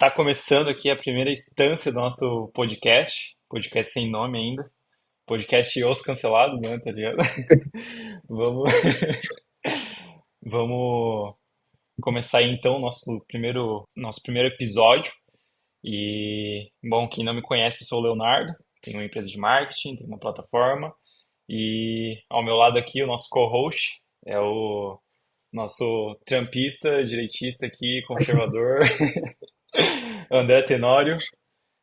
Tá começando aqui a primeira instância do nosso podcast sem nome ainda, podcast Os Cancelados, né, tá ligado? Vamos, vamos começar aí, então o nosso primeiro episódio. E, bom, quem não me conhece, eu sou o Leonardo, tenho uma empresa de marketing, tenho uma plataforma, e ao meu lado aqui, o nosso co-host é o nosso trampista, direitista aqui, conservador, André Tenório.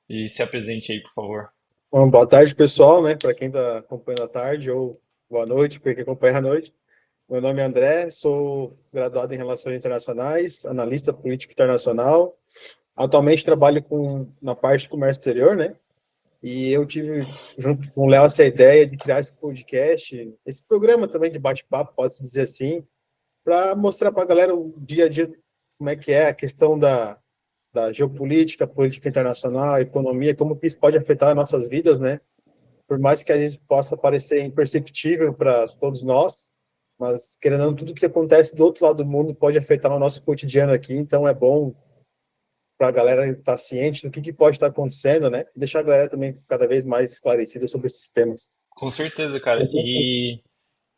E se apresente aí, por favor. Bom, boa tarde, pessoal, né? Para quem está acompanhando à tarde, ou boa noite, para quem acompanha à noite. Meu nome é André, sou graduado em Relações Internacionais, analista político internacional. Atualmente trabalho na parte de comércio exterior, né? E eu tive, junto com o Léo, essa ideia de criar esse podcast, esse programa também de bate-papo, pode-se dizer assim, para mostrar para a galera o dia a dia, como é que é a questão da geopolítica, política internacional, economia, como que isso pode afetar as nossas vidas, né? Por mais que às vezes possa parecer imperceptível para todos nós, mas querendo ou não, tudo que acontece do outro lado do mundo pode afetar o nosso cotidiano aqui, então é bom para a galera estar ciente do que pode estar acontecendo, né? E deixar a galera também cada vez mais esclarecida sobre esses temas. Com certeza, cara. E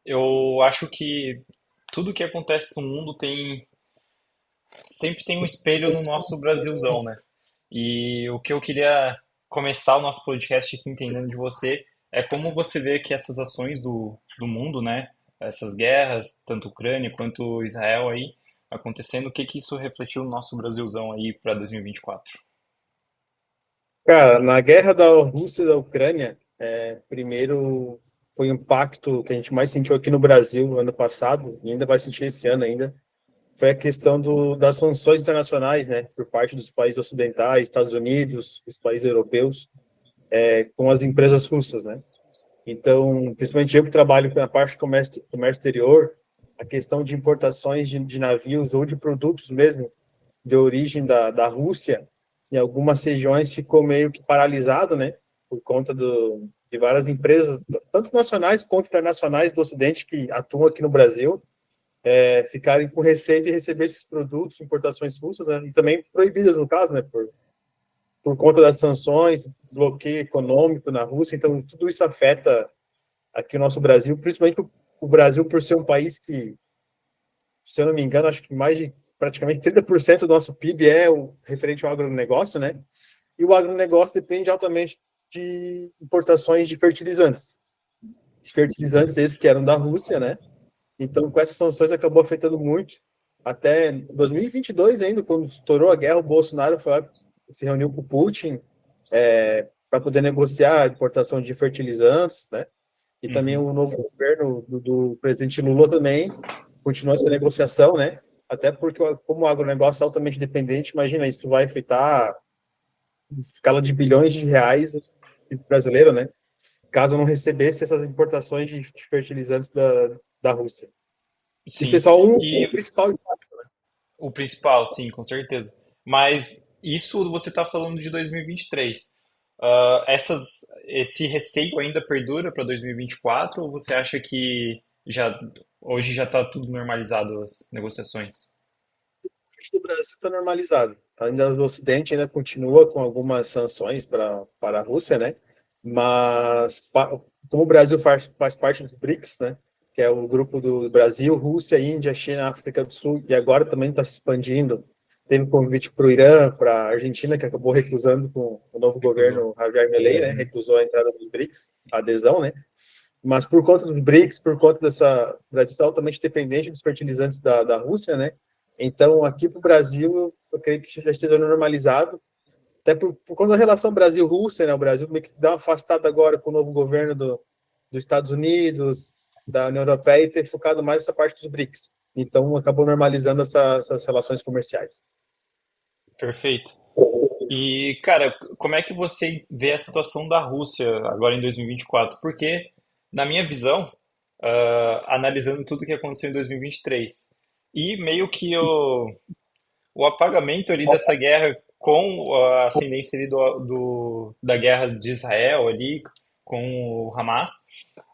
eu acho que tudo que acontece no mundo sempre tem um espelho no nosso Brasilzão, né? E o que eu queria começar o nosso podcast aqui entendendo de você é como você vê que essas ações do mundo, né? Essas guerras, tanto Ucrânia quanto Israel aí, acontecendo, o que que isso refletiu no nosso Brasilzão aí para 2024? Cara, na guerra da Rússia e da Ucrânia, primeiro foi o impacto que a gente mais sentiu aqui no Brasil ano passado, e ainda vai sentir esse ano ainda, foi a questão das sanções internacionais, né, por parte dos países ocidentais, Estados Unidos, os países europeus, com as empresas russas, né? Então, principalmente eu que trabalho na parte de comércio exterior, a questão de importações de navios ou de produtos mesmo de origem da Rússia, em algumas regiões ficou meio que paralisado, né? Por conta de várias empresas, tanto nacionais quanto internacionais do Ocidente, que atuam aqui no Brasil, ficarem com receio de receber esses produtos, importações russas, né? E também proibidas, no caso, né? Por conta das sanções, bloqueio econômico na Rússia. Então, tudo isso afeta aqui o nosso Brasil, principalmente o Brasil por ser um país que, se eu não me engano, acho que mais de praticamente 30% do nosso PIB é o referente ao agronegócio, né? E o agronegócio depende altamente de importações de fertilizantes. Fertilizantes esses que eram da Rússia, né? Então, com essas sanções acabou afetando muito. Até 2022 ainda, quando estourou a guerra, o Bolsonaro foi lá, se reuniu com o Putin para poder negociar a importação de fertilizantes, né? E também Uhum. o novo governo do presidente Lula também continua essa negociação, né? Até porque, como o agronegócio é altamente dependente, imagina, isso vai afetar em escala de bilhões de reais brasileiro, né? Caso não recebesse essas importações de fertilizantes da Rússia. Isso é Sim. só E o principal. o principal, sim, com certeza. Mas isso você está falando de 2023. Esse receio ainda perdura para 2024 ou você acha que já hoje já está tudo normalizado as negociações? Do Brasil está normalizado. Ainda o Ocidente ainda continua com algumas sanções para a Rússia, né? Mas como o Brasil faz parte do BRICS, né? Que é o grupo do Brasil, Rússia, Índia, China, África do Sul, e agora também está se expandindo. Teve convite para o Irã, para a Argentina, que acabou recusando com o novo Recusou. governo Javier Milei, né? Uhum. Recusou a entrada dos BRICS, a adesão, né? Mas por conta dos BRICS, por conta dessa. O Brasil está altamente dependente dos fertilizantes da Rússia, né? Então, aqui para o Brasil, eu creio que já esteja normalizado, até por conta da relação Brasil-Rússia, né? O Brasil meio que dá uma afastada agora com o novo governo dos Estados Unidos, da União Europeia, e ter focado mais nessa parte dos BRICS. Então, acabou normalizando essas relações comerciais. Perfeito. E, cara, como é que você vê a situação da Rússia agora em 2024? Porque, na minha visão, analisando tudo que aconteceu em 2023, e meio que o apagamento ali dessa guerra com a ascendência ali da guerra de Israel ali com o Hamas,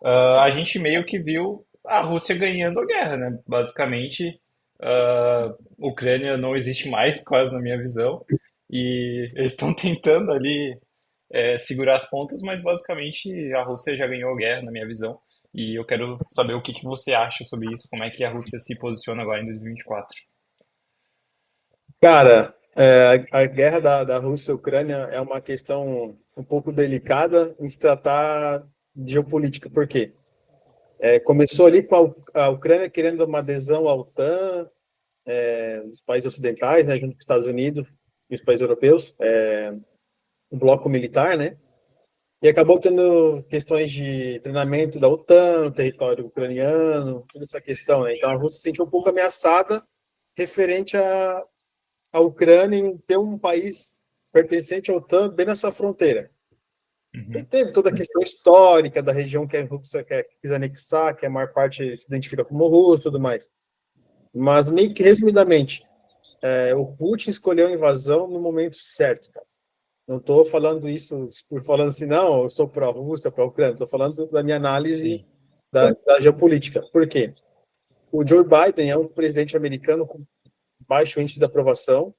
a gente meio que viu a Rússia ganhando a guerra, né? Basicamente, Ucrânia não existe mais, quase na minha visão. e eles estão tentando ali segurar as pontas, mas basicamente a Rússia já ganhou a guerra, na minha visão. E eu quero saber o que que você acha sobre isso, como é que a Rússia se posiciona agora em 2024. Cara, a guerra da Rússia e Ucrânia é uma questão um pouco delicada em se tratar de geopolítica. Por quê? Começou ali com a Ucrânia querendo uma adesão à OTAN, os países ocidentais, né, junto com os Estados Unidos e os países europeus, um bloco militar, né? E acabou tendo questões de treinamento da OTAN, no território ucraniano, toda essa questão, né? Então a Rússia se sentiu um pouco ameaçada referente a Ucrânia em ter um país pertencente à OTAN bem na sua fronteira. E Uhum, teve toda a questão histórica da região que a Rússia quis anexar, que a maior parte se identifica como russo e tudo mais. Mas, meio que resumidamente, o Putin escolheu a invasão no momento certo, cara. Não estou falando isso por falando assim, não, eu sou pró-Rússia, pró-Ucrânia. Estou falando da minha análise sim. da geopolítica. Por quê? O Joe Biden é um presidente americano com baixo índice de aprovação,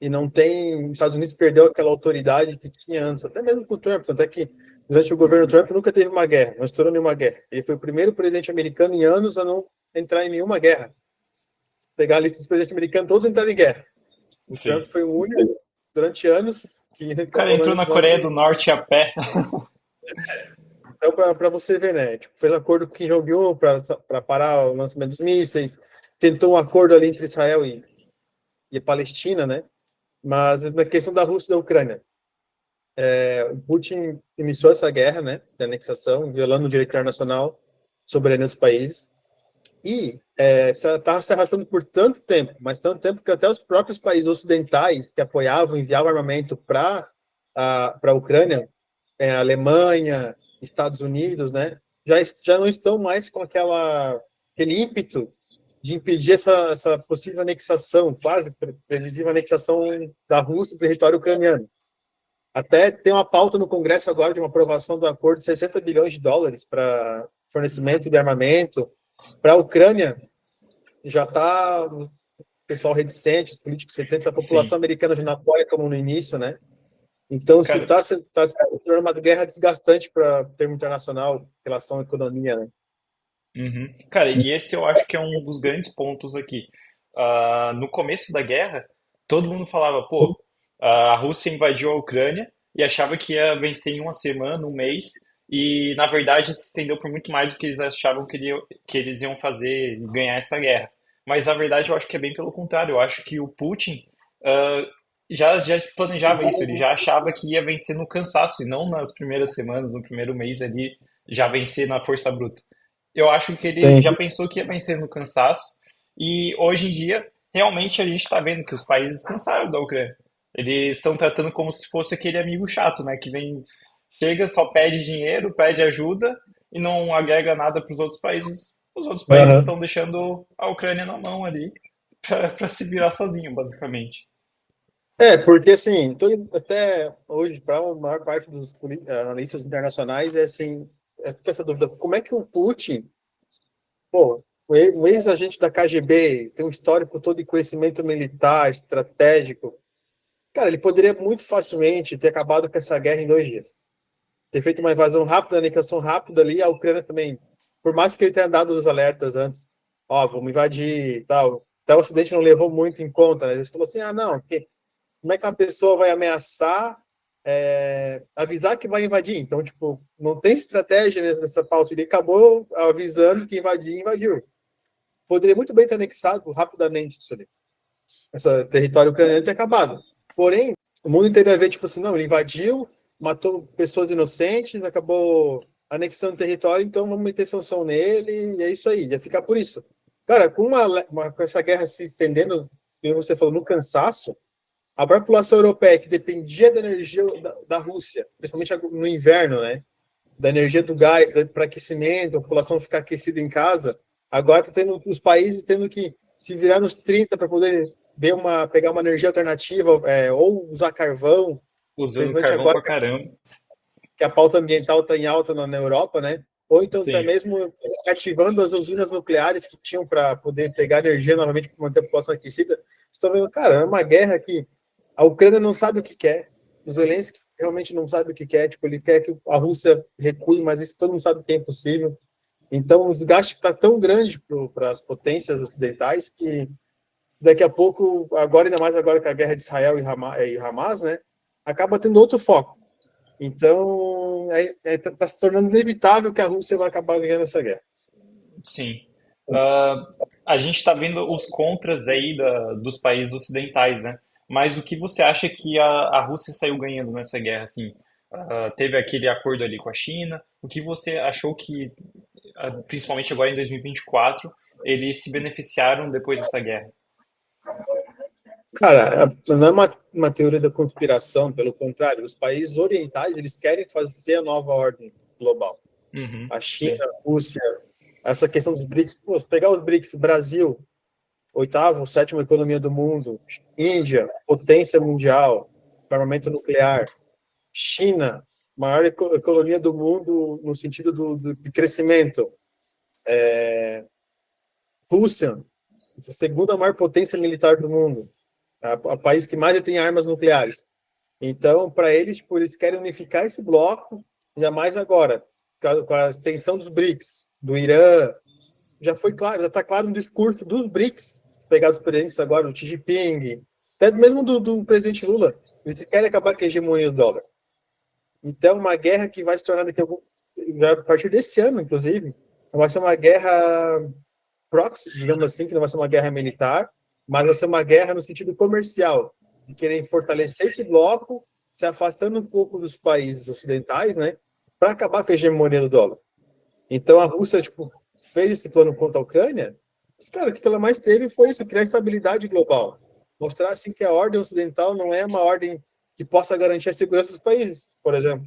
e não tem. Os Estados Unidos perdeu aquela autoridade que tinha antes, até mesmo com o Trump. Tanto é que durante o governo Trump nunca teve uma guerra, não estourou nenhuma guerra. Ele foi o primeiro presidente americano em anos a não entrar em nenhuma guerra. Pegar a lista dos presidentes americanos, todos entraram em guerra. O Sim. Trump foi o único durante anos que O cara acabou entrou na não Coreia entrando. do Norte a pé. Então, para você ver, né? Tipo, fez acordo com Kim Jong-un para parar o lançamento dos mísseis, tentou um acordo ali entre Israel e a Palestina, né? Mas na questão da Rússia e da Ucrânia, o Putin iniciou essa guerra, né, de anexação, violando o direito internacional, soberania dos países, e estava se arrastando por tanto tempo, mas tanto tempo que até os próprios países ocidentais que apoiavam, enviavam armamento para a Ucrânia, Alemanha, Estados Unidos, né, já não estão mais com aquele ímpeto de impedir essa possível anexação, quase previsível anexação da Rússia do território ucraniano. Até tem uma pauta no Congresso agora de uma aprovação do acordo de 60 bilhões de dólares para fornecimento de armamento para a Ucrânia. Já está o pessoal reticente, os políticos reticentes, a Sim. população americana já não apoia como no início, né? Então, se Cara, está tá se tornando uma guerra desgastante para o termo internacional, em relação à economia, né? uhum. Cara, e esse eu acho que é um dos grandes pontos aqui. No começo da guerra, todo mundo falava, pô, a Rússia invadiu a Ucrânia e achava que ia vencer em uma semana, um mês, e na verdade se estendeu por muito mais do que eles achavam que eles iam fazer e ganhar essa guerra. Mas na verdade eu acho que é bem pelo contrário. Eu acho que o Putin ah, já planejava isso, ele já achava que ia vencer no cansaço e não nas primeiras semanas, no primeiro mês ali, já vencer na força bruta. Eu acho que ele Sim. já pensou que ia vencer no cansaço, e hoje em dia, realmente a gente está vendo que os países cansaram da Ucrânia. Eles estão tratando como se fosse aquele amigo chato, né? Que vem, chega, só pede dinheiro, pede ajuda e não agrega nada para os outros países. Os outros países Uhum. estão deixando a Ucrânia na mão ali para se virar sozinho, basicamente. Porque assim, até hoje, para a maior parte dos analistas internacionais, assim, fica essa dúvida, como é que o Putin, pô, o ex-agente da KGB, tem um histórico todo de conhecimento militar, estratégico. Cara, ele poderia muito facilmente ter acabado com essa guerra em 2 dias. Ter feito uma invasão rápida, anexação rápida ali, a Ucrânia também. Por mais que ele tenha dado os alertas antes, ó, vamos invadir e tal. Até o Ocidente não levou muito em conta, né? Ele falou assim, não, como é que uma pessoa vai ameaçar, avisar que vai invadir? Então, tipo, não tem estratégia nessa pauta. Ele acabou avisando que invadir, invadiu. Poderia muito bem ter anexado rapidamente isso ali. Esse território ucraniano ter acabado. Porém, o mundo inteiro ia ver, tipo assim, não, ele invadiu, matou pessoas inocentes, acabou anexando o território, então vamos meter sanção nele, e é isso aí, ia ficar por isso. Cara, com essa guerra se estendendo, como você falou, no cansaço, a população europeia, que dependia da energia da Rússia, principalmente no inverno, né? Da energia do gás para aquecimento, a população ficar aquecida em casa, agora está tendo os países tendo que se virar nos 30 para poder pegar uma energia alternativa, ou usar carvão, Usando principalmente carvão agora pra caramba. que a pauta ambiental está em alta na Europa, né? Ou então até Sim. mesmo ativando as usinas nucleares que tinham para poder pegar energia novamente para manter a população aquecida. Estão vendo, cara, é uma guerra que A Ucrânia não sabe o que quer. O Zelensky realmente não sabe o que quer. Tipo, ele quer que a Rússia recue, mas isso todo mundo sabe que é impossível. Então, o desgaste está tão grande para as potências ocidentais que daqui a pouco, agora ainda mais agora com a guerra de Israel e Hamas, né, acaba tendo outro foco. Então, está se tornando inevitável que a Rússia vai acabar ganhando essa guerra. Sim. A gente está vendo os contras aí dos países ocidentais, né? Mas o que você acha que a Rússia saiu ganhando nessa guerra, assim? Teve aquele acordo ali com a China. O que você achou que, principalmente agora em 2024, eles se beneficiaram depois dessa guerra? Cara, não é uma teoria da conspiração, pelo contrário, os países orientais eles querem fazer a nova ordem global. Uhum, A China, sim, a Rússia, essa questão dos BRICS, pô, pegar os BRICS, Brasil, oitavo, sétima economia do mundo, Índia, potência mundial, armamento nuclear, China, maior economia do mundo no sentido de crescimento, Rússia, segunda maior potência militar do mundo, a país que mais tem armas nucleares. Então, para eles, tipo, eles querem unificar esse bloco, ainda mais agora, com a extensão dos BRICS, do Irã, já foi claro, já está claro no discurso dos BRICS, pegar os presidentes agora, do Xi Jinping, até mesmo do presidente Lula, eles querem acabar com a hegemonia do dólar. Então, uma guerra que vai se tornar daqui a algum, já a partir desse ano, inclusive, vai ser uma guerra proxy, digamos assim, que não vai ser uma guerra militar, mas vai ser uma guerra no sentido comercial, de querer fortalecer esse bloco, se afastando um pouco dos países ocidentais, né, para acabar com a hegemonia do dólar. Então, a Rússia, tipo, fez esse plano contra a Ucrânia, mas, cara, o que ela mais teve foi isso, criar estabilidade global. Mostrar, assim, que a ordem ocidental não é uma ordem que possa garantir a segurança dos países, por exemplo.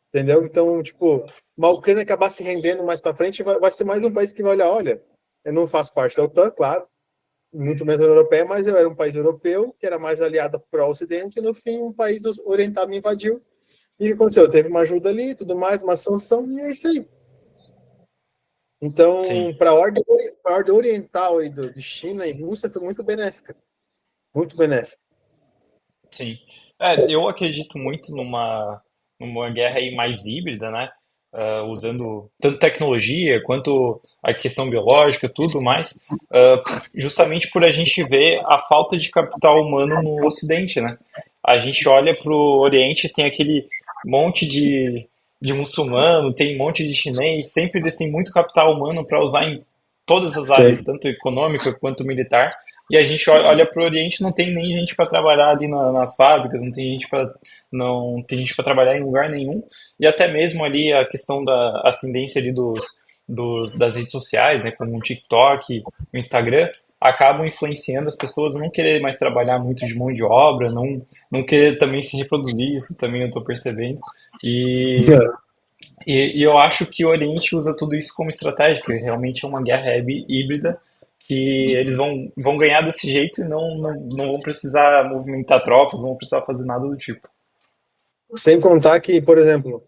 Entendeu? Então, tipo, uma Ucrânia acabar se rendendo mais para frente, vai ser mais um país que vai olhar, olha, eu não faço parte da OTAN, claro, muito menos da europeia, mas eu era um país europeu que era mais aliado para o Ocidente, e no fim um país oriental me invadiu. E o que aconteceu? Teve uma ajuda ali, tudo mais, uma sanção, e é isso aí. sim, Então, para a ordem oriental aí de China e Rússia foi muito benéfica, muito benéfica. sim. Eu acredito muito numa guerra aí mais híbrida, né? Usando tanto tecnologia quanto a questão biológica, tudo mais, justamente por a gente ver a falta de capital humano no Ocidente, né? A gente olha para o Oriente, tem aquele monte de muçulmano, tem um monte de chinês, sempre eles têm muito capital humano para usar em todas as áreas, Sim. tanto econômica quanto militar, e a gente olha para o Oriente, não tem nem gente para trabalhar ali nas fábricas, não tem gente para trabalhar em lugar nenhum. E até mesmo ali a questão da ascendência ali das redes sociais, né, como o TikTok, o Instagram, acabam influenciando as pessoas a não querer mais trabalhar muito de mão de obra, não querer também se reproduzir, isso também eu estou percebendo. E, e eu acho que o Oriente usa tudo isso como estratégia, que realmente é uma guerra híbrida, que eles vão ganhar desse jeito e não vão precisar movimentar tropas, não vão precisar fazer nada do tipo. Sem contar que, por exemplo,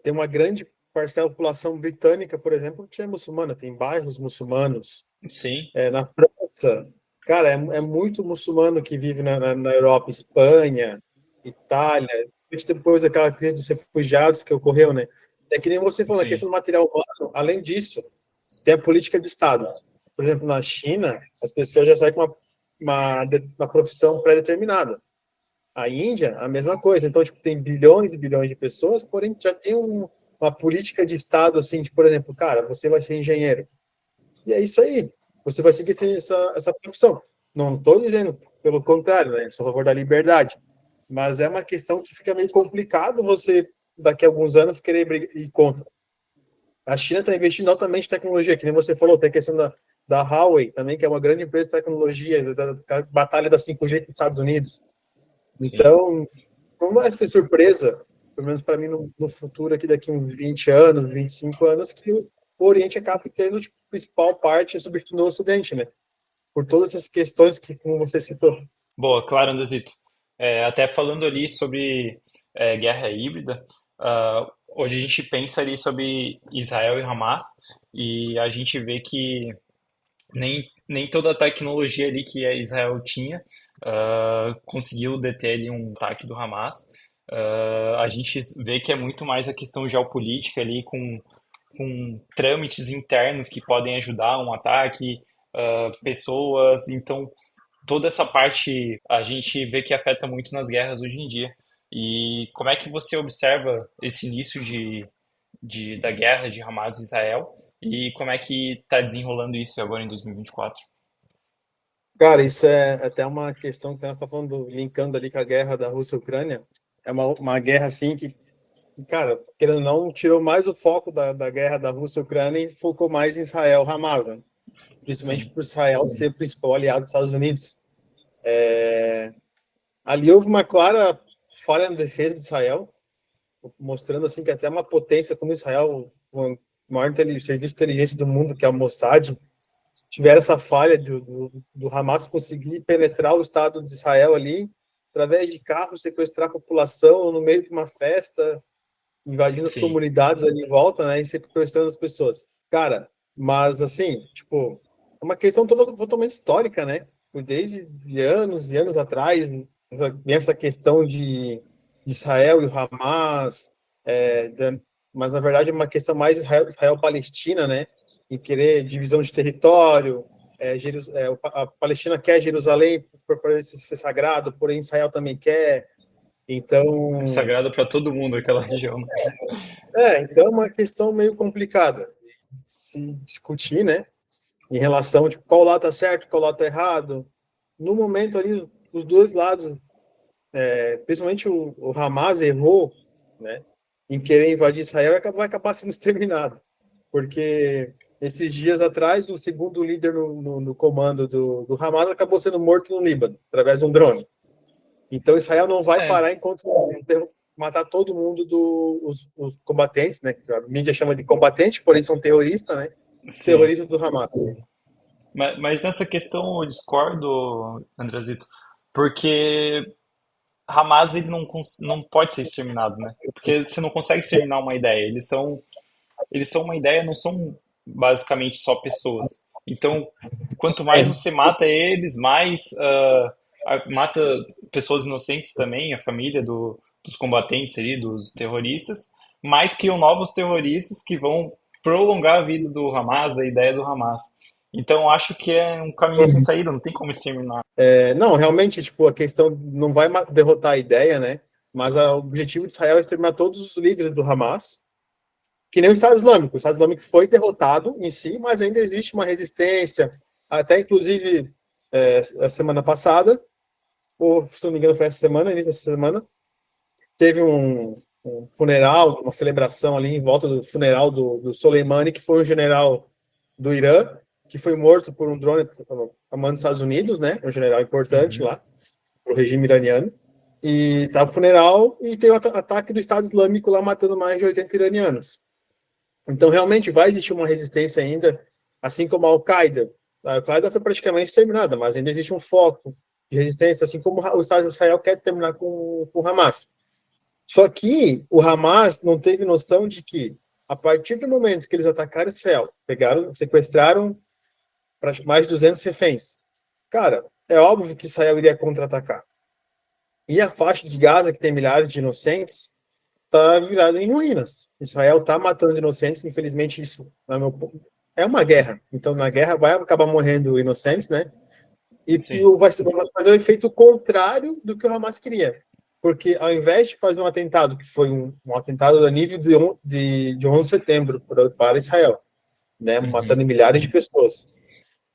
tem uma grande parcela da população britânica, por exemplo, que é muçulmana, tem bairros muçulmanos. Sim, Na França, cara, é muito muçulmano que vive na Europa, Espanha, Itália, principalmente depois daquela crise dos refugiados que ocorreu, né? É que nem você falou, a sim, questão do material humano, além disso, tem a política de Estado. Por exemplo, na China, as pessoas já saem com uma profissão pré-determinada. A Índia, a mesma coisa. Então, tipo, tem bilhões e bilhões de pessoas, porém já tem uma política de Estado, assim, de, por exemplo, cara, você vai ser engenheiro. E é isso aí. Você vai seguir essa profissão. Não estou dizendo, pelo contrário, né? Sou a favor da liberdade. Mas é uma questão que fica meio complicado você, daqui a alguns anos, querer ir contra. A China está investindo altamente em tecnologia, que nem você falou, tem a questão da Huawei também, que é uma grande empresa de tecnologia, da batalha da 5G com os Estados Unidos. sim. Então, não vai ser surpresa, pelo menos para mim, no futuro, aqui daqui uns 20 anos, 25 anos, que o Oriente acaba tendo tipo, principal parte substituindo o Ocidente, né? Por todas essas questões que, como você citou. Boa, claro, Andesito. Até falando ali sobre guerra híbrida, hoje a gente pensa ali sobre Israel e Hamas e a gente vê que nem toda a tecnologia ali que a Israel tinha conseguiu deter ali um ataque do Hamas. A gente vê que é muito mais a questão geopolítica ali com trâmites internos que podem ajudar um ataque, pessoas. Então, toda essa parte a gente vê que afeta muito nas guerras hoje em dia. E como é que você observa esse início da guerra de Hamas e Israel? E como é que está desenrolando isso agora em 2024? Cara, isso é até uma questão que nós estamos falando, linkando ali com a guerra da Rússia e Ucrânia. É uma guerra assim cara, querendo ou não, tirou mais o foco da guerra da Rússia e Ucrânia e focou mais em Israel, Hamas, né? Principalmente Sim, por Israel ser o principal aliado dos Estados Unidos. Ali houve uma clara falha na defesa de Israel, mostrando assim que até uma potência como Israel, o maior serviço de inteligência do mundo, que é o Mossad, tiveram essa falha do Hamas conseguir penetrar o Estado de Israel ali, através de carros, sequestrar a população no meio de uma festa, invadindo as sim. comunidades ali em volta, né, e sequestrando as pessoas. Cara, mas assim, tipo, é uma questão totalmente histórica, né? Desde anos e anos atrás, vem essa questão de Israel e o Hamas, mas na verdade é uma questão mais Israel-Palestina, né? Em querer divisão de território, a Palestina quer Jerusalém para ser sagrado, porém Israel também quer. É Então, sagrado para todo mundo aquela região, né? então é uma questão meio complicada de se discutir, né? Em relação a tipo, qual lado tá certo, qual lado tá errado. No momento ali, os dois lados, principalmente o Hamas errou, né? Em querer invadir Israel e vai acabar sendo exterminado. Porque esses dias atrás, o segundo líder no comando do Hamas acabou sendo morto no Líbano, através de um drone. Então, Israel não vai É, parar enquanto não matar todo mundo os combatentes, né? A mídia chama de combatente, porém são terroristas, né? Os sim. terroristas do Hamas. Mas nessa questão eu discordo, Andrezito, porque Hamas ele não pode ser exterminado, né? Porque você não consegue exterminar uma ideia. Eles são uma ideia, não são basicamente só pessoas. Então, quanto mais É, você mata eles, mais mata pessoas inocentes também, a família dos combatentes ali, dos terroristas, mais criam novos terroristas que vão prolongar a vida do Hamas, da ideia do Hamas. Então, eu acho que é um caminho sem saída, não tem como exterminar. não, realmente, tipo, a questão não vai derrotar a ideia, né? Mas o objetivo de Israel é exterminar todos os líderes do Hamas, que nem o Estado Islâmico. O Estado Islâmico foi derrotado em si, mas ainda existe uma resistência. Até, inclusive, a semana passada, ou se não me engano foi essa semana, início dessa semana, teve um funeral, uma celebração ali em volta do funeral do Soleimani, que foi um general do Irã, que foi morto por um drone a mando dos Estados Unidos, né? Um general importante Uhum. lá, para o regime iraniano. E tava o funeral e tem o ataque do Estado Islâmico lá matando mais de 80 iranianos. Então, realmente, vai existir uma resistência ainda, assim como a Al-Qaeda. A Al-Qaeda foi praticamente terminada, mas ainda existe um foco de resistência, assim como o Estado de Israel quer terminar com o Hamas. Só que o Hamas não teve noção de que, a partir do momento que eles atacaram Israel, pegaram, sequestraram mais de 200 reféns, cara, é óbvio que Israel iria contra-atacar. E a faixa de Gaza, que tem milhares de inocentes, está virada em ruínas. Israel está matando inocentes, infelizmente isso é uma guerra. Então, na guerra vai acabar morrendo inocentes, né? E Sim, vai fazer o efeito contrário do que o Hamas queria. Porque ao invés de fazer um atentado, que foi um atentado a nível de 11 de setembro para Israel, né, uhum, matando milhares de pessoas,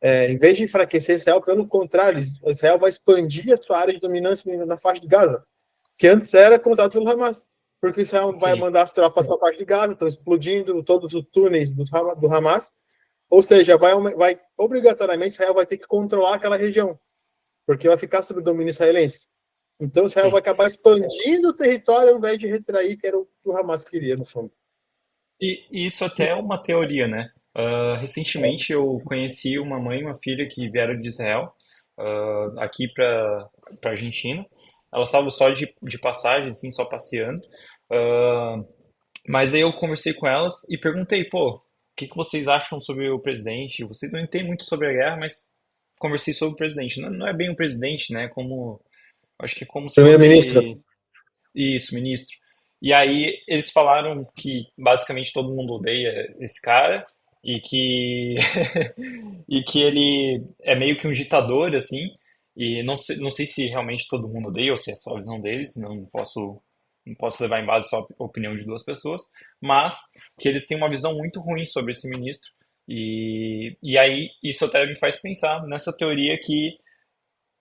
em vez de enfraquecer Israel, pelo contrário, Israel vai expandir a sua área de dominância na faixa de Gaza, que antes era controlado pelo Hamas. Porque Israel vai sim, mandar as tropas para a faixa de Gaza, estão explodindo todos os túneis do Hamas, ou seja, vai obrigatoriamente Israel vai ter que controlar aquela região porque vai ficar sob o domínio israelense. Então Israel vai sim. acabar expandindo o território ao invés de retrair, que era o que o Hamas queria, no fundo. E isso até é uma teoria, né? Recentemente eu conheci uma mãe e uma filha que vieram de Israel, aqui para Argentina. Elas estavam só de passagem, assim, só passeando. Ah, mas aí eu conversei com elas e perguntei, pô, que vocês acham sobre o presidente? Vocês não entendem muito sobre a guerra, mas conversei sobre o presidente. Não, não é bem o presidente, né? Como, acho que é como se Primeiro-ministro. fosse isso, ministro. E aí eles falaram que basicamente todo mundo odeia esse cara e que e que ele é meio que um ditador assim. E não sei se realmente todo mundo odeia ou se é só a visão deles, não posso levar em base só a opinião de duas pessoas, mas que eles têm uma visão muito ruim sobre esse ministro. E aí isso até me faz pensar nessa teoria que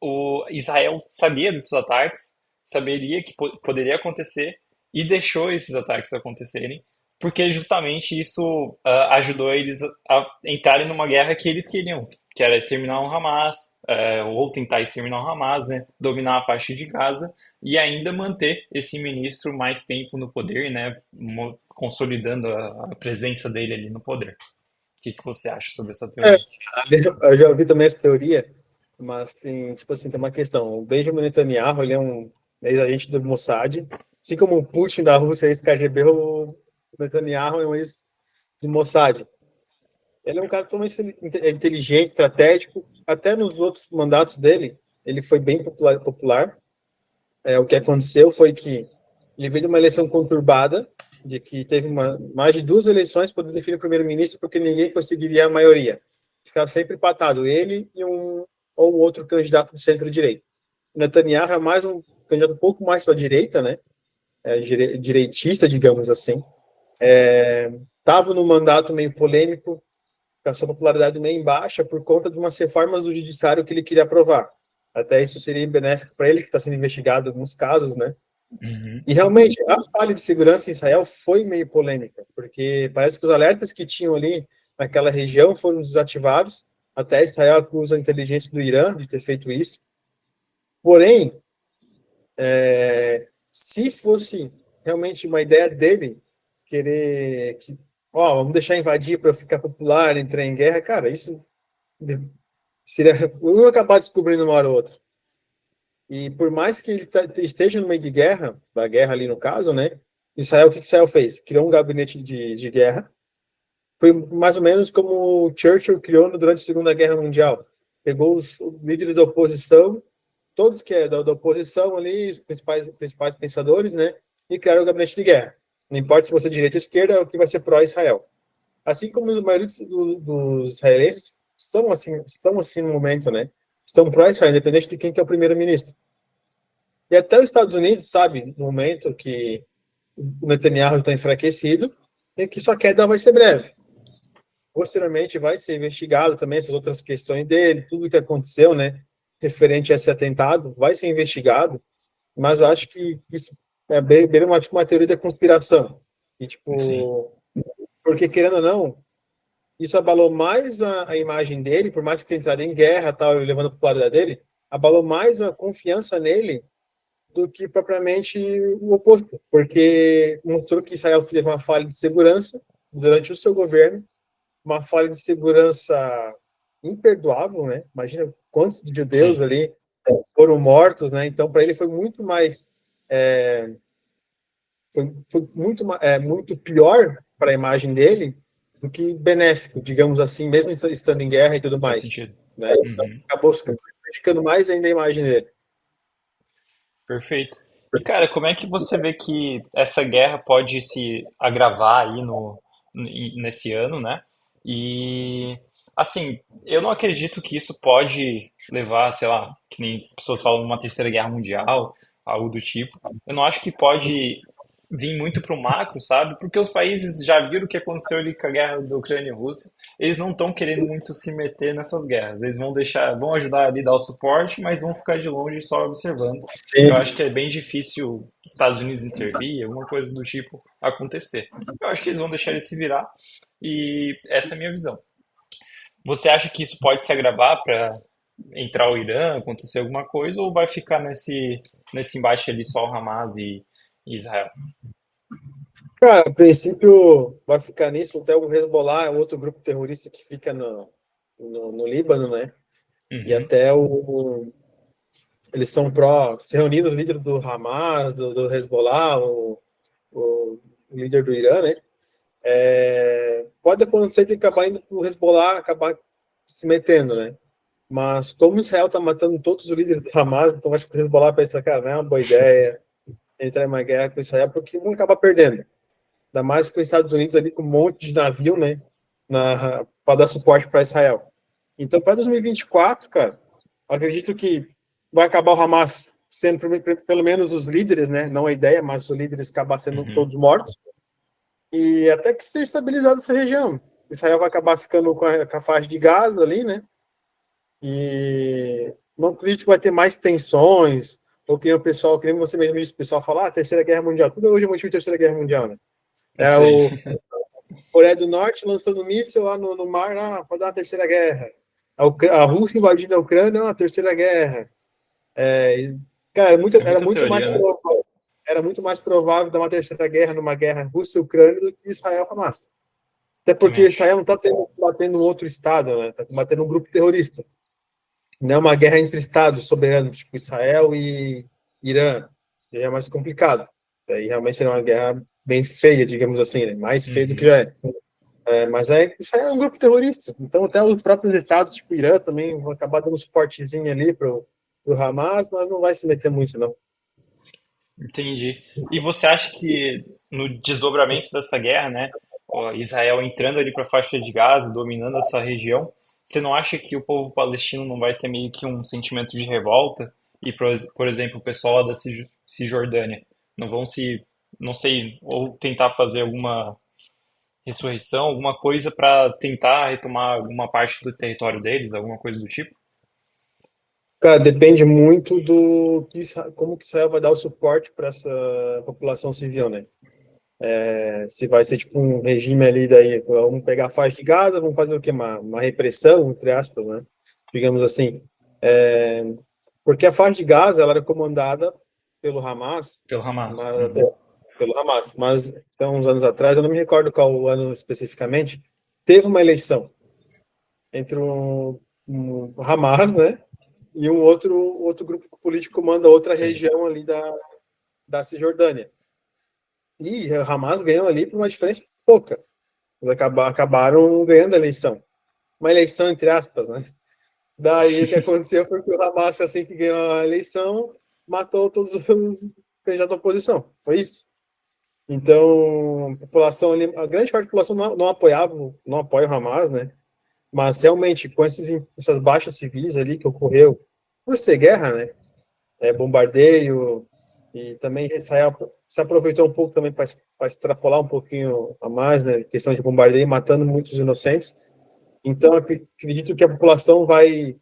o Israel sabia desses ataques, saberia que poderia acontecer e deixou esses ataques acontecerem, porque justamente isso ajudou eles a entrarem numa guerra que eles queriam, que era exterminar o Hamas, ou tentar exterminar o Hamas, né, dominar a faixa de Gaza e ainda manter esse ministro mais tempo no poder, né, consolidando a presença dele ali no poder. O que você acha sobre essa É, teoria? eu já ouvi também essa teoria, mas tem, tipo assim, tem uma questão. O Benjamin Netanyahu, ele é um ex-agente do Mossad, assim como o Putin da Rússia é ex-KGB, o Netanyahu é um ex do Mossad. Ele é um cara tão inteligente, estratégico, até nos outros mandatos dele, ele foi bem popular. O que aconteceu foi que ele veio de uma eleição conturbada, de que teve mais de duas eleições para definir o primeiro-ministro, porque ninguém conseguiria a maioria. Ficava sempre empatado, ele e ou um outro candidato de centro-direita. Netanyahu é mais um candidato um pouco mais para a direita, né? Direitista, digamos assim. Estava num mandato meio polêmico, com a sua popularidade meio baixa, por conta de umas reformas do judiciário que ele queria aprovar. Até isso seria benéfico para ele, que está sendo investigado em alguns casos, né? Uhum. E realmente, a falha de segurança em Israel foi meio polêmica, porque parece que os alertas que tinham ali naquela região foram desativados. Até Israel acusa a inteligência do Irã de ter feito isso. Porém, se fosse realmente uma ideia dele querer que, ó, vamos deixar invadir para ficar popular, entrar em guerra, cara, isso seria eu ia acabar descobrindo uma hora ou outra. E por mais que ele esteja no meio de guerra, da guerra ali no caso, né? Israel, o que Israel fez? Criou um gabinete de guerra. Foi mais ou menos como o Churchill criou durante a Segunda Guerra Mundial. Pegou os líderes da oposição, todos que é da oposição ali, os principais pensadores, né? E criaram o gabinete de guerra. Não importa se você é direita ou esquerda, é o que vai ser pró-Israel. Assim como a maioria dos israelenses são assim, estão assim no momento, né? Estão pró-Israel, independente de quem que é o primeiro-ministro. E até os Estados Unidos sabe, no momento que o Netanyahu está enfraquecido, e que sua queda vai ser breve. Posteriormente vai ser investigado também essas outras questões dele, tudo que aconteceu, né, referente a esse atentado, vai ser investigado, mas acho que isso é bem uma teoria da conspiração. E, Sim, tipo, porque querendo ou não, isso abalou mais a imagem dele, por mais que tenha entrado em guerra, tal, levando a popularidade dele, abalou mais a confiança nele do que propriamente o oposto, porque mostrou que Israel teve uma falha de segurança durante o seu governo, uma falha de segurança imperdoável, né? Imagina quantos judeus sim, ali foram mortos, né? Então, para ele foi muito mais foi muito pior para a imagem dele do que benéfico, digamos assim, mesmo estando em guerra e tudo faz mais, sentido. né? Então, Uhum. acabou prejudicando mais ainda a imagem dele. Perfeito. E cara, como é que você vê que essa guerra pode se agravar aí nesse ano, né? E assim, eu não acredito que isso pode levar, sei lá, que nem pessoas falam, uma terceira guerra mundial, algo do tipo. Eu não acho que pode vir muito pro macro, sabe? Porque os países já viram o que aconteceu ali com a guerra da Ucrânia e Rússia. Eles não estão querendo muito se meter nessas guerras. Eles vão deixar, vão ajudar ali, dar o suporte, mas vão ficar de longe só observando. Porque eu acho Sim. que é bem difícil os Estados Unidos intervir, alguma coisa do tipo acontecer. Eu acho que eles vão deixar ele se virar e essa é a minha visão. Você acha que isso pode se agravar para entrar o Irã, acontecer alguma coisa, ou vai ficar nesse embate ali só o Hamas e Israel? Cara, a princípio vai ficar nisso, até o Hezbollah é outro grupo terrorista que fica no Líbano, né? E Uhum, até eles são se reuniram os líderes do Hamas, do Hezbollah, o líder do Irã, né? Pode acontecer de acabar indo para o Hezbollah, acabar se metendo, né? Mas como Israel está matando todos os líderes da Hamas, então acho que o Hezbollah pensa, cara, não é uma boa ideia entrar em uma guerra com Israel, porque vão acabar perdendo. Ainda mais com os Estados Unidos ali com um monte de navio, né? Para dar suporte para Israel. Então, para 2024, cara, acredito que vai acabar o Hamas sendo pelo menos os líderes, né? Não a ideia, mas os líderes acabar sendo Uhum. todos mortos. E até que seja estabilizada essa região. Israel vai acabar ficando com a faixa de Gaza ali, né? E não acredito que vai ter mais tensões, ou que o pessoal, que nem você mesmo disse, o pessoal fala, Terceira Guerra Mundial. Tudo hoje é motivo de Terceira Guerra Mundial, né? É Sim, o Coreia do Norte lançando míssil lá no mar, para dar uma Terceira Guerra. A Rússia invadindo a Ucrânia, uma Terceira Guerra. Cara, é muita teoria, né? era muito mais provável dar uma Terceira Guerra numa guerra Rússia-Ucrânia do que Israel-Hamas. Até porque Também acho. Israel não está batendo um outro Estado, né? Está batendo um grupo terrorista. Não é uma guerra entre estados soberanos, tipo Israel e Irã. É mais complicado. Aí realmente é uma guerra bem feia, digamos assim, né? Mais feia do que Uhum. já é. Mas Israel é um grupo terrorista. Então até os próprios estados, tipo Irã, também vão acabar dando um suportezinho ali pro Hamas, mas não vai se meter muito, não. Entendi. E você acha que no desdobramento dessa guerra, né, ó, Israel entrando ali para a faixa de Gaza, dominando essa região, você não acha que o povo palestino não vai ter meio que um sentimento de revolta? E, por exemplo, o pessoal lá da Cisjordânia não vão se, não sei, ou tentar fazer alguma ressurreição, alguma coisa para tentar retomar alguma parte do território deles, alguma coisa do tipo? Cara, depende muito do como que Israel vai dar o suporte para essa população civil, né? Se vai ser tipo um regime ali, daí vamos pegar a faixa de Gaza, vamos fazer o quê? Uma repressão, entre aspas, né? Digamos assim. É, porque a faixa de Gaza ela era comandada pelo Hamas, Pelo Hamas. mas até Uhum. pelo Hamas, mas então, uns anos atrás, eu não me recordo qual o ano especificamente, teve uma eleição entre um Hamas, né? E um outro grupo político comanda outra Sim. região ali da Cisjordânia. E o Hamas ganhou ali por uma diferença pouca. Eles acabaram ganhando a eleição. Uma eleição entre aspas, né? Daí o que aconteceu foi que o Hamas, assim que ganhou a eleição, matou todos os candidatos da oposição. Foi isso. Então, a população ali, a grande parte da população não apoiava, não apoia o Hamas, né? Mas realmente, com essas baixas civis ali que ocorreu, por ser guerra, né? Bombardeio, e também Israel se aproveitou um pouco também para extrapolar um pouquinho a mais, né? Questão de bombardeio, matando muitos inocentes. Então, acredito que a população vai,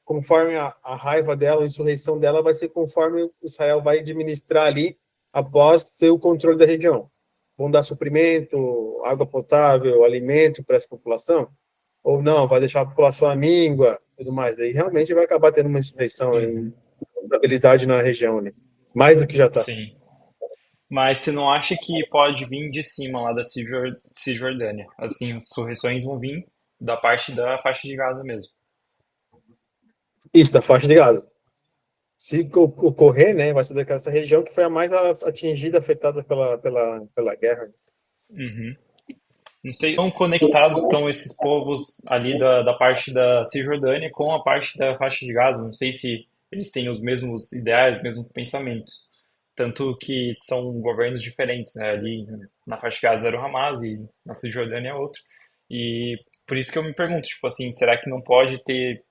conforme a raiva dela, a insurreição dela, vai ser conforme Israel vai administrar ali após ter o controle da região. Vão dar suprimento, água potável, alimento para essa população? Ou não, vai deixar a população amíngua, tudo mais. Aí realmente vai acabar tendo uma insurreição, Uhum. instabilidade na região, né? Mais do que já está. Sim. Mas você não acha que pode vir de cima lá da Cisjordânia? Assim, insurreições vão vir da parte da faixa de Gaza mesmo. Isso, da faixa de Gaza. Se ocorrer, né, vai ser dessa região que foi a mais atingida, afetada pela guerra. Uhum. Não sei quão conectados estão esses povos ali da parte da Cisjordânia com a parte da faixa de Gaza. Não sei se eles têm os mesmos ideais, os mesmos pensamentos. Tanto que são governos diferentes, né? Ali na faixa de Gaza era o Hamas e na Cisjordânia é outro. E por isso que eu me pergunto, tipo assim, será que não pode ter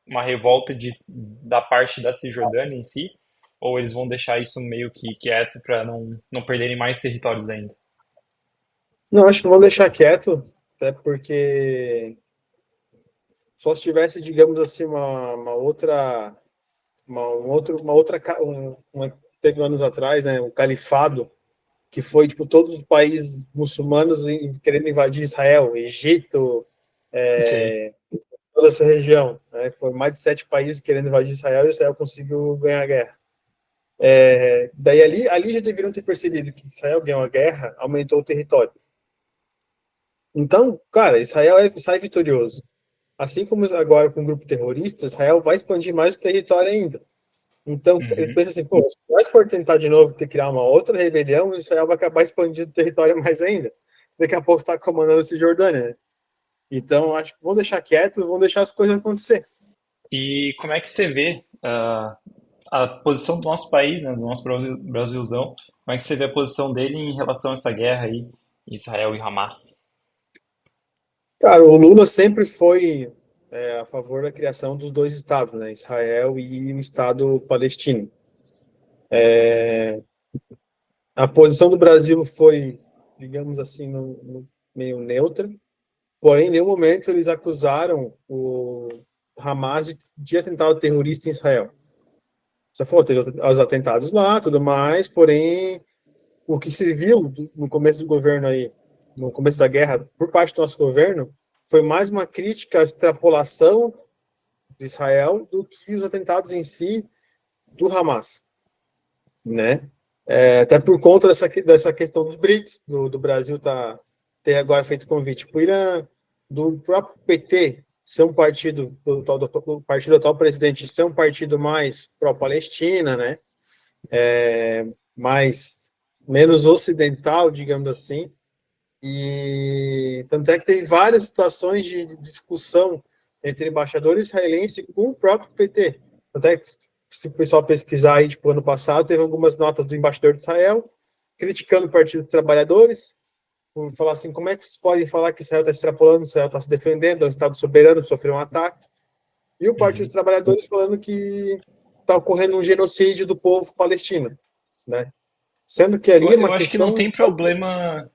uma revolta da parte da Cisjordânia em si? Ou eles vão deixar isso meio que quieto para não perderem mais territórios ainda? Não, acho que vão deixar quieto, até porque só se tivesse, digamos assim, teve anos atrás, né, um califado que foi tipo todos os países muçulmanos querendo invadir Israel, Egito, Sim. toda essa região, né? Foi mais de 7 países querendo invadir Israel e Israel conseguiu ganhar a guerra. Daí ali já deveriam ter percebido que Israel ganhou a guerra, aumentou o território. Então, cara, Israel sai vitorioso. Assim como agora com o grupo terrorista, Israel vai expandir mais o território ainda. Então, eles Uhum. pensam assim, pô, se nós for tentar de novo criar uma outra rebelião, Israel vai acabar expandindo o território mais ainda. daqui a pouco tá comandando a Cisjordânia, né? Então, acho que vão deixar quieto, vão deixar as coisas acontecer. E como é que você vê a posição do nosso país, né, do nosso Brasilzão? Como é que você vê a posição dele em relação a essa guerra aí, Israel e Hamas? Cara, o Lula sempre foi a favor da criação dos dois estados, né? Israel e o Estado palestino. A posição do Brasil foi, digamos assim, meio neutra, porém, em nenhum momento eles acusaram o Hamas de atentado terrorista em Israel. Só falou, teve os atentados lá, tudo mais, porém, o que se viu no começo do governo aí, no começo da guerra, por parte do nosso governo, foi mais uma crítica à extrapolação de Israel do que os atentados em si do Hamas, né? Até por conta dessa questão dos BRICS, do Brasil ter agora feito convite para o Irã, do próprio PT ser um partido, do partido do atual presidente ser um partido mais pró-Palestina, né? Mais, menos ocidental, digamos assim, e tanto é que tem várias situações de discussão entre embaixadores israelenses com o próprio PT. Tanto é que, se o pessoal pesquisar aí, tipo, ano passado, teve algumas notas do embaixador de Israel criticando o Partido dos Trabalhadores, por falar assim, como é que vocês podem falar que Israel está extrapolando, Israel está se defendendo, é um Estado soberano, sofreu um ataque, e o Partido dos Uhum. Trabalhadores falando que está ocorrendo um genocídio do povo palestino, né? Sendo que ali é Eu uma acho que não questão. tem problema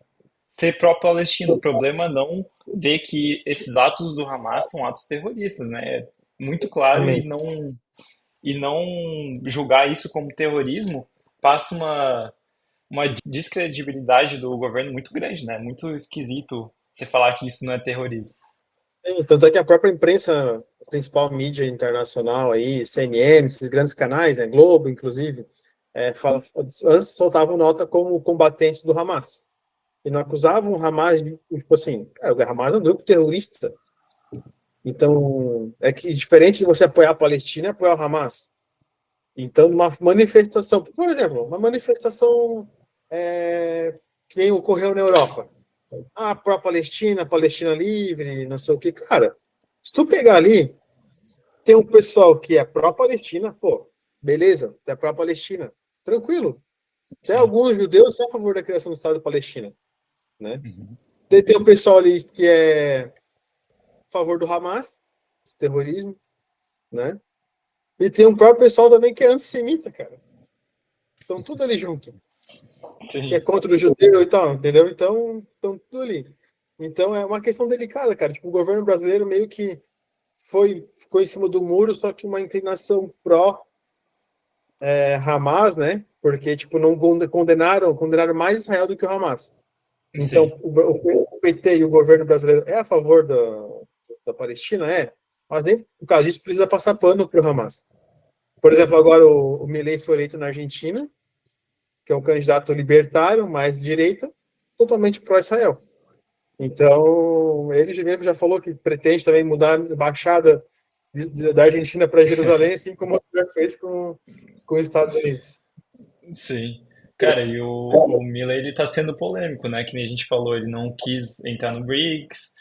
ser pró-Palestina. O problema é não ver que esses atos do Hamas são atos terroristas, né? É muito claro Também. e não julgar isso como terrorismo passa uma descredibilidade do governo muito grande, né? Muito esquisito você falar que isso não é terrorismo. Sim, tanto é que a própria imprensa, a principal mídia internacional aí, CNN, esses grandes canais, né, Globo, inclusive, antes soltavam nota como combatentes do Hamas. E não acusavam o Hamas de, tipo assim, cara, o Hamas é um grupo terrorista. Então, é que diferente de você apoiar a Palestina, é apoiar o Hamas. Então, uma manifestação, por exemplo, uma manifestação que nem ocorreu na Europa. Ah, pró-Palestina, Palestina livre, não sei o que. Cara, se tu pegar ali, tem um pessoal que é pró-Palestina, pô, beleza, é pró-Palestina, tranquilo. Tem Sim. alguns judeus que são a favor da criação do Estado da Palestina, né? Uhum. Tem um pessoal ali que é a favor do Hamas, do terrorismo, né? E tem um próprio pessoal também que é antissemita, cara. Estão tudo ali junto, que é Sim. contra o judeu e tal, entendeu? Então, estão tudo ali. Então, é uma questão delicada, cara. Tipo, o governo brasileiro meio que ficou em cima do muro, só que uma inclinação pró Hamas, né? Porque, tipo, não condenaram mais Israel do que o Hamas. Então, Sim. o PT e o governo brasileiro é a favor da Palestina, mas nem por causa disso precisa passar pano para o Hamas. Por exemplo, agora o Milei foi eleito na Argentina, que é um candidato libertário, mais de direita, totalmente pró-Israel. Então, ele mesmo já falou que pretende também mudar a embaixada da Argentina para Jerusalém, assim como o Trump fez com os Estados Unidos. Sim. Cara, e o Miller ele tá sendo polêmico, né? Que nem a gente falou, ele não quis entrar no BRICS,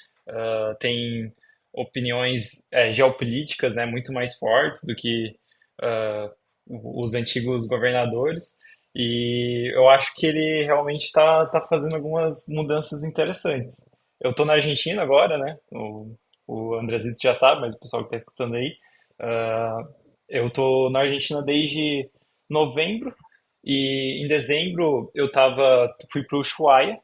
tem opiniões geopolíticas, né, muito mais fortes do que ah, os antigos governadores. E eu acho que ele realmente tá fazendo algumas mudanças interessantes. Eu tô na Argentina agora, né? O Andrezito já sabe, mas o pessoal que tá escutando aí. ah, eu tô na Argentina desde novembro. E em dezembro fui pro Ushuaia,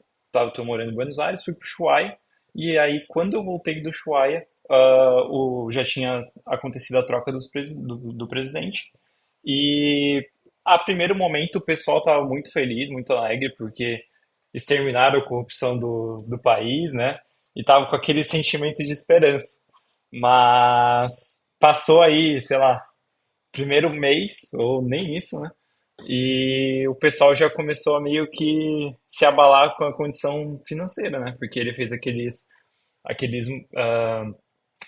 tô morando em Buenos Aires, fui pro Ushuaia, e aí quando eu voltei do Ushuaia, já tinha acontecido a troca do presidente, e a primeiro momento o pessoal estava muito feliz, muito alegre, porque exterminaram a corrupção do país, né? E tava com aquele sentimento de esperança. Mas passou aí, sei lá, primeiro mês, ou nem isso, né? E o pessoal já começou a meio que se abalar com a condição financeira, né? Porque ele fez aqueles, ah,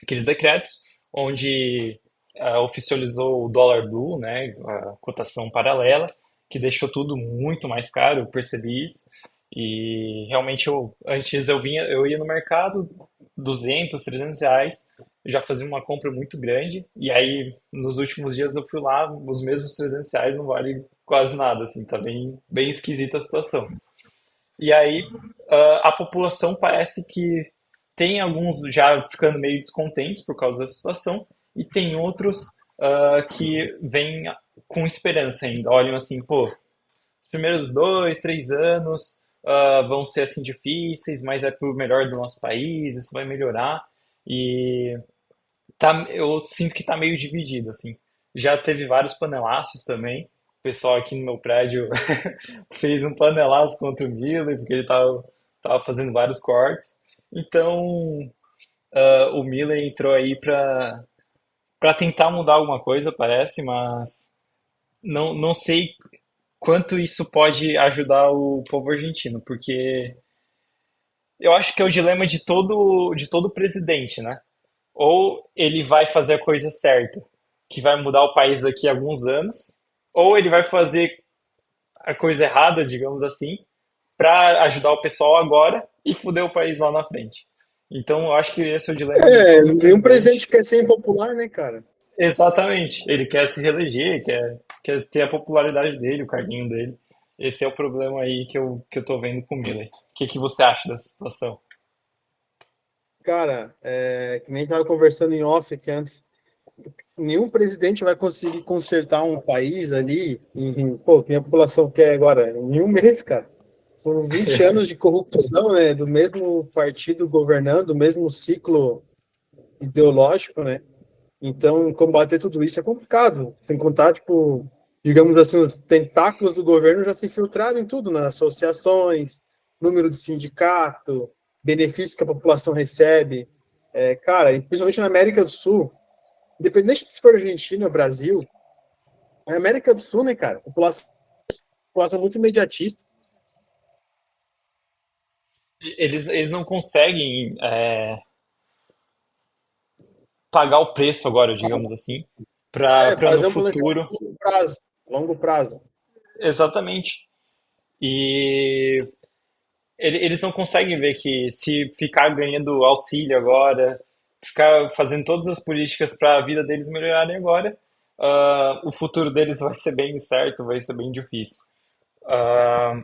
aqueles decretos onde oficializou o dólar blue, né? A cotação paralela, que deixou tudo muito mais caro, eu percebi isso. E realmente antes eu ia no mercado, 200, 300 reais, já fazia uma compra muito grande. E aí, nos últimos dias eu fui lá, os mesmos 300 reais não vale quase nada, assim, tá bem esquisita a situação. E aí, a população parece que tem alguns já ficando meio descontentes por causa da situação, e tem outros que vêm com esperança ainda. Olham assim, pô, os primeiros 2, 3 anos vão ser assim difíceis, mas é pro melhor do nosso país, isso vai melhorar. E eu sinto que tá meio dividido, assim. Já teve vários panelaços também. O pessoal aqui no meu prédio fez um panelaço contra o Miller, porque ele tava fazendo vários cortes. Então, o Miller entrou aí para tentar mudar alguma coisa, parece, mas não sei quanto isso pode ajudar o povo argentino, porque eu acho que é o dilema de todo presidente, né? Ou ele vai fazer a coisa certa, que vai mudar o país daqui a alguns anos, ou ele vai fazer a coisa errada, digamos assim, para ajudar o pessoal agora e fuder o país lá na frente. Então, eu acho que esse é o dilema de todo Nenhum presidente presidente. quer ser impopular, né, cara? Exatamente. Ele quer se reeleger, quer ter a popularidade dele, o carguinho dele. Esse é o problema aí que eu tô vendo com o Miller. O que você acha dessa situação? Cara, que nem tava conversando em off aqui antes, nenhum presidente vai conseguir consertar um país ali, pô, que a população quer agora, em um mês, cara. Foram 20 anos de corrupção, né, do mesmo partido governando, do mesmo ciclo ideológico, né? Então, combater tudo isso é complicado, sem contar, tipo, digamos assim, os tentáculos do governo já se infiltraram em tudo, nas associações, número de sindicato, benefícios que a população recebe. Cara, e principalmente na América do Sul, independente de se for Argentina ou Brasil, a América do Sul, né, cara, população muito imediatista. Eles não conseguem pagar o preço agora, digamos assim, para no Fazer um planejamento futuro. a longo prazo, longo prazo. Exatamente. E eles não conseguem ver que se ficar ganhando auxílio agora, ficar fazendo todas as políticas para a vida deles melhorarem agora, o futuro deles vai ser bem incerto, vai ser bem difícil. Ah,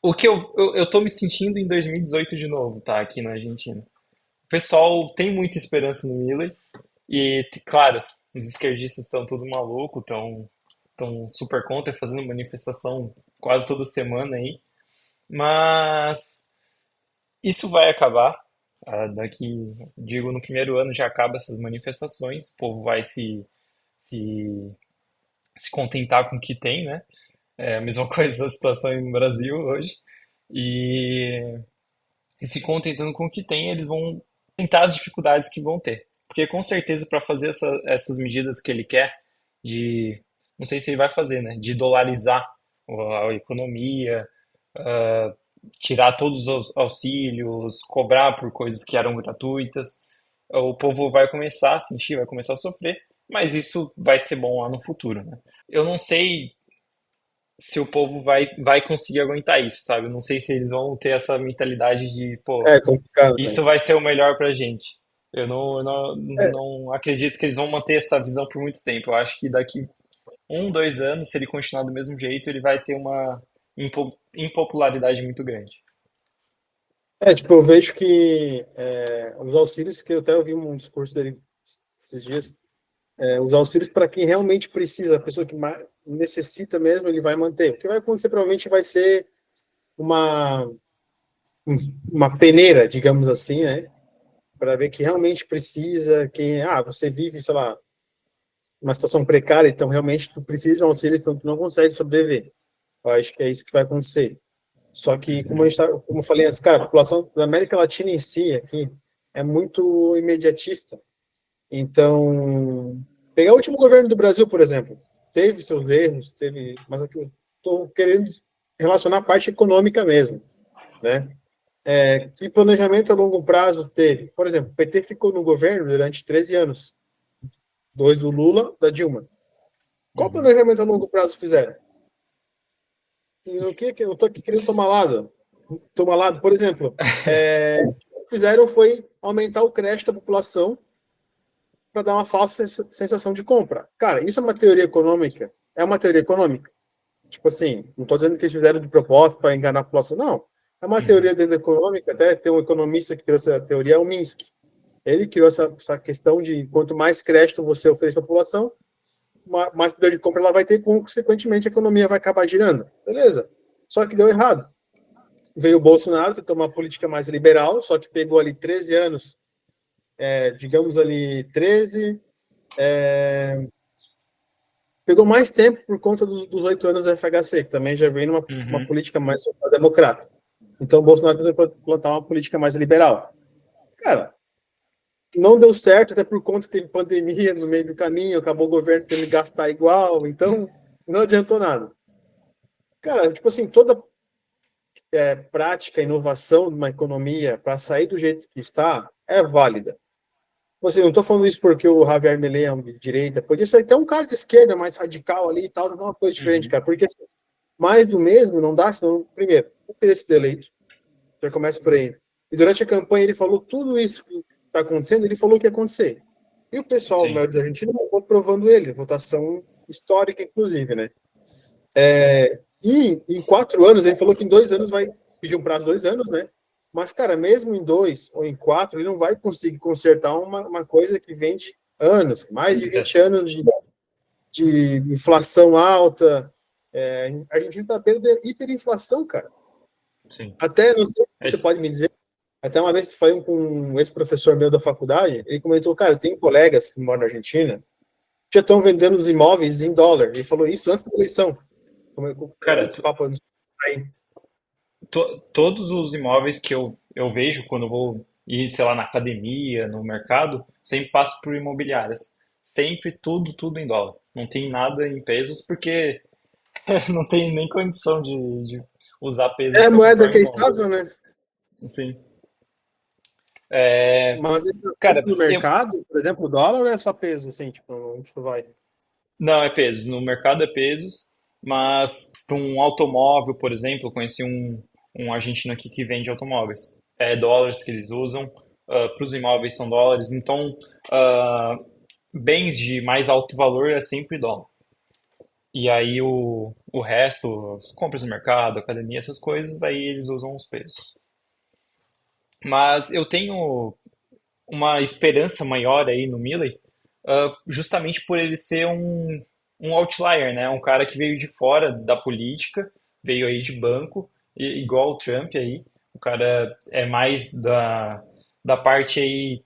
o que eu tô me sentindo em 2018 de novo, tá? Aqui na Argentina. O pessoal tem muita esperança no Milei e, claro, os esquerdistas estão tudo maluco, estão super contra, fazendo manifestação quase toda semana aí. Mas isso vai acabar. Daqui, digo, no primeiro ano já acaba essas manifestações, o povo vai se, se contentar com o que tem, né? É a mesma coisa da situação no Brasil hoje. E, e se contentando com o que tem, eles vão tentar as dificuldades que vão ter. Porque com certeza para fazer essas medidas que ele quer, de, não sei se ele vai fazer, né? De dolarizar a economia, ah, tirar todos os auxílios, cobrar por coisas que eram gratuitas, o povo vai começar a sentir, vai começar a sofrer, mas isso vai ser bom lá no futuro, né? Eu não sei se o povo vai conseguir aguentar isso, sabe? Eu não sei se eles vão ter essa mentalidade de, pô, É complicado, isso né? vai ser o melhor pra gente. Eu É, não acredito que eles vão manter essa visão por muito tempo. Eu acho que daqui 1, 2 anos, se ele continuar do mesmo jeito, ele vai ter uma impopularidade muito grande. tipo, eu vejo que os auxílios, que eu até ouvi um discurso dele esses dias, os auxílios para quem realmente precisa, a pessoa que necessita mesmo, ele vai manter. O que vai acontecer provavelmente vai ser uma, uma peneira, digamos assim, né? Para ver que realmente precisa, quem, você vive, sei lá, uma situação precária, então realmente tu precisa de um auxílio, então tu não consegue sobreviver. Eu acho que é isso que vai acontecer. Só que, como eu falei antes, cara, a população da América Latina em si aqui é muito imediatista. Então, pegar o último governo do Brasil, por exemplo, teve seus erros, mas aqui eu estou querendo relacionar a parte econômica mesmo, né? Que planejamento a longo prazo teve? Por exemplo, o PT ficou no governo durante 13 anos, dois do Lula, da Dilma. Qual planejamento a longo prazo fizeram? E no que eu estou aqui querendo tomar lado? toma lá, por exemplo, o que fizeram foi aumentar o crédito da população para dar uma falsa sensação de compra. Cara, isso é uma teoria econômica? É uma teoria econômica? Tipo assim, não estou dizendo que eles fizeram de propósito para enganar a população, não. É uma Uhum. teoria dentro da econômica, até tem um economista que trouxe a teoria, é o Minsky. Ele criou essa questão de quanto mais crédito você oferece à população, mais poder de compra ela vai ter, consequentemente a economia vai acabar girando. Beleza. Só que deu errado. Veio o Bolsonaro, tentou uma política mais liberal, só que pegou ali 13 anos, digamos ali 13, pegou mais tempo por conta dos 8 anos da FHC, que também já veio numa uma Uhum. política mais social-democrata. Então o Bolsonaro tentou plantar uma política mais liberal. Cara, não deu certo, até por conta que teve pandemia no meio do caminho, acabou o governo tendo que gastar igual, então não adiantou nada. Cara, tipo assim, toda prática, inovação de uma economia para sair do jeito que está é válida. Você não estou falando isso porque o Javier Milei é um de direita, podia ser até um cara de esquerda mais radical ali e tal, não é uma coisa diferente, Uhum. cara, porque assim, mais do mesmo não dá, senão, primeiro, não teria sido eleito, já começa por aí. E durante a campanha ele falou tudo isso que está acontecendo, ele falou que ia acontecer. E o pessoal, o Sim. maior da Argentina, acabou provando ele, votação histórica, inclusive, né? E em 4 anos, ele falou que em 2 anos vai pedir um prazo de 2 anos, né? Mas, cara, mesmo em 2 ou em 4, ele não vai conseguir consertar uma coisa que vem de anos, mais de 20 Yes. anos de inflação alta. A Argentina está perdendo hiperinflação, cara. Sim. Até, não sei se você É, pode me dizer, até uma vez que falei com um ex-professor meu da faculdade, ele comentou, cara, tem colegas que moram na Argentina que já estão vendendo os imóveis em dólar. Ele falou isso antes da eleição. Como cara, esse papo aí. todos os imóveis que eu vejo quando eu vou ir, sei lá, na academia, no mercado, sempre passo por imobiliárias. Sempre tudo em dólar. Não tem nada em pesos porque não tem nem condição de usar pesos É a para moeda comprar um que é imóvel. estável, né? Sim. É, Mas ele tá cara, no mercado, por exemplo, o dólar ou é só peso, assim, tipo, onde tu vai? não é pesos. No mercado é pesos, mas para um automóvel, por exemplo, eu conheci um argentino aqui que vende automóveis. É dólares que eles usam. Para os imóveis são dólares. Então, ah, bens de mais alto valor é sempre dólar. E aí o resto, as compras no mercado, academia, essas coisas, aí eles usam os pesos. Mas eu tenho uma esperança maior aí no Milley, justamente por ele ser um outlier, né? Um cara que veio de fora da política, veio aí de banco, igual o Trump aí. O cara é mais da parte aí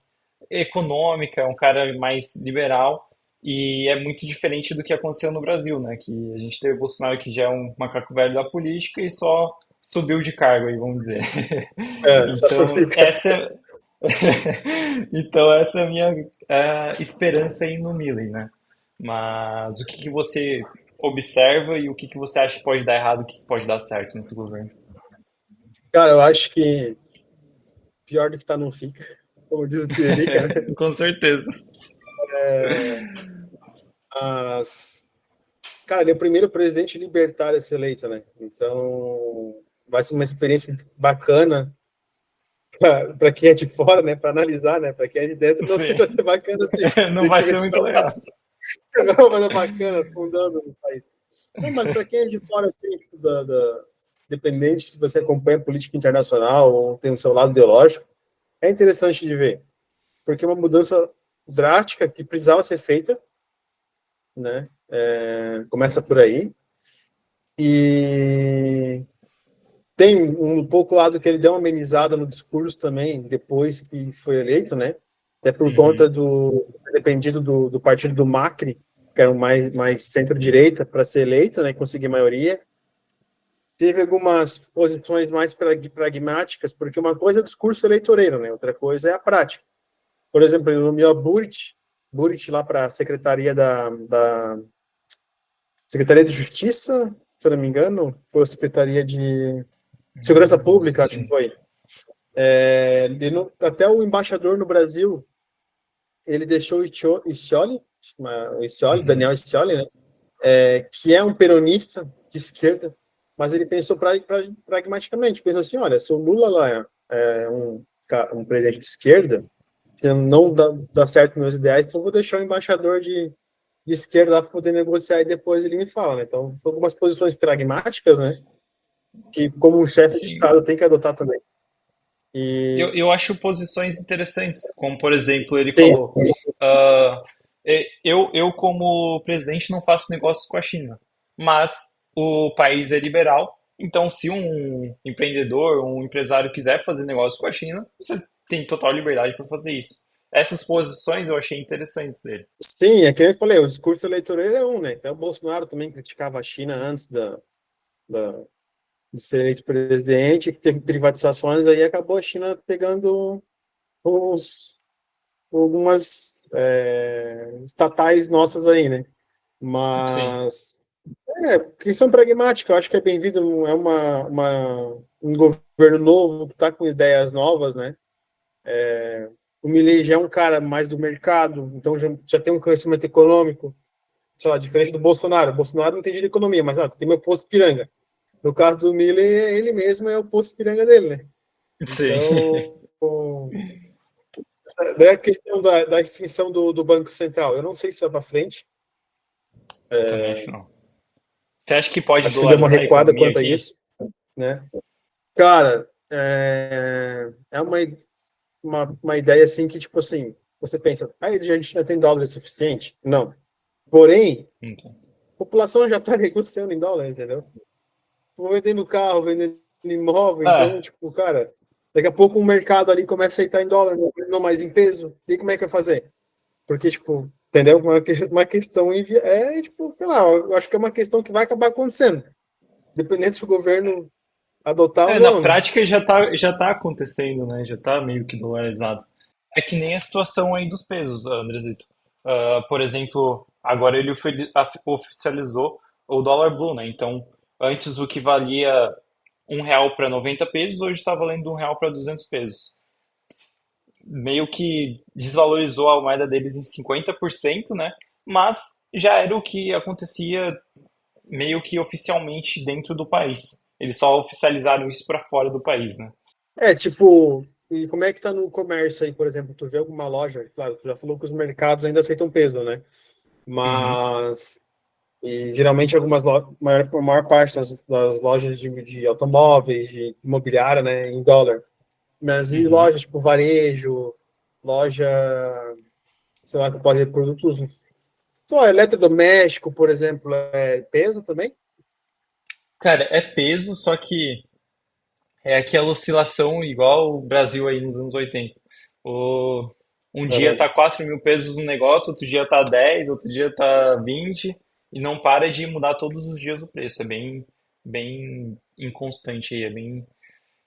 econômica, é um cara mais liberal e é muito diferente do que aconteceu no Brasil, né? Que a gente teve o Bolsonaro que já é um macaco velho da política e só subiu de cargo aí, vamos dizer. Só Então, fica. então essa é a minha esperança aí no Milen, né? Mas o que que você observa e o que que você acha que pode dar errado, o que que pode dar certo nesse governo? Cara, eu acho que pior do que tá não fica, como diz o Tiririca, né? Com certeza. Mas, cara, ele é o primeiro presidente libertário a ser eleito, né? Então, vai ser uma experiência bacana para quem é de fora, né? Para analisar, né? Para quem é de dentro, não sei se vai Sim. ser bacana assim. Não Tem vai que ver ser se muito vai legal. não, mas é bacana, fundando no país. Não, mas para quem é de fora, assim, tipo, dependente se você acompanha política internacional ou tem o seu lado ideológico, é interessante de ver, porque é uma mudança drástica que precisava ser feita, né? Começa por aí. E tem um pouco lado que ele deu uma amenizada no discurso também, depois que foi eleito, né? Até por conta Uhum. do dependido do partido do Macri, que era um mais centro-direita, para ser eleito, né? Conseguir maioria. Teve algumas posições mais pragmáticas, porque uma coisa é o discurso eleitoreiro, né? Outra coisa é a prática. Por exemplo, ele nomeou a Burit lá para a Secretaria da Secretaria de Justiça, se eu não me engano, foi a Secretaria de Segurança Pública, acho que Sim. foi. Até o embaixador no Brasil, ele deixou o Scioli, Uhum. Daniel Scioli, né, que é um peronista de esquerda. mas ele pensou pragmaticamente, pensou assim, olha, se o Lula lá é um presidente de esquerda, que não dá certo meus ideais, então eu vou deixar o embaixador de esquerda lá para poder negociar e depois ele me fala, né? Então, são algumas posições pragmáticas, né? Que como um chefe de Sim. Estado tem que adotar também. Eu, E eu acho posições interessantes, como por exemplo, ele sim, falou, ah, eu como presidente não faço negócios com a China, mas o país é liberal, então se um empreendedor, um empresário quiser fazer negócio com a China, você tem total liberdade para fazer isso. Essas posições eu achei interessantes dele. sim, é que nem eu falei, o discurso eleitoral é um, né? Então, o Bolsonaro também criticava a China antes da, de ser eleito presidente, que teve privatizações, aí acabou a China pegando uns, algumas estatais nossas aí, né? Sim, Mas questão pragmática, eu acho que é bem-vindo, é um governo novo que está com ideias novas, né? O Milei já é um cara mais do mercado, então já tem um conhecimento econômico, sei lá, diferente do Bolsonaro. O Bolsonaro não entende de economia, mas tem meu posto Piranga. No caso do Milei, ele mesmo é o posto Piranga dele, né? sim, Então, daí a questão da extinção do Banco Central, eu não sei se vai para frente, também acho que não. Você acha que pode acho que deu uma dolarizar a recuada economia quanto a aqui? isso, né? Cara, é uma ideia assim que, tipo assim, você pensa, a Argentina tem dólar suficiente? Não. Porém, Então. a população já está negociando em dólar, entendeu? Tô vendendo carro, vendendo imóvel, então, Ah, tipo, cara, daqui a pouco o mercado ali começa a aceitar em dólar, não mais em peso, e como é que vai fazer? Porque, tipo, entendeu? Uma questão, tipo, sei lá, eu acho que é uma questão que vai acabar acontecendo, dependendo se o governo adotar ou na não, né? prática já tá acontecendo, né? Já tá meio que dolarizado. É que nem a situação aí dos pesos, Andresito. Por exemplo, agora ele oficializou o dólar blue, né? Então, antes o que valia R$ 1 para 90 pesos, hoje está valendo R$ 1 para 200 pesos. Meio que desvalorizou a moeda deles em 50%, né? Mas já era o que acontecia meio que oficialmente dentro do país. Eles só oficializaram isso para fora do país, né? Tipo, e como é que tá no comércio aí, por exemplo, tu vê alguma loja, claro, tu já falou que os mercados ainda aceitam peso, né? Uhum, Mas e geralmente algumas maior parte das lojas de automóveis, de imobiliária, né, em dólar. Mas e uhum. lojas tipo varejo, loja, sei lá, que pode ter produtos, sei lá, eletrodoméstico, por exemplo, é peso também? Cara, é peso, só que é aquela oscilação igual o Brasil aí nos anos 80. O, um dia Aham. tá 4 mil pesos no negócio, outro dia tá 10, outro dia tá 20, e não para de mudar todos os dias o preço. É bem inconstante aí, é bem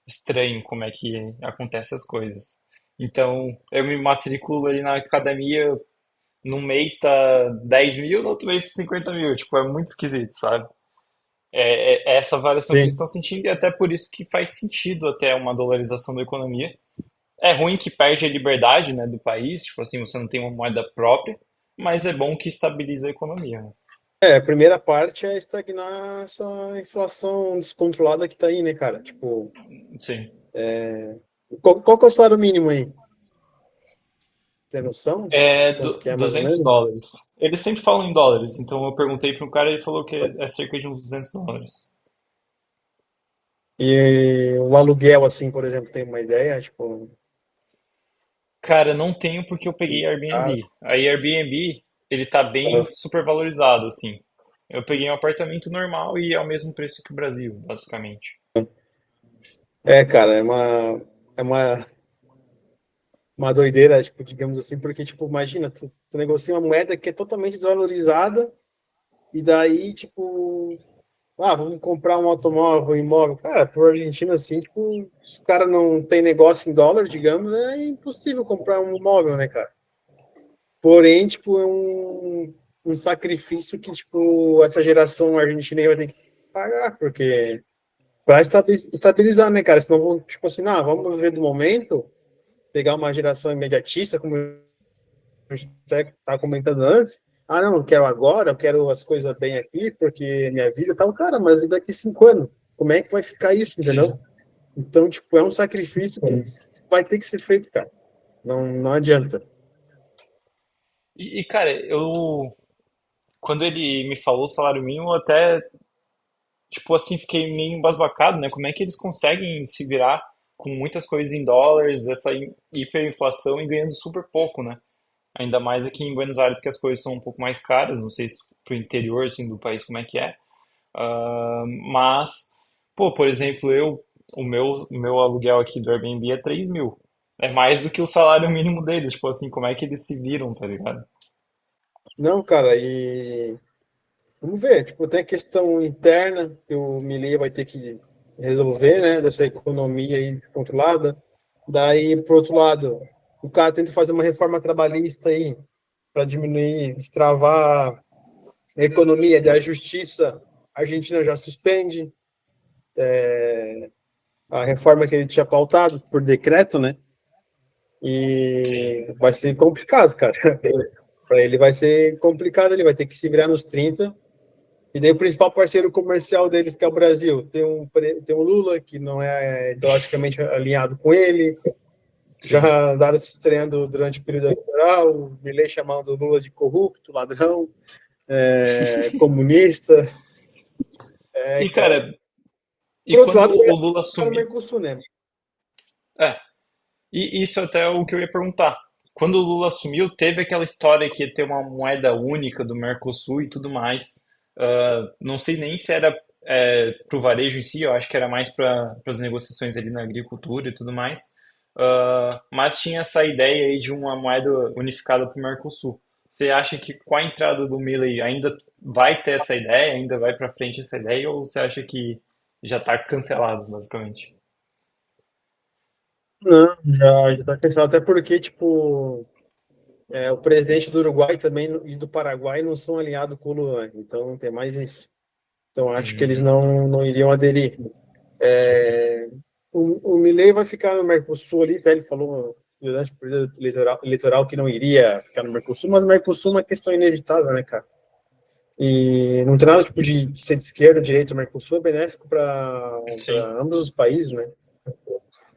estranho como é que acontecem as coisas. Então, eu me matriculo ali na academia, num mês tá 10 mil, no outro mês tá 50 mil. Tipo, é muito esquisito, sabe? É essa variação que eles Sim. estão sentindo e até por isso que faz sentido até uma dolarização da economia. É ruim que perde a liberdade, né, do país, tipo assim, você não tem uma moeda própria, mas é bom que estabiliza a economia, né? A primeira parte é estagnar essa inflação descontrolada que tá aí, né, cara? Tipo, Sim. qual que é o salário mínimo aí? Tem noção? É Quanto que é, mais ou 200 menos? dólares. Eles sempre falam em dólares, então eu perguntei para um cara e ele falou que é cerca de uns 200 dólares. E o aluguel, assim, por exemplo, tem uma ideia? Tipo, Cara, não tenho porque eu peguei ah, Airbnb. A Airbnb, ele tá bem super valorizado, assim. Eu peguei um apartamento normal e é o mesmo preço que o Brasil, basicamente. cara, uma doideira, tipo, digamos assim, porque, tipo, imagina, tu negocia uma moeda que é totalmente desvalorizada e daí, tipo, vamos comprar um automóvel, um imóvel. Cara, por Argentina, assim, tipo, se o cara não tem negócio em dólar, digamos, é impossível comprar um imóvel, né, cara? Porém, tipo, é um sacrifício que, tipo, essa geração argentina aí vai ter que pagar, porque para estabilizar, né, cara? Senão vão, tipo assim, vamos viver do momento, pegar uma geração imediatista, como a gente até tá comentando antes. Não, eu quero agora, eu quero as coisas bem aqui, porque minha vida tá, cara, mas e daqui 5 anos? Como é que vai ficar isso, entendeu? Sim. Então, tipo, é um sacrifício que vai ter que ser feito, cara. Não adianta. Cara, quando ele me falou o salário mínimo, eu até, tipo assim, fiquei meio embasbacado, né? Como é que eles conseguem se virar com muitas coisas em dólares, essa hiperinflação e ganhando super pouco, né? Ainda mais aqui em Buenos Aires, que as coisas são um pouco mais caras, não sei se pro interior, assim, do país como é que é. Mas, pô, por exemplo, o meu aluguel aqui do Airbnb é 3 mil. É mais do que o salário mínimo deles, tipo assim, como é que eles se viram, tá ligado? Não, cara, e vamos ver, tipo, tem a questão interna que o Milei vai ter que resolver, né, dessa economia aí descontrolada. Daí, por outro lado, o cara tenta fazer uma reforma trabalhista aí para diminuir, destravar a economia, da justiça. A Argentina já suspende a reforma que ele tinha pautado por decreto, né? Sim. E vai ser complicado, cara. Para ele vai ser complicado, ele vai ter que se virar nos 30. E daí o principal parceiro comercial deles, que é o Brasil, tem um Lula, que não é ideologicamente alinhado com ele, Sim. já andaram se estreando durante o período eleitoral, o Milei chamando o Lula de corrupto, ladrão, comunista, E, cara. cara, e Por outro quando lado, o parece Lula que tá no assumiu. Mercosul, né? É, e isso até é o que eu ia perguntar. Quando o Lula assumiu, teve aquela história que ia ter uma moeda única do Mercosul e tudo mais. Não sei nem se era para o varejo em si, eu acho que era mais para as negociações ali na agricultura e tudo mais. Mas tinha essa ideia aí de uma moeda unificada para o Mercosul. Você acha que com a entrada do Milei ainda vai ter essa ideia, ainda vai para frente essa ideia, ou você acha que já está cancelado, basicamente? Não, já tá cansado, até porque, tipo, o presidente do Uruguai também e do Paraguai não são alinhados com o Lula, então tem mais isso. Então acho que eles Hum, não iriam aderir. É, o Milei vai ficar no Mercosul ali, tá? Ele falou durante o período eleitoral que não iria ficar no Mercosul, mas o Mercosul é uma questão inevitável, né, cara? E não tem nada tipo de ser de esquerda, direita, o Mercosul é benéfico para sim, ambos os países, né?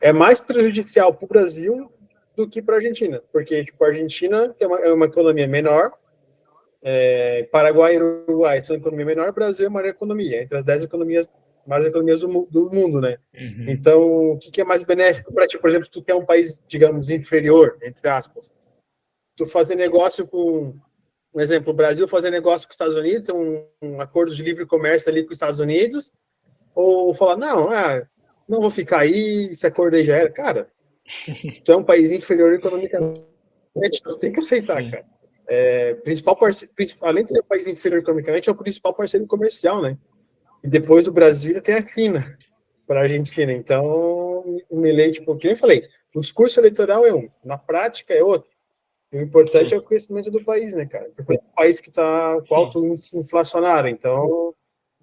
É mais prejudicial para o Brasil do que para a Argentina, porque tipo, a Argentina é uma economia menor, Paraguai e Uruguai são economia menor, o Brasil é a maior economia, entre as 10 maiores economias do mundo, né? uhum, Então, o que é mais benéfico para ti? Por exemplo, tu que é um país, digamos, inferior, entre aspas, tu fazer negócio com, por exemplo, o Brasil fazer negócio com os Estados Unidos, um acordo de livre comércio ali com os Estados Unidos, ou falar, não, não vou ficar aí, esse acordo aí já era. Cara, tu é um país inferior economicamente, tu tem que aceitar, sim, cara. Principal parceiro, além de ser um país inferior economicamente, é o principal parceiro comercial, né? E depois do Brasil ainda tem a China para a Argentina. Então, o Milei, tipo, que eu falei, o discurso eleitoral é um, na prática é outro. E o importante sim, é o crescimento do país, né, cara? É um país que está com sim. alto índice inflacionário. Então,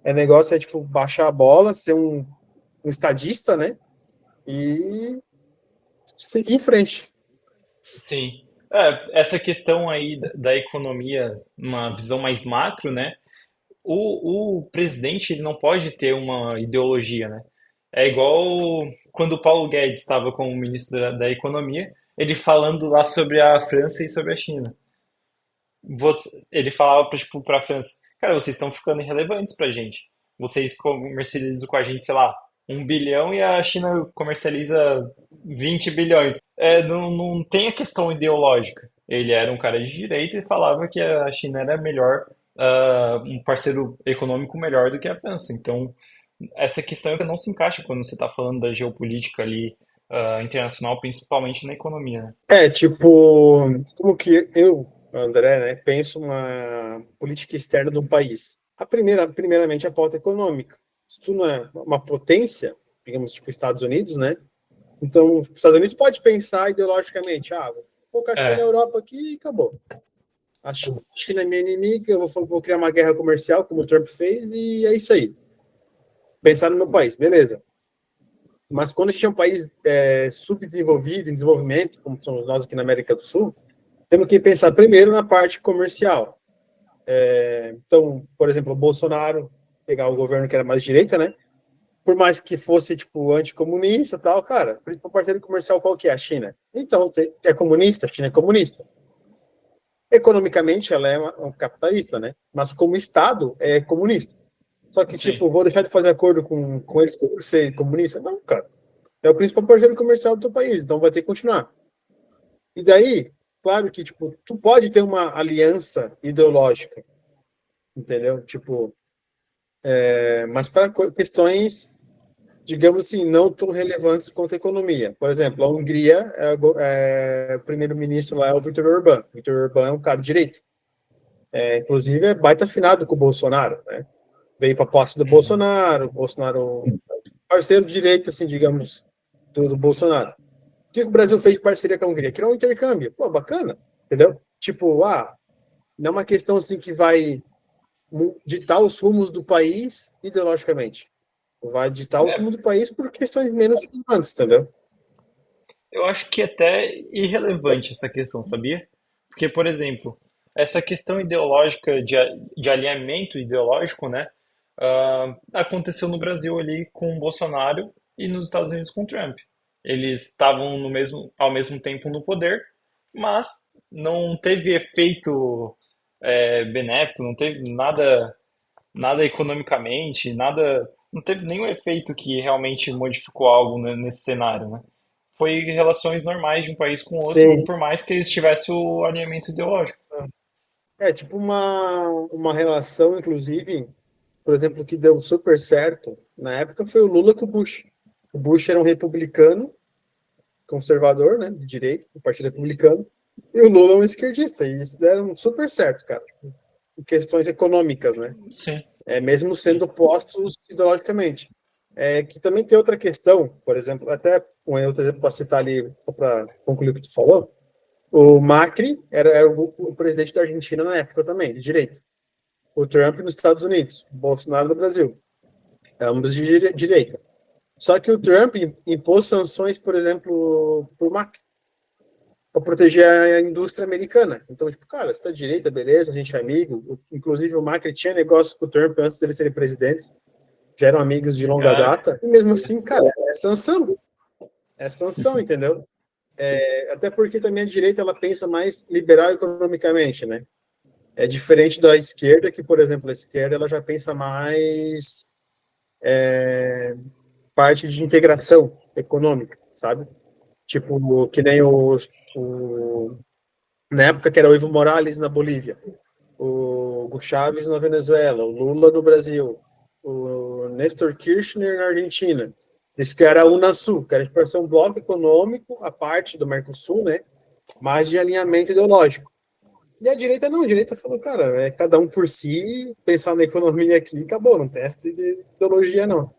negócio é, tipo, baixar a bola, ser um estadista, né? E seguir em frente. Sim. Essa questão aí da economia, uma visão mais macro, né? O presidente ele não pode ter uma ideologia, né? É igual quando o Paulo Guedes estava como ministro da Economia, ele falando lá sobre a França e sobre a China. Ele falava para tipo, a França, cara, vocês estão ficando irrelevantes pra gente. Vocês comercializam com a gente, sei lá, 1 bilhão e a China comercializa 20 bilhões. Não tem a questão ideológica. Ele era um cara de direita e falava que a China era melhor, um parceiro econômico melhor do que a França. Então, essa questão não se encaixa quando você está falando da geopolítica ali, internacional, principalmente na economia, né? Tipo, como que eu, André, né, penso uma política externa de um país? Primeiramente, a pauta econômica. Se tu não é uma potência, digamos, tipo Estados Unidos, né? Então, os Estados Unidos pode pensar ideologicamente, vou focar aqui na É, Europa aqui e acabou. A China é minha inimiga, eu vou criar uma guerra comercial, como o Trump fez, e é isso aí. Pensar no meu país, beleza. Mas quando a gente é um país subdesenvolvido, em desenvolvimento, como somos nós aqui na América do Sul, temos que pensar primeiro na parte comercial. Então, por exemplo, o Bolsonaro, pegar o governo que era mais direita, né? por mais que fosse, tipo, anticomunista e tal, cara, o principal parceiro comercial qual que é? A China. Então, é comunista, a China é comunista. Economicamente, ela é um capitalista, né? Mas como Estado, é comunista. Só que, Sim. tipo, vou deixar de fazer acordo com eles por ser comunista? Não, cara. É o principal parceiro comercial do teu país, então vai ter que continuar. E daí, claro que, tipo, tu pode ter uma aliança ideológica, entendeu? Tipo, mas para questões, digamos assim, não tão relevantes quanto a economia. Por exemplo, a Hungria, o primeiro-ministro lá é o Viktor Orbán. Viktor Orbán é um cara de direita. Inclusive, é baita afinado com o Bolsonaro, né? Veio para a posse do Uhum. Bolsonaro, Bolsonaro, parceiro de direita, assim, digamos, do Bolsonaro. O que o Brasil fez de parceria com a Hungria? Criou um intercâmbio. Pô, bacana, entendeu? Tipo, não é uma questão assim que vai ditar os rumos do país ideologicamente. Vai ditar os rumos É, do país por questões menos relevantes, entendeu? eu acho que é até irrelevante essa questão, sabia? Porque, por exemplo, essa questão ideológica de alinhamento ideológico, né, aconteceu no Brasil ali com o Bolsonaro e nos Estados Unidos com o Trump. Eles estavam ao mesmo tempo no poder, mas não teve efeito benéfico, não teve nada economicamente, nada, não teve nenhum efeito que realmente modificou algo nesse cenário, né? Foi relações normais de um país com o outro, Sim. por mais que eles tivessem o alinhamento ideológico. É tipo uma relação, inclusive, por exemplo, que deu super certo na época foi o Lula com o Bush. O Bush era um republicano, conservador, né, de direita, do Partido Republicano, e o Lula é um esquerdista, e isso deram super certo, cara, tipo, em questões econômicas, né? Sim, Mesmo sim. sendo opostos ideologicamente. Que também tem outra questão, por exemplo, até um outro exemplo para citar ali, só para concluir o que tu falou, o Macri era o presidente da Argentina na época também, de direita. O Trump nos Estados Unidos, o Bolsonaro no Brasil, ambos de direita. Só que o Trump impôs sanções, por exemplo, por Macri, para proteger a indústria americana. Então, tipo, cara, você tá de direita, beleza, a gente é amigo. Inclusive, o Macri tinha negócio com o Trump antes deles serem presidentes, já eram amigos de longa Cara, data, e mesmo assim, cara, é sanção, entendeu? Até porque também a direita ela pensa mais liberal economicamente, né? É diferente da esquerda, que, por exemplo, a esquerda ela já pensa mais parte de integração econômica, sabe? Tipo, que nem na época que era o Evo Morales na Bolívia, o Hugo Chávez na Venezuela, o Lula no Brasil, o Néstor Kirchner na Argentina. Isso que era a Unasul, que era para ser um bloco econômico, a parte do Mercosul, né? Mas de alinhamento ideológico. E a direita não, a direita falou, cara, é cada um por si, pensar na economia aqui, acabou, não tem essa de ideologia, não.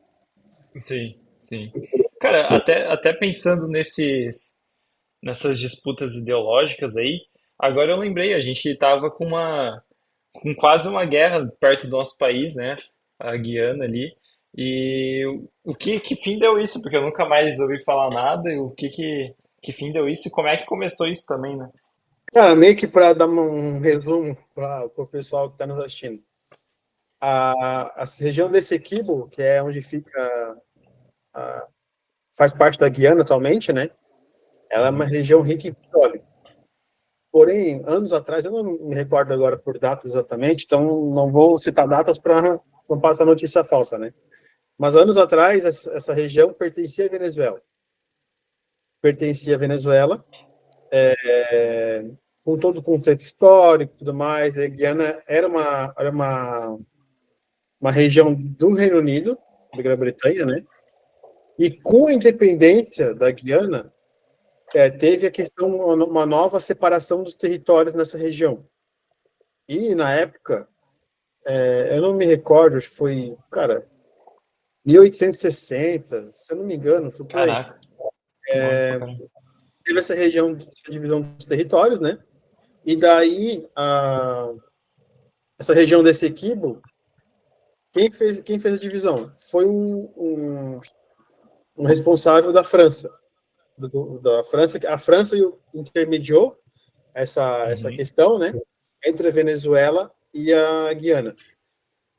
sim, sim. Cara, até pensando nessas disputas ideológicas aí, agora eu lembrei, a gente tava com quase uma guerra perto do nosso país, né? A Guiana ali. E que fim deu isso? Porque eu nunca mais ouvi falar nada. E que fim deu isso? E como é que começou isso também, né? Cara, meio que para dar um resumo para o pessoal que está nos assistindo. A região desse Essequibo, que é onde fica, faz parte da Guiana atualmente, né? Ela é uma Uhum. região rica em petróleo. Porém, anos atrás, eu não me recordo agora por datas exatamente, então não vou citar datas para não passar notícia falsa, né? Mas anos atrás, essa região pertencia à Venezuela. Pertencia à Venezuela, com todo o contexto histórico e tudo mais. A Guiana uma região do Reino Unido, da Grã-Bretanha, né? E com a independência da Guiana, teve a questão, uma nova separação dos territórios nessa região. E, na época, eu não me recordo, acho que foi, cara, 1860, se eu não me engano, foi por aí. Caraca, longe pra caramba. Teve essa região, essa divisão dos territórios, né? E daí, essa região desse Equibo, quem fez a divisão? Foi um responsável da França. Da França, a França intermediou essa Uhum. questão, né? Entre a Venezuela e a Guiana.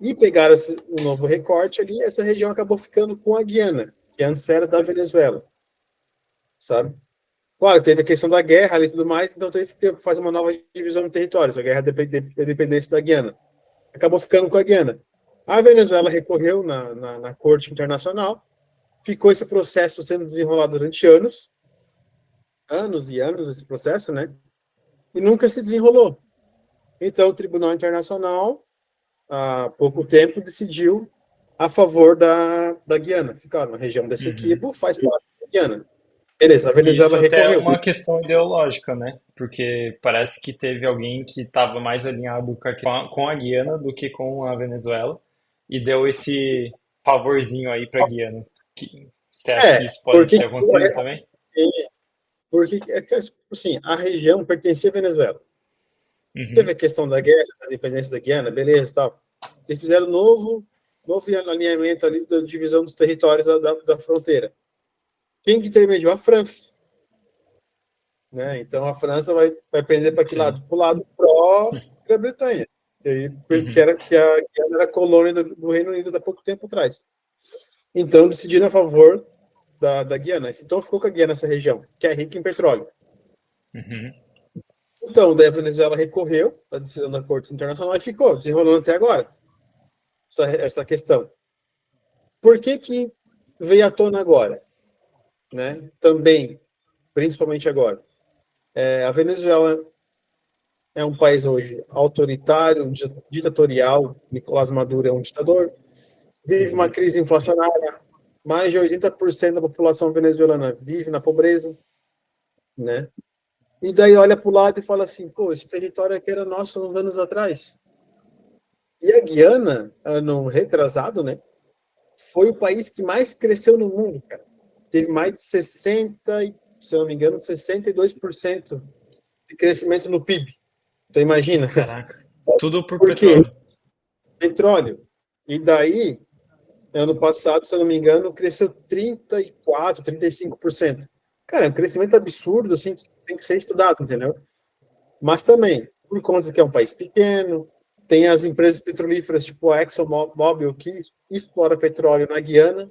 E pegaram um novo recorte ali, essa região acabou ficando com a Guiana, que antes era da Venezuela, sabe? Claro, teve a questão da guerra ali e tudo mais, então teve que fazer uma nova divisão de territórios, a guerra da dependência da Guiana. Acabou ficando com a Guiana. A Venezuela recorreu na Corte Internacional, ficou esse processo sendo desenrolado durante anos e anos esse processo, né? E nunca se desenrolou. Então, o Tribunal Internacional, há pouco tempo, decidiu a favor da Guiana. Ficaram na região desse Uhum. Essequibo, faz parte da Guiana. Beleza, a E Venezuela isso até é recorreu. uma questão ideológica, né? Porque parece que teve alguém que estava mais alinhado com a Guiana do que com a Venezuela e deu esse favorzinho aí para a Guiana. Você acha que isso pode Porque, ter acontecido também? porque assim, a região pertencia à Venezuela. Teve Uhum, a questão da guerra, da independência da Guiana, beleza, tal. E fizeram novo alinhamento ali da divisão dos territórios da fronteira. Quem que intermediou? A França, né? Então a França vai pender para que sim. lado? Para o lado pró-Grã-Bretanha, Uhum, que a Guiana era colônia do Reino Unido há pouco tempo atrás. Então decidiram a favor da Guiana. Então ficou com a Guiana nessa região, que é rica em petróleo. uhum, Então, daí a Venezuela recorreu à decisão da Corte Internacional e ficou desenrolando até agora essa questão. Por que que veio à tona agora, né? Também, principalmente agora. A Venezuela é um país hoje autoritário, ditatorial. Nicolás Maduro é um ditador. Vive uma uhum. crise inflacionária. Mais de 80% da população venezuelana vive na pobreza, né? E daí olha para o lado e fala assim, pô, esse território aqui era nosso uns anos atrás. E a Guiana, ano retrasado, né, foi o país que mais cresceu no mundo, cara. Teve mais de 60, se eu não me engano, 62% de crescimento no PIB. Então imagina. Caraca. Tudo por Por quê? petróleo. Petróleo. E daí, ano passado, se eu não me engano, cresceu 34, 35%. Cara, é um crescimento absurdo, assim, que tem que ser estudado, entendeu? Mas também, por conta que é um país pequeno, tem as empresas petrolíferas, tipo a ExxonMobil, que explora petróleo na Guiana.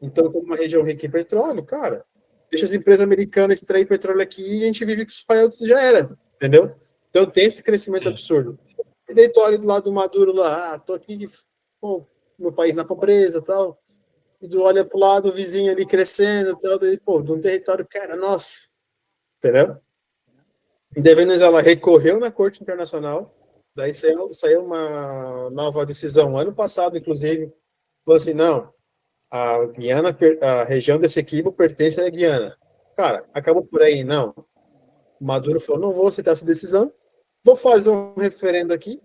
Então, como uma região rica em petróleo, cara, deixa as empresas americanas extrair petróleo aqui e a gente vive com os royalties já era, entendeu? Então tem esse crescimento Sim. absurdo. E daí tu olha do lado do Maduro lá, tô aqui, pô, meu país na pobreza tal, e tu olha pro lado o vizinho ali crescendo tal, daí, pô, de um território que era nosso, entendeu? E daí a Venezuela recorreu na Corte Internacional, daí saiu uma nova decisão, ano passado, inclusive, falou assim, não, a Guiana, a região desse equipe pertence à Guiana. Cara, acabou por aí, não. O Maduro falou, não vou aceitar essa decisão, vou fazer um referendo aqui,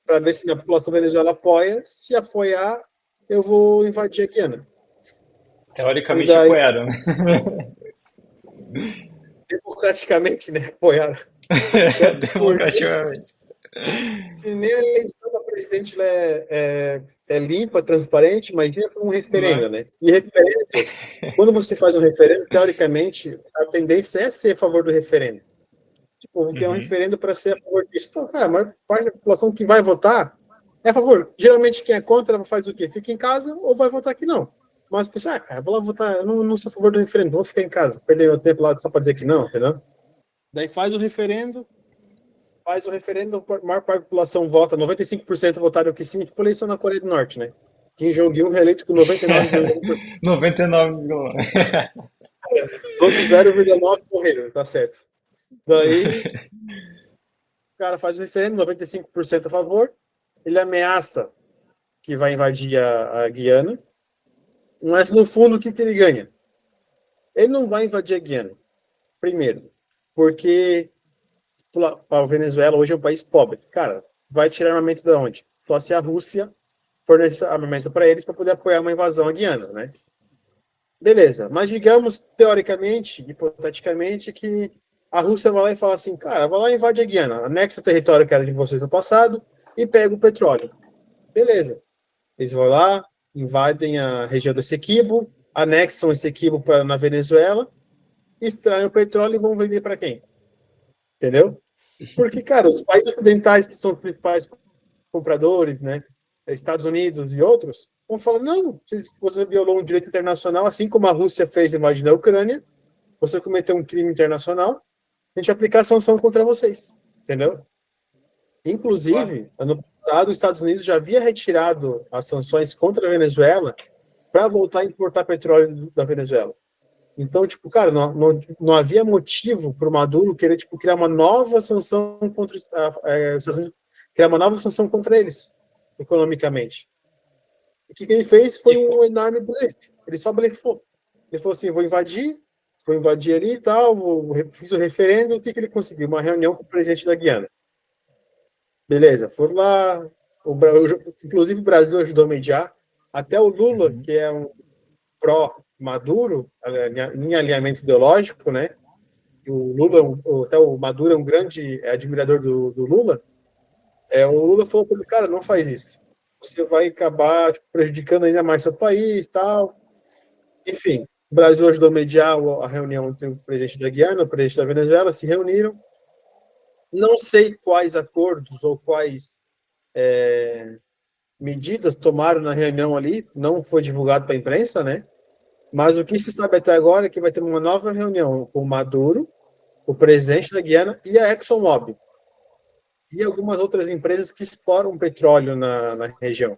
para ver se minha população venezuela apoia, se apoiar, eu vou invadir a Guiana. E Teoricamente daí, apoiaram, né? democraticamente, né, apoiaram. Até porque Democraticamente. se nem a eleição da presidente é limpa, transparente, imagina um referendo, Né? né? E referendo, quando você faz um referendo, teoricamente, a tendência é ser a favor do referendo. Tipo, vou criar um Uhum. referendo para ser a favor disso. Então, cara, a maior parte da população que vai votar é a favor. Geralmente, quem é contra faz o quê? Fica em casa ou vai votar que não. Mas pensa, cara, vou lá votar, eu não sou a favor do referendo, vou ficar em casa, perder meu tempo lá só para dizer que não, entendeu? Daí faz o referendo, a maior parte da população vota, 95% votaram que sim, tipo eleição na Coreia do Norte, né? Kim Jong-un reeleito com 99,1%. 99,1. Os outros 0,9% morreram, tá certo. Daí, o cara faz o referendo, 95% a favor, ele ameaça que vai invadir a Guiana, mas no fundo, o que, que ele ganha? Ele não vai invadir a Guiana, primeiro, porque a Venezuela hoje é um país pobre. Cara, vai tirar armamento de onde? Só se a Rússia fornecer armamento para eles para poder apoiar uma invasão à Guiana, né? Beleza, mas digamos, teoricamente, hipoteticamente, que a Rússia vai lá e fala assim, cara, vai lá e invade a Guiana, anexa o território que era de vocês no passado e pega o petróleo. Beleza. Eles vão lá, invadem a região do Essequibo, anexam esse Essequibo na Venezuela, extraem o petróleo e vão vender para quem? Entendeu? Porque, cara, os países ocidentais que são os principais compradores, né? Estados Unidos e outros, vão falar, não, você violou um direito internacional, assim como a Rússia fez invadindo a Ucrânia, você cometeu um crime internacional, a gente vai aplicar sanção contra vocês, entendeu? Claro. Inclusive, ano passado, os Estados Unidos já havia retirado as sanções contra a Venezuela para voltar a importar petróleo da Venezuela. Então, tipo, cara, não havia motivo para o Maduro querer, tipo, criar uma nova sanção contra os Estados Unidos, criar uma nova sanção contra eles, economicamente. O que ele fez E, foi um enorme blefe. Ele só blefou. Ele falou assim: vou invadir ali e tal, fiz o referendo. O que ele conseguiu? Uma reunião com o presidente da Guiana. Beleza, foram lá. Inclusive, o Brasil ajudou a mediar. Até o Lula, uhum, que é um pró-Maduro, em alinhamento ideológico, né? O Lula, até o Maduro é um grande admirador do Lula. O Lula falou para ele, cara, não faz isso. Você vai acabar tipo, prejudicando ainda mais seu país, tal. Enfim, o Brasil ajudou a mediar a reunião entre o presidente da Guiana e o presidente da Venezuela, se reuniram. Não sei quais acordos ou quais medidas tomaram na reunião ali, não foi divulgado para a imprensa, né? Mas o que se sabe até agora é que vai ter uma nova reunião com o Maduro, o presidente da Guiana e a ExxonMobil e algumas outras empresas que exploram petróleo na região.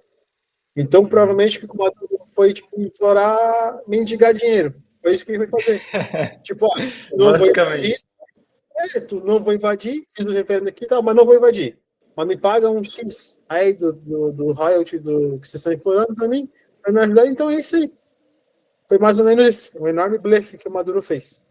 Então, uhum. provavelmente, o que o Maduro foi, tipo, implorar, mendigar dinheiro. Foi isso que ele foi fazer. Tipo, ó, não vou invadir, Basicamente. tu não vou invadir, fiz o referendo aqui, tá, mas não vou invadir. Mas me paga um X aí do royalty que vocês estão implorando para me ajudar, então é isso aí. Foi mais ou menos isso, um enorme blefe que o Maduro fez.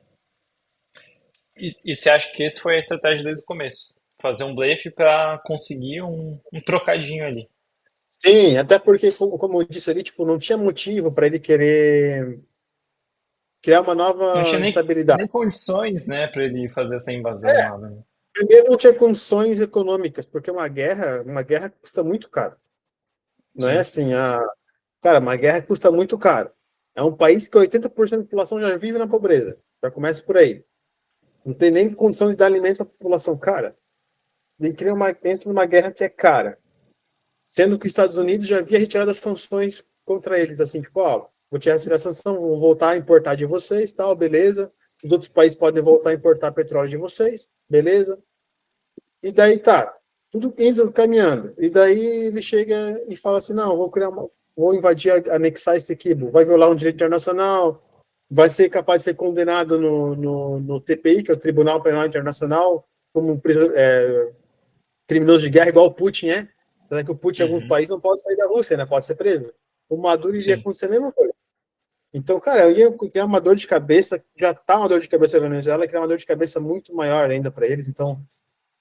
E você acha que esse foi a estratégia desde o começo? Fazer um blefe para conseguir um trocadinho ali. Sim, até porque, como eu disse ali, tipo, não tinha motivo para ele querer criar uma Não tinha nova nem instabilidade. condições, né, para ele fazer essa invasão lá, né? Primeiro, não tinha condições econômicas, porque uma guerra custa muito caro. Não é Sim. assim, cara, uma guerra custa muito caro. É um país que 80% da população já vive na pobreza. Já começa por aí. Não tem nem condição de dar alimento à população, cara. Ele entra numa guerra que é cara. Sendo que os Estados Unidos já havia retirado as sanções contra eles, assim, tipo, ó, vou tirar a sanção, vou voltar a importar de vocês, tal, beleza. Os outros países podem voltar a importar petróleo de vocês, beleza. E daí tá, tudo indo, caminhando. E daí ele chega e fala assim: não, vou invadir, anexar esse Kibo, vai violar um direito internacional, vai ser capaz de ser condenado no TPI, que é o Tribunal Penal Internacional, como criminoso de guerra, igual o Putin é. Tanto é que o Putin, em alguns Uhum. países, não pode sair da Rússia, né? Pode ser preso. O Maduro iria Sim. acontecer a mesma coisa. Então, cara, eu ia criar uma dor de cabeça, já tá uma dor de cabeça na Venezuela, criar uma dor de cabeça muito maior ainda para eles. Então,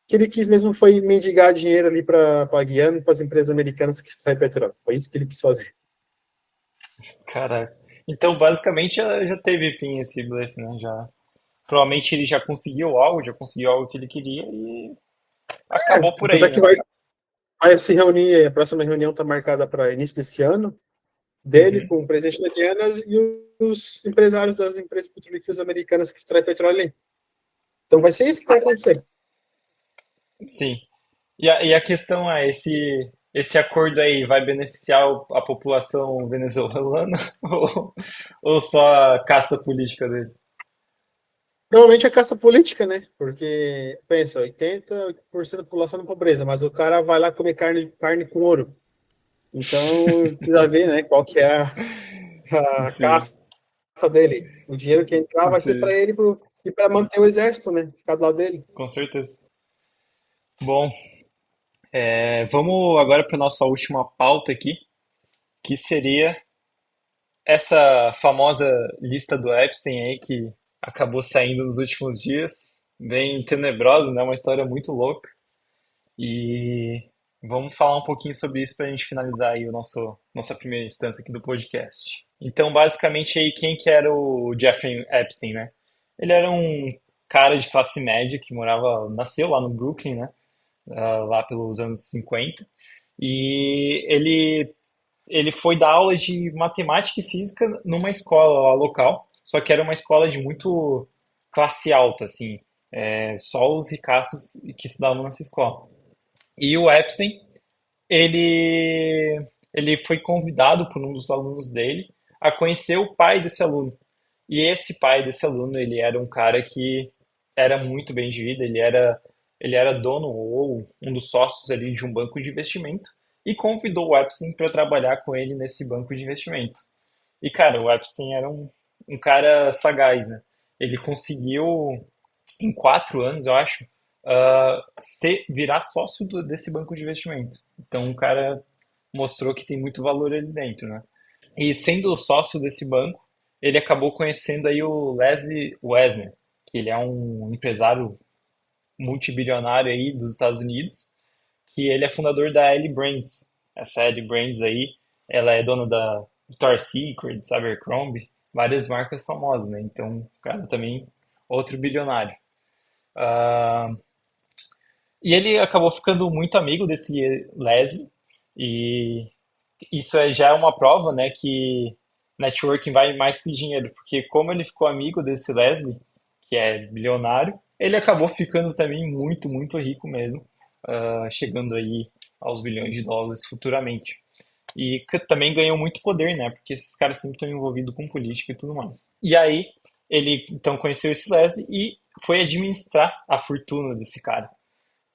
que ele quis mesmo foi mendigar dinheiro ali para a Guiana e para as empresas americanas que extraem petróleo. Foi isso que ele quis fazer. Caraca. Então, basicamente, já teve fim esse blefe, né? Já, provavelmente ele já conseguiu algo que ele queria e acabou por Tanto aí, é que né? vai se reunir, a próxima reunião está marcada para início desse ano, dele Uhum. com o presidente da Guiana e os empresários das empresas petrolíferas americanas que extraem petróleo ali. Então vai ser isso que vai acontecer. Sim. E a questão é, esse acordo aí vai beneficiar a população venezuelana ou só a casta política dele? Provavelmente é caça política, né? Porque, pensa, 80% da população na pobreza, mas o cara vai lá comer carne com ouro. Então, tu já vê, né, qual que é a Sim, caça dele. O dinheiro que entrar vai ser para sim, ele e para manter o exército, né? Ficar do lado dele. com certeza. Bom, vamos agora para nossa última pauta aqui, que seria essa famosa lista do Epstein aí que acabou saindo nos últimos dias, bem tenebrosa, né? Uma história muito louca. E vamos falar um pouquinho sobre isso para a gente finalizar aí nossa primeira instância aqui do podcast. Então, basicamente aí quem que era o Jeffrey Epstein, né? Ele era um cara de classe média que nasceu lá no Brooklyn, né? Lá pelos anos 50. E ele foi dar aula de matemática e física numa escola lá local, só que era uma escola de muito classe alta, assim, só os ricaços que estudavam nessa escola. E o Epstein, Ele foi convidado por um dos alunos dele a conhecer o pai desse aluno. E esse pai desse aluno, ele era um cara que era muito bem de vida, ele era dono ou um dos sócios ali de um banco de investimento e convidou o Epstein para trabalhar com ele nesse banco de investimento. E, cara, o Epstein era um cara sagaz, né? Ele conseguiu, em 4 anos, eu acho, virar sócio desse banco de investimento. Então, o cara mostrou que tem muito valor ali dentro, né? E sendo sócio desse banco, ele acabou conhecendo aí o Leslie Wesner, que ele é um empresário multibilionário aí dos Estados Unidos, que ele é fundador da Ellie Brands. Essa Ellie Brands aí, ela é dona da Victoria's Secret, Abercrombie, várias marcas famosas, né? Então, o cara também outro bilionário. Ah, e ele acabou ficando muito amigo desse Leslie, e isso já é uma prova, né, que networking vai mais que dinheiro, porque como ele ficou amigo desse Leslie, que é bilionário, ele acabou ficando também muito, muito rico mesmo, chegando aí aos bilhões de dólares futuramente. E também ganhou muito poder, né, porque esses caras sempre estão envolvidos com política e tudo mais. E aí, ele então conheceu esse Leslie e foi administrar a fortuna desse cara.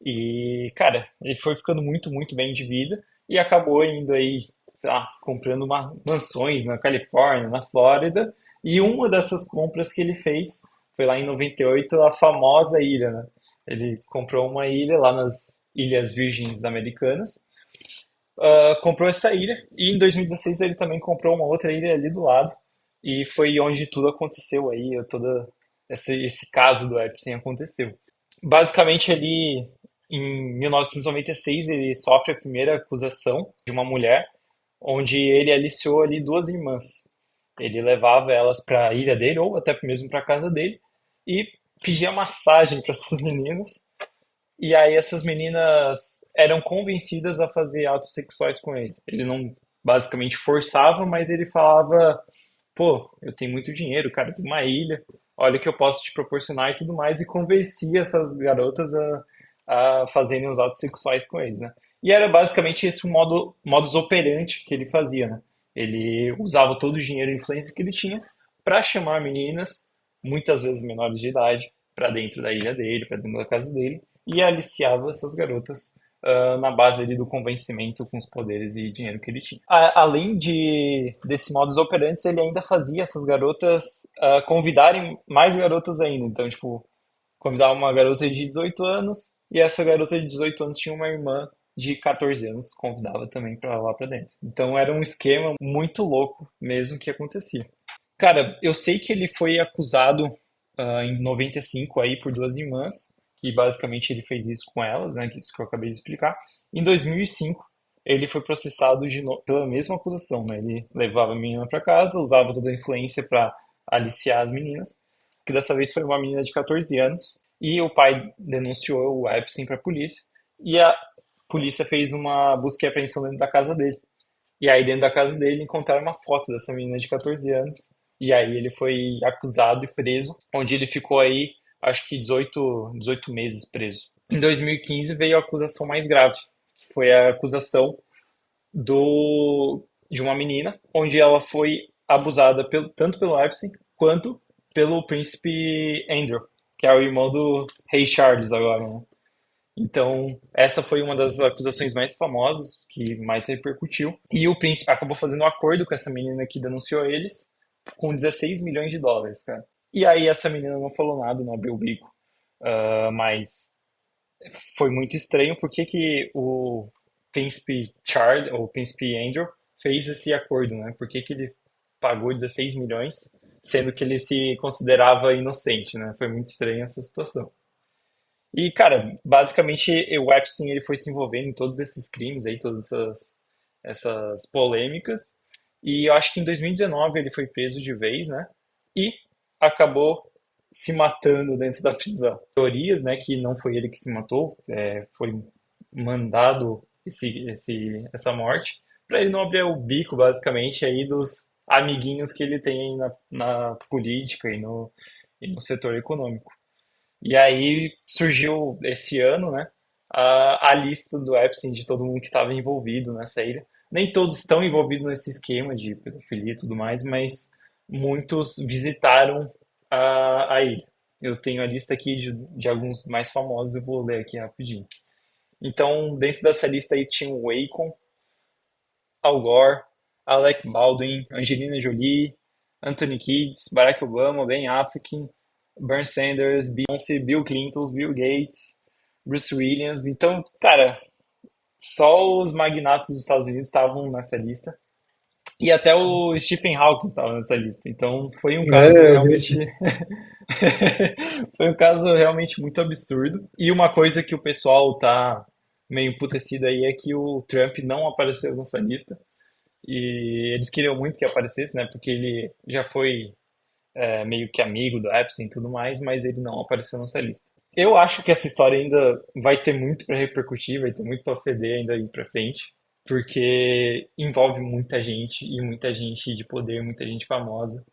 E, cara, ele foi ficando muito, muito bem de vida e acabou indo aí, sei lá, comprando mansões na Califórnia, na Flórida. E uma dessas compras que ele fez foi lá em 98, a famosa ilha, né? Ele comprou uma ilha lá nas Ilhas Virgens Americanas, comprou essa ilha e em 2016 ele também comprou uma outra ilha ali do lado. E foi onde tudo aconteceu aí, todo esse caso do Epstein aconteceu. Basicamente, ali em 1996, ele sofre a primeira acusação de uma mulher, onde ele aliciou ali duas irmãs. Ele levava elas para a ilha dele, ou até mesmo para a casa dele, e pedia massagem para essas meninas. E aí essas meninas eram convencidas a fazer atos sexuais com ele. Ele não basicamente forçava, mas ele falava: pô, eu tenho muito dinheiro, cara, eu tenho uma ilha, olha o que eu posso te proporcionar e tudo mais, e convencia essas garotas a fazerem os atos sexuais com eles, né? E era basicamente esse o modus operandi que ele fazia, né? Ele usava todo o dinheiro e influência que ele tinha para chamar meninas, muitas vezes menores de idade, para dentro da ilha dele, para dentro da casa dele, e aliciava essas garotas na base ali do convencimento com os poderes e dinheiro que ele tinha. Além desse modus operandi, ele ainda fazia essas garotas convidarem mais garotas ainda. Então, tipo, convidava uma garota de 18 anos e essa garota de 18 anos tinha uma irmã de 14 anos, convidava também para lá para dentro. Então era um esquema muito louco mesmo que acontecia. Cara, eu sei que ele foi acusado em 95 aí por duas irmãs, que basicamente ele fez isso com elas, né, que isso que eu acabei de explicar. Em 2005, ele foi processado pela mesma acusação, né? Ele levava a menina para casa, usava toda a influência para aliciar as meninas, que dessa vez foi uma menina de 14 anos, e o pai denunciou o Epstein para a polícia, e a polícia fez uma busca e apreensão dentro da casa dele. E aí, dentro da casa dele, encontraram uma foto dessa menina de 14 anos. E aí, ele foi acusado e preso, onde ele ficou aí, acho que 18 meses preso. Em 2015, veio a acusação mais grave, que foi a acusação de uma menina, onde ela foi abusada tanto pelo Epstein quanto pelo príncipe Andrew, que é o irmão do rei Charles agora, né? Então, essa foi uma das acusações mais famosas, que mais repercutiu. E o príncipe acabou fazendo um acordo com essa menina que denunciou eles, com 16 milhões de dólares, cara. E aí essa menina não falou nada, não abriu o bico. Mas foi muito estranho porque que o príncipe Charles, ou o príncipe Andrew, fez esse acordo, né? Por que que ele pagou 16 milhões, sendo que ele se considerava inocente, né? Foi muito estranho essa situação. E, cara, basicamente o Epstein ele foi se envolvendo em todos esses crimes aí, todas essas polêmicas. E eu acho que em 2019 ele foi preso de vez, né? E acabou se matando dentro da prisão. Teorias, né, que não foi ele que se matou, foi mandado essa morte para ele não abrir o bico, basicamente, aí dos amiguinhos que ele tem aí na política e no setor econômico. E aí surgiu esse ano, né, a lista do Epstein de todo mundo que estava envolvido nessa ilha. Nem todos estão envolvidos nesse esquema de pedofilia e tudo mais, mas muitos visitaram a ilha. Eu tenho a lista aqui de alguns mais famosos, eu vou ler aqui rapidinho. Então, dentro dessa lista aí tinha o Akon, Al Gore, Alec Baldwin, Angelina Jolie, Anthony Kidd, Barack Obama, Ben Affleck, Bernie Sanders, Beyoncé, Bill Clinton, Bill Gates, Bruce Williams. Então, cara, só os magnatas dos Estados Unidos estavam nessa lista. E até o Stephen Hawking estava nessa lista. Então, foi um caso É, eu vi realmente foi um caso realmente muito absurdo. E uma coisa que o pessoal tá meio emputecido aí é que o Trump não apareceu nessa lista. E eles queriam muito que aparecesse, né? Porque ele já foi meio que amigo do Epstein e tudo mais, mas ele não apareceu nessa lista. Eu acho que essa história ainda vai ter muito para repercutir, vai ter muito para feder ainda aí para frente, porque envolve muita gente e muita gente de poder, muita gente famosa.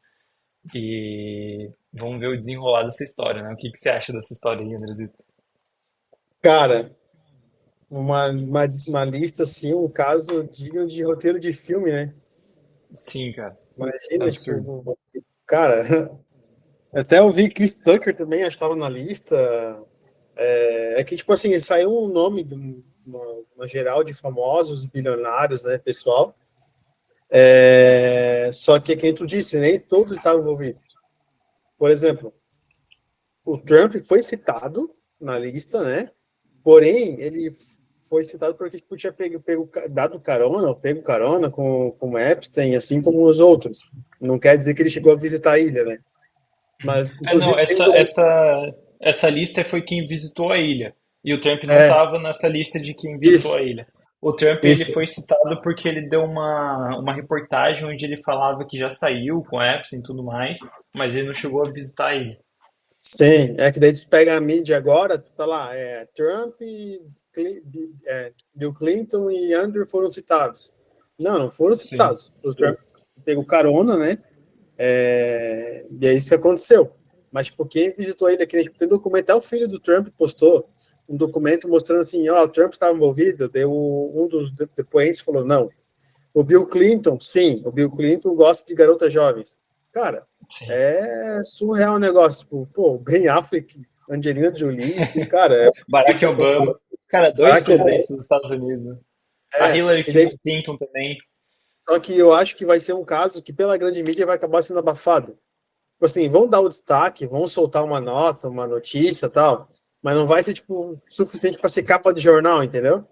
E vamos ver o desenrolar dessa história, né? O que que você acha dessa história aí, Andrezito? cara, uma lista assim, um caso digno de roteiro de filme, né? Sim, cara, Imagina, absurdo. tipo, cara, até eu vi Chris Tucker também, acho que estava na lista. É que, tipo assim, saiu um nome de uma geral de famosos, bilionários, né, pessoal. Só que, quem tu disse, nem todos estavam envolvidos. Por exemplo, o Trump foi citado na lista, né? Porém, ele foi citado porque tipo, tinha dado carona, ou pego carona com Epstein, assim como os outros. Não quer dizer que ele chegou a visitar a ilha, né? Mas, Não, inclusive, tem um documentário. essa lista foi quem visitou a ilha. E o Trump não É, estava nessa lista de quem visitou isso, a ilha. O Trump ele isso. foi citado porque ele deu uma reportagem onde ele falava que já saiu com Epstein e tudo mais, mas ele não chegou a visitar a ilha. Sim, é que daí tu pega a mídia agora, tu tá lá, Trump, Bill Clinton e Andrew foram citados. Não, não foram Sim. citados. O Trump pegou carona, né? E é isso que aconteceu. Mas, tipo, quem visitou ele aqui, tipo, tem documental, o filho do Trump postou um documento mostrando assim, ó, o Trump estava envolvido, daí um dos depoentes falou, não. O Bill Clinton, sim, o Bill Clinton gosta de garotas jovens. Cara, Sim. é surreal o negócio. Tipo, pô, Ben Affleck, Angelina Jolie, cara, é Barack lista Obama. completa. Cara, dois Barack Obama. presidentes dos Estados Unidos. A Hillary E daí, Clinton também. só que eu acho que vai ser um caso que pela grande mídia vai acabar sendo abafado. Tipo assim, vão dar o destaque, vão soltar uma nota, uma notícia e tal, mas não vai ser, tipo, suficiente para ser capa de jornal, entendeu?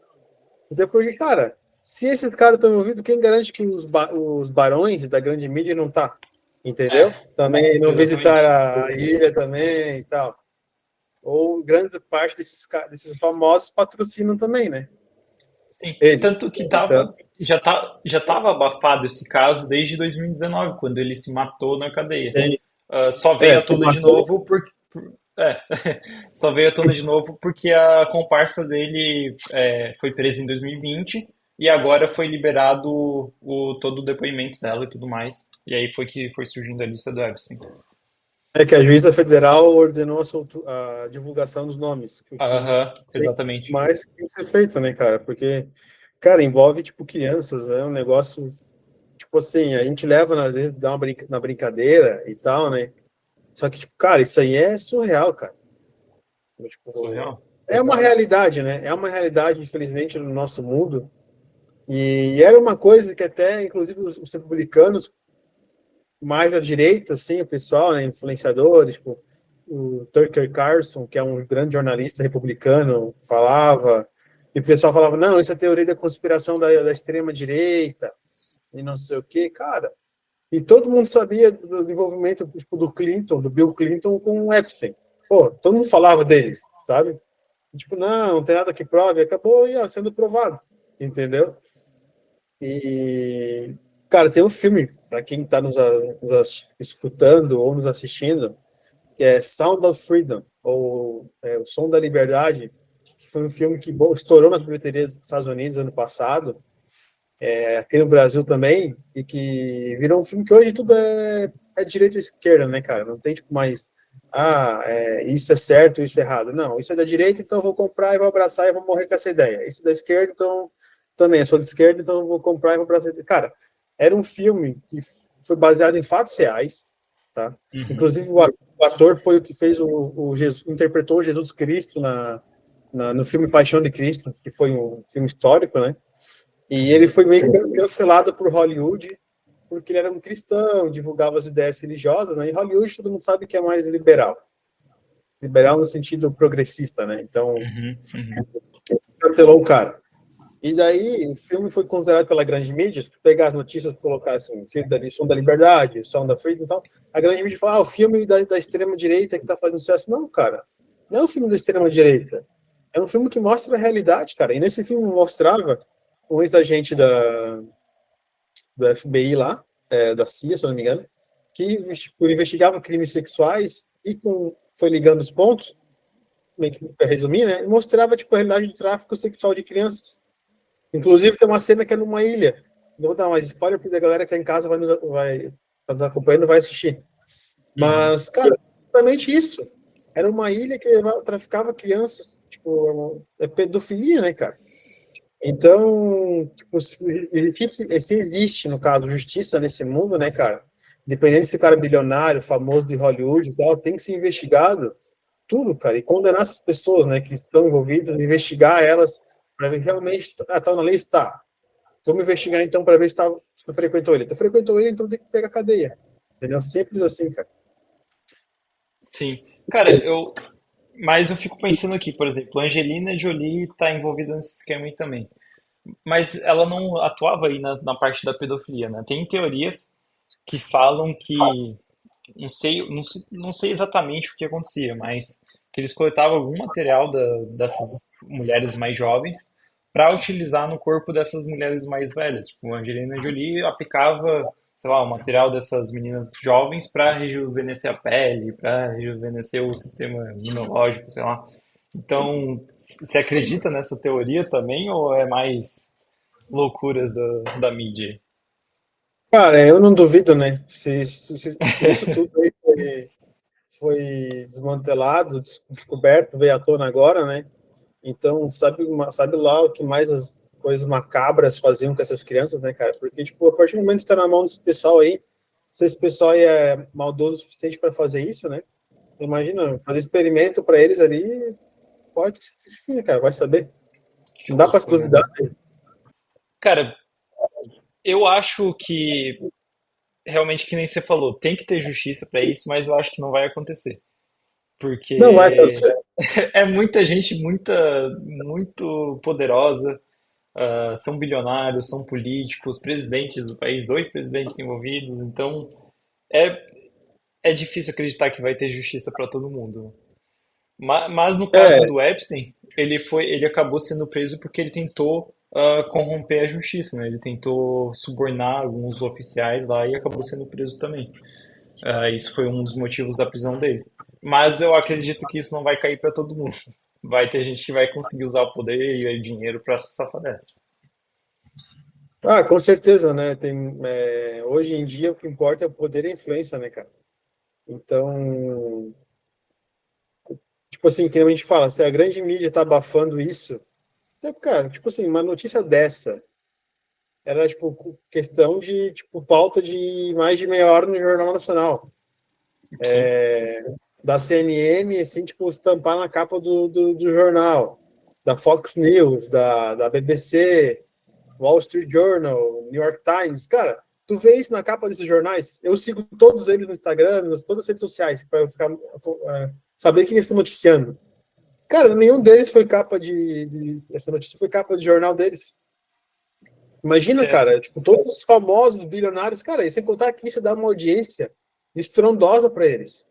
Então, porque, cara, se esses caras estão envolvidos, quem garante que os barões da grande mídia não tá? Entendeu? É, Também não exatamente. visitar a ilha também e tal. Ou grande parte desses famosos patrocinam também, né? Sim. Tanto Eles. que Então, já tava abafado esse caso desde 2019, quando ele se matou na cadeia. sim. Só veio à Se tona de matou. novo é, só veio à tona de novo porque a comparsa dele foi presa em 2020 e agora foi liberado todo o depoimento dela e tudo mais. E aí foi que foi surgindo a lista do Epstein. É que a juíza federal ordenou a divulgação dos nomes, o que Aham, exatamente. mais tem que ser feito, né, cara? Porque, cara, envolve, tipo, crianças, é um negócio, tipo assim, a gente leva, às vezes, dá na brincadeira e tal, né? Só que, tipo, cara, isso aí é surreal, cara. Tipo, Surreal. é uma realidade, né? É uma realidade, infelizmente, no nosso mundo. E era uma coisa que até, inclusive, os republicanos mais à direita, assim, o pessoal, né, influenciadores, tipo, o Tucker Carlson, que é um grande jornalista republicano, falava, e o pessoal falava, não, isso é teoria da conspiração da extrema direita, e não sei o quê, cara. E todo mundo sabia do envolvimento, tipo, do Clinton, do Bill Clinton com o Epstein. Pô, todo mundo falava deles, sabe? Tipo, não tem nada que prove, acabou aí, ó, sendo provado, entendeu? E, cara, tem um filme, para quem está escutando ou nos assistindo, que é Sound of Freedom, ou O Som da Liberdade, que foi um filme que estourou nas bilheterias dos Estados Unidos ano passado, aqui no Brasil também, e que virou um filme que hoje tudo é direita e esquerda, né, cara? Não tem, tipo, mais isso é certo, isso é errado. Não, isso é da direita, então eu vou comprar e vou abraçar e vou morrer com essa ideia. Isso é da esquerda, então também, eu sou de esquerda, então eu vou comprar e vou abraçar. Cara, era um filme que foi baseado em fatos reais, tá? Uhum. Inclusive o ator foi o que fez o Jesus, interpretou Jesus Cristo no filme Paixão de Cristo, que foi um filme histórico, né? E ele Uhum. foi meio cancelado por Hollywood, porque ele era um cristão, divulgava as ideias religiosas, né? E Hollywood todo mundo sabe que é mais liberal. Liberal no sentido progressista, né? Então, Uhum. Uhum. cancelou o cara. E daí, o filme foi considerado pela grande mídia, se tu pegar as notícias e colocar assim, filme da Som da Liberdade, Som da Freedom e tal, a grande mídia fala, o filme da extrema-direita que tá fazendo sucesso. Não, cara, não é um filme da extrema-direita. É um filme que mostra a realidade, cara. E nesse filme mostrava um ex-agente do FBI lá, da CIA, se eu não me engano, que tipo, investigava crimes sexuais e foi ligando os pontos, meio que para resumir, né, e mostrava tipo, a realidade do tráfico sexual de crianças. Inclusive tem uma cena que é numa ilha. Não vou dar mais spoiler, porque a galera que tá em casa tá nos acompanhando vai assistir. Uhum. Mas, cara, exatamente isso. Era uma ilha que traficava crianças. Tipo, é pedofilia, né, cara? Então, tipo, se existe, no caso, justiça nesse mundo, né, cara? Independente se o cara é bilionário, famoso de Hollywood e tal, tem que ser investigado tudo, cara, e condenar essas pessoas, né, que estão envolvidas, investigar elas para ver realmente, tá na lei, está. Vamos investigar então para ver se tu frequentou ele. Tu frequentou ele, então tem que pegar cadeia. Entendeu? Simples assim, cara. Sim. Cara, mas eu fico pensando aqui, por exemplo, a Angelina Jolie está envolvida nesse esquema aí também. Mas ela não atuava aí na parte da pedofilia, né? Tem teorias que falam que, não sei exatamente o que acontecia, mas que eles coletavam algum material dessas mulheres mais jovens para utilizar no corpo dessas mulheres mais velhas. Tipo, a Angelina Jolie aplicava, sei lá, o material dessas meninas jovens para rejuvenescer a pele, para rejuvenescer o sistema imunológico, sei lá. Então, você acredita nessa teoria também ou é mais loucuras da mídia? Cara, eu não duvido, né? Se isso tudo aí foi desmantelado, descoberto, veio à tona agora, né? Então, sabe lá o que mais as coisas macabras faziam com essas crianças, né, cara? Porque, tipo, a partir do momento que tá na mão desse pessoal aí, se esse pessoal aí é maldoso o suficiente para fazer isso, né? Imagina, fazer experimento para eles ali, pode ser sim, cara, vai saber. Que Não dá para se loucura, duvidar. né? Cara, eu acho que realmente que nem você falou, tem que ter justiça pra isso, mas eu acho que não vai acontecer, Não vai porque acontecer. é muita gente muito poderosa, são bilionários, são políticos, presidentes do país, dois presidentes envolvidos, então é, é difícil acreditar que vai ter justiça pra todo mundo, né? Mas no caso É, do Epstein, ele acabou sendo preso porque ele tentou corromper a justiça, né? Ele tentou subornar alguns oficiais lá e acabou sendo preso também. Isso foi um dos motivos da prisão dele. Mas eu acredito que isso não vai cair para todo mundo. Vai ter gente que vai conseguir usar o poder e o dinheiro para se safar dessa. com certeza, né? Hoje em dia o que importa é o poder e a influência, né, cara? Então, tipo assim, que a gente fala, se a grande mídia tá abafando isso, cara, tipo assim, uma notícia dessa era, tipo, questão de, tipo, pauta de mais de meia hora no Jornal Nacional. Sim, Da CNN, assim, tipo, estampar na capa do jornal. Da Fox News, da BBC, Wall Street Journal, New York Times. Cara, tu vê isso na capa desses jornais? Eu sigo todos eles no Instagram, todas as redes sociais, para eu ficar, saber o que eles estão noticiando. Cara, nenhum deles foi capa essa notícia foi capa de jornal deles. Imagina, esquece. cara, tipo, todos os famosos bilionários, cara, e sem contar que isso dá uma audiência estrondosa para eles.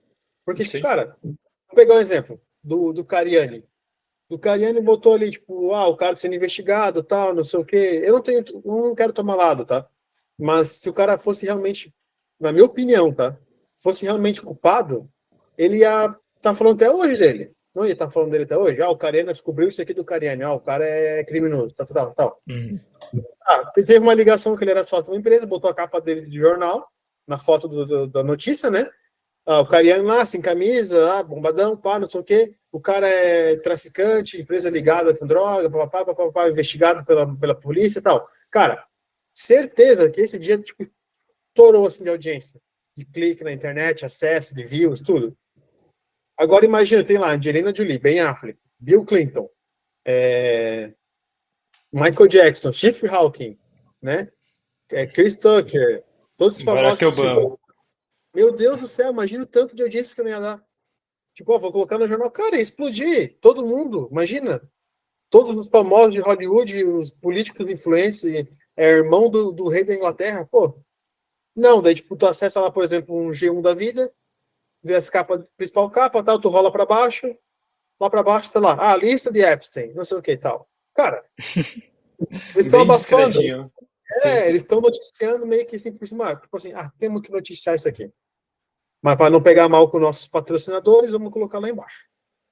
Porque, tipo, Sim, cara, vou pegar um exemplo do Cariani. O Cariani botou ali, tipo, o cara sendo investigado, tal, não sei o quê. Eu não quero tomar lado, tá? Mas se o cara fosse realmente, na minha opinião, tá? Fosse realmente culpado, ele ia tá falando até hoje dele. Não ia estar falando dele até hoje. O Cariani descobriu isso aqui do Cariani. O cara é criminoso, tal, tal, tal. uhum, Teve uma ligação que ele era sócio de uma empresa, botou a capa dele de jornal, na foto da notícia, né? Ah, o cariano lá, sem camisa, bombadão, pá, não sei o quê. O cara é traficante, empresa ligada com droga, papapá, papapá, investigado pela polícia e tal. Cara, certeza que esse dia, tipo, estourou assim de audiência. De clique na internet, acesso, de views, tudo. Agora imagina, tem lá Angelina Jolie, Ben Affleck, Bill Clinton, é, Michael Jackson, Steve Hawking, né? Chris Tucker, todos os Barack famosos que Obama. citou. Meu Deus do céu, imagina o tanto de audiência que eu não ia dar. Tipo, ó, vou colocar no jornal, cara, ia explodir, todo mundo, imagina. Todos os famosos de Hollywood, os políticos influentes, irmão do rei da Inglaterra, pô. Não, daí, tipo, tu acessa lá, por exemplo, um G1 da vida, vê as capas, principal capa, tal, tu rola pra baixo, lá pra baixo tá lá, lista de Epstein, não sei o que e tal. Cara, eles estão Bem abafando, discretinho. Sim. eles estão noticiando meio que assim por cima, tipo assim, temos que noticiar isso aqui. Mas para não pegar mal com nossos patrocinadores, vamos colocar lá embaixo.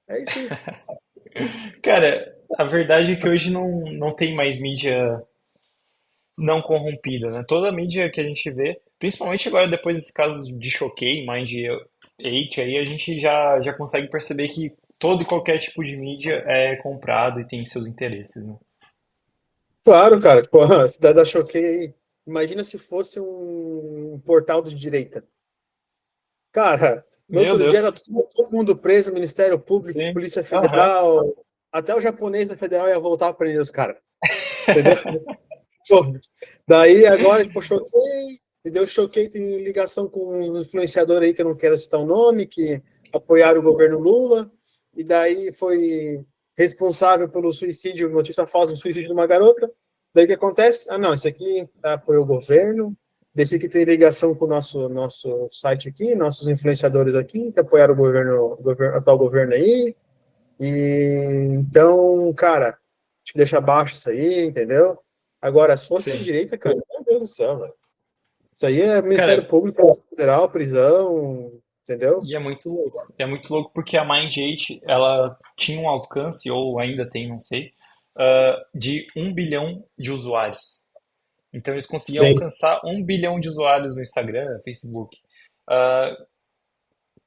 É isso aí. Cara, a verdade é que hoje não tem mais mídia não corrompida, né? Toda a mídia que a gente vê, principalmente agora depois desse caso de Choquei, Mind 8, aí a gente já consegue perceber que todo e qualquer tipo de mídia é comprado e tem seus interesses, né? Claro, cara, tipo, a cidade da Choquei, imagina se fosse um portal de direita. Cara, no Meu outro dia era Deus. todo mundo preso, Ministério Público, Sim. Polícia Aham. Federal, até o japonês da Federal ia voltar a prender os caras, entendeu? Pô, daí agora, tipo, Choquei, entendeu? Choquei tem ligação com um influenciador aí que eu não quero citar o nome, que apoiaram o governo Lula, e daí foi responsável pelo suicídio, notícia falsa do suicídio de uma garota. Daí o que acontece? Não, isso aqui apoiou o governo, desse aqui tem ligação com o nosso site aqui, nossos influenciadores aqui, que apoiaram o atual governo aí. E então, cara, te deixa abaixo isso aí, entendeu? Agora, se fosse da Sim. direita, cara, meu Deus do céu, velho. Isso aí é Ministério Cara, Público, Polícia Federal, prisão, entendeu? e é muito louco. É muito louco porque a Mind8, ela tinha um alcance, ou ainda tem, não sei, de 1 bilhão de usuários. Então eles conseguiam Sim. alcançar 1 bilhão de usuários no Instagram, Facebook. Ah,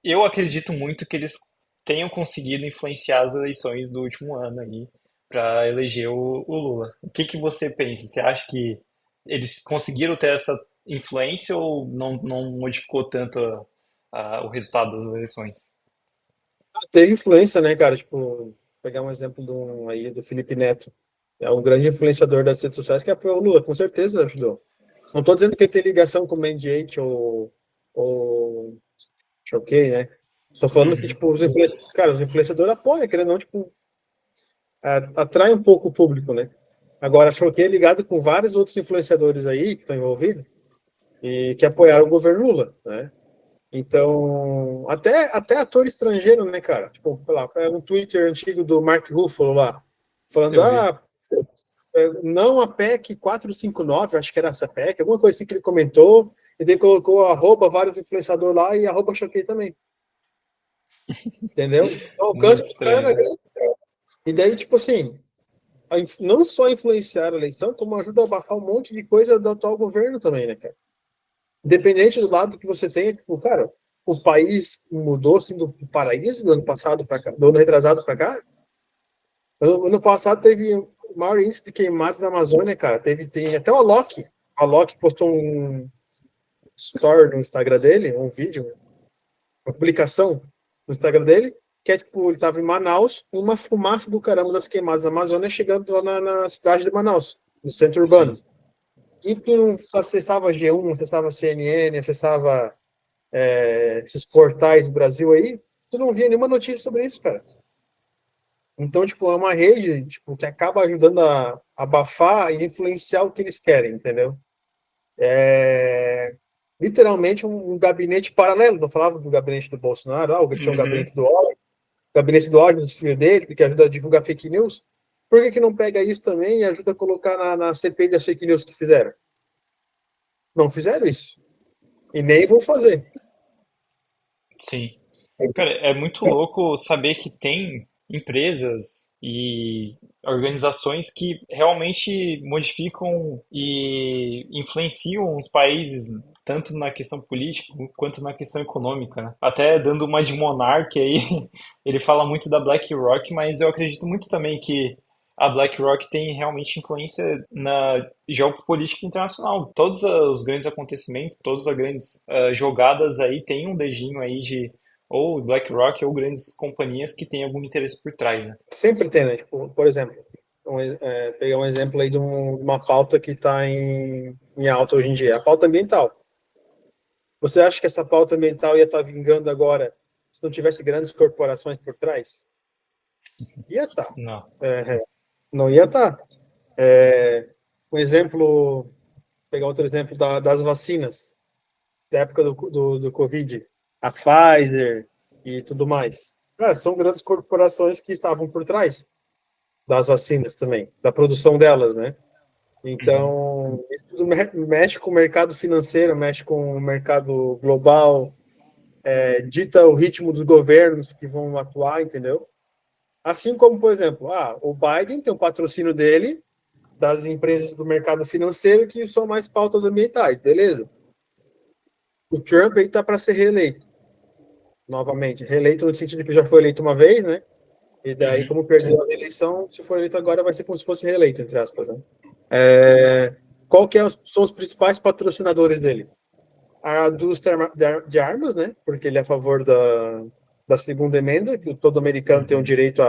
eu acredito muito que eles tenham conseguido influenciar as eleições do último ano aí para eleger o Lula. O que que você pensa? Você acha que eles conseguiram ter essa influência ou não modificou tanto o resultado das eleições? Teve influência, né, cara? Tipo, pegar um exemplo aí do Felipe Neto. É um grande influenciador das redes sociais que apoiou o Lula, com certeza ajudou. Não tô dizendo que ele tem ligação com o Mendiate ou Choquei, né? Estou falando que, Uhum. tipo, cara, os influenciadores apoiam, querendo ou não, tipo, atrai um pouco o público, né? Agora, a Choquei é ligado com vários outros influenciadores aí que estão envolvidos e que apoiaram o governo Lula, né? Então, até ator estrangeiro, né, cara? Tipo, sei lá, pega um Twitter antigo do Mark Ruffalo lá, falando, Eu vi. não a PEC 459, acho que era essa PEC, alguma coisa assim que ele comentou, e daí colocou arroba vários influenciadores lá e arroba Choquei também, entendeu? Então, o alcance Muito dos caras era estranho. grande. E daí, tipo assim, não só influenciar a eleição, como ajuda a abafar um monte de coisa do atual governo também, né, cara? Independente do lado que você tenha, tipo, cara, o país mudou assim do paraíso do ano passado para cá, do ano retrasado para cá. Ano passado teve o maior índice de queimadas na Amazônia, cara. Tem até o Alok. O Alok postou um story no Instagram dele, um vídeo, uma publicação no Instagram dele, que é tipo, ele tava em Manaus, uma fumaça do caramba das queimadas da Amazônia chegando lá na cidade de Manaus, no centro Sim. urbano. E tu não acessava G1, acessava CNN, acessava esses portais do Brasil aí, tu não via nenhuma notícia sobre isso, cara. Então, tipo, é uma rede, tipo, que acaba ajudando a abafar e influenciar o que eles querem, entendeu? É literalmente um gabinete paralelo. Não falava do gabinete do Bolsonaro, tinha um Uhum. gabinete do ódio dos filhos dele, que ajuda a divulgar fake news. Por que que não pega isso também e ajuda a colocar na CPI das fake news que fizeram? Não fizeram isso. E nem vão fazer. Sim. Cara, é muito louco saber que tem empresas e organizações que realmente modificam e influenciam os países, tanto na questão política quanto na questão econômica, né? Até dando uma de Monark aí, ele fala muito da BlackRock, mas eu acredito muito também que a BlackRock tem realmente influência na geopolítica internacional. Todos os grandes acontecimentos, todas as grandes jogadas aí têm um dedinho aí de ou BlackRock ou grandes companhias que têm algum interesse por trás, né? Sempre tem, né? Tipo, por exemplo, pegar um exemplo aí de uma pauta que está em alta hoje em dia, a pauta ambiental. Você acha que essa pauta ambiental ia estar vingando agora se não tivesse grandes corporações por trás? Ia estar. Não. Não ia estar. Um exemplo, pegar outro exemplo das vacinas, da época do Covid, a Pfizer e tudo mais. Cara, são grandes corporações que estavam por trás das vacinas também, da produção delas, né? Uhum. Então, isso tudo mexe com o mercado financeiro, mexe com o mercado global, dita o ritmo dos governos que vão atuar, entendeu? Assim como, por exemplo, o Biden tem o patrocínio dele, das empresas do mercado financeiro que são mais pautas ambientais, beleza? O Trump está para ser reeleito, novamente. Reeleito no sentido de que já foi eleito uma vez, né? E daí, Uhum. como perdeu Sim. a eleição, se for eleito agora, vai ser como se fosse reeleito, entre aspas, né? Qual que são os principais patrocinadores dele? A indústria de armas, né? Porque ele é a favor da segunda emenda, que todo americano tem o Uhum. direito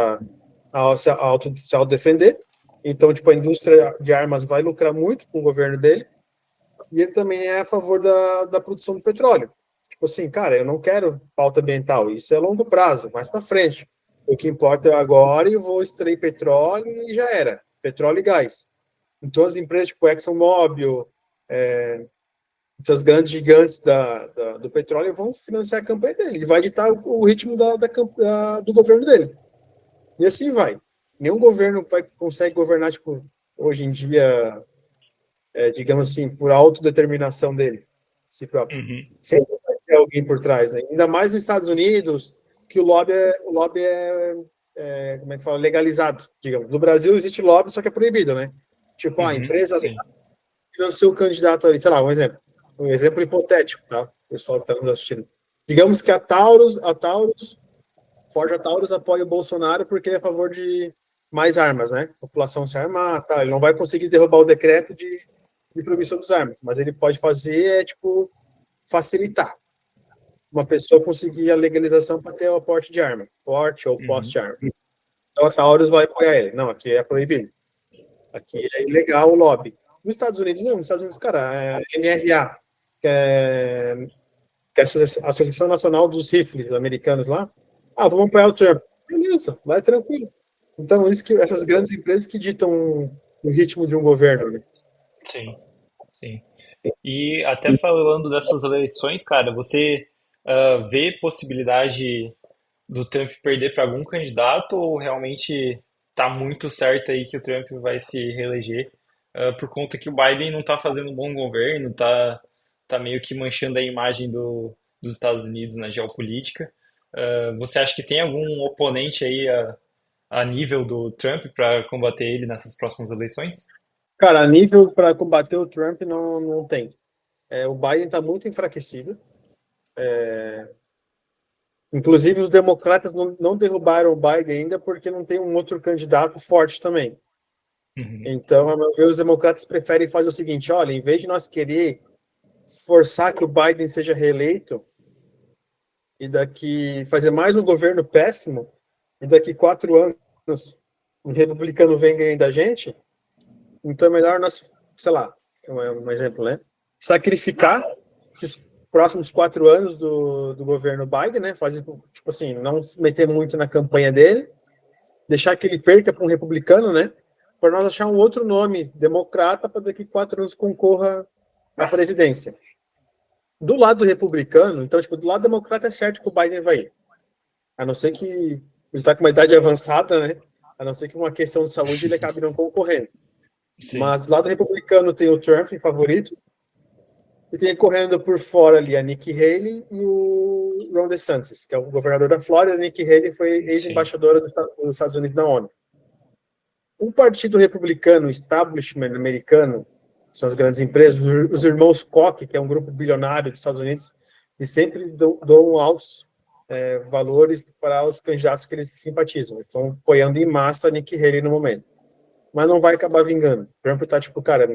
se autodefender. Então, tipo, a indústria de armas vai lucrar muito com o governo dele. E ele também é a favor da produção do petróleo. Tipo assim, cara, eu não quero pauta ambiental, isso é longo prazo, mais para frente. O que importa é agora e eu vou extrair petróleo e já era. Petróleo e gás. Então, as empresas tipo ExxonMobil, essas grandes gigantes do petróleo vão financiar a campanha dele. E vai ditar o ritmo do governo dele. E assim vai. Nenhum governo consegue governar, tipo, hoje em dia, digamos assim, por autodeterminação dele, si próprio. Uhum. Sempre vai ter alguém por trás, né? Ainda mais nos Estados Unidos, que o lobby é, como é que fala, legalizado, digamos. No Brasil existe lobby, só que é proibido, né? Tipo, a Uhum. empresa Sim. financia o candidato ali, sei lá, um exemplo hipotético, tá? O pessoal que está nos assistindo. Digamos que Forja Taurus apoia o Bolsonaro porque é a favor de mais armas, né? A população se armar, tá? Ele não vai conseguir derrubar o decreto de proibição das armas, mas ele pode fazer, tipo, facilitar uma pessoa conseguir a legalização para ter o porte de arma, porte ou posse Uhum. de arma. Então a Taurus vai apoiar ele. Não, aqui é proibido. Aqui é ilegal o lobby. Nos Estados Unidos, não. Nos Estados Unidos, cara, é NRA, que é a Associação Nacional dos Rifles Americanos lá. Vamos apoiar o Trump. Beleza, vai tranquilo. Então, isso que essas grandes empresas que ditam o ritmo de um governo, né? Sim. Sim. E até falando dessas eleições, cara, você vê possibilidade do Trump perder para algum candidato ou realmente tá muito certo aí que o Trump vai se reeleger por conta que o Biden não tá fazendo um bom governo, tá meio que manchando a imagem dos Estados Unidos na geopolítica. Você acha que tem algum oponente aí a nível do Trump para combater ele nessas próximas eleições? Cara, a nível para combater o Trump não tem. O Biden está muito enfraquecido. Inclusive, os democratas não derrubaram o Biden ainda porque não tem um outro candidato forte também. Uhum. Então, a meu ver, os democratas preferem fazer o seguinte: olha, em vez de nós querer forçar que o Biden seja reeleito e daqui fazer mais um governo péssimo, e daqui 4 anos um republicano vem ganhando da gente, então é melhor nós, sei lá, um exemplo, né? Sacrificar esses próximos 4 anos do governo Biden, né? Fazer, tipo assim, não se meter muito na campanha dele, deixar que ele perca para um republicano, né? Para nós achar um outro nome democrata para daqui 4 anos concorra à presidência. Do lado republicano, então, tipo, do lado democrata é certo que o Biden vai ir. A não ser que ele está com uma idade avançada, né? A não ser que uma questão de saúde ele acabe não concorrendo. Sim, Mas do lado republicano tem o Trump em favorito, e tem correndo por fora ali a Nikki Haley e o Ron DeSantis, que é o governador da Flórida. A Nikki Haley foi sim. ex-embaixadora dos Estados Unidos na ONU. O partido republicano, establishment americano, são as grandes empresas, os irmãos Koch, que é um grupo bilionário dos Estados Unidos, e sempre dão altos valores para os candidatos que eles simpatizam. Eles estão apoiando em massa Nikki Haley no momento. Mas não vai acabar vingando. O Trump está tipo, cara,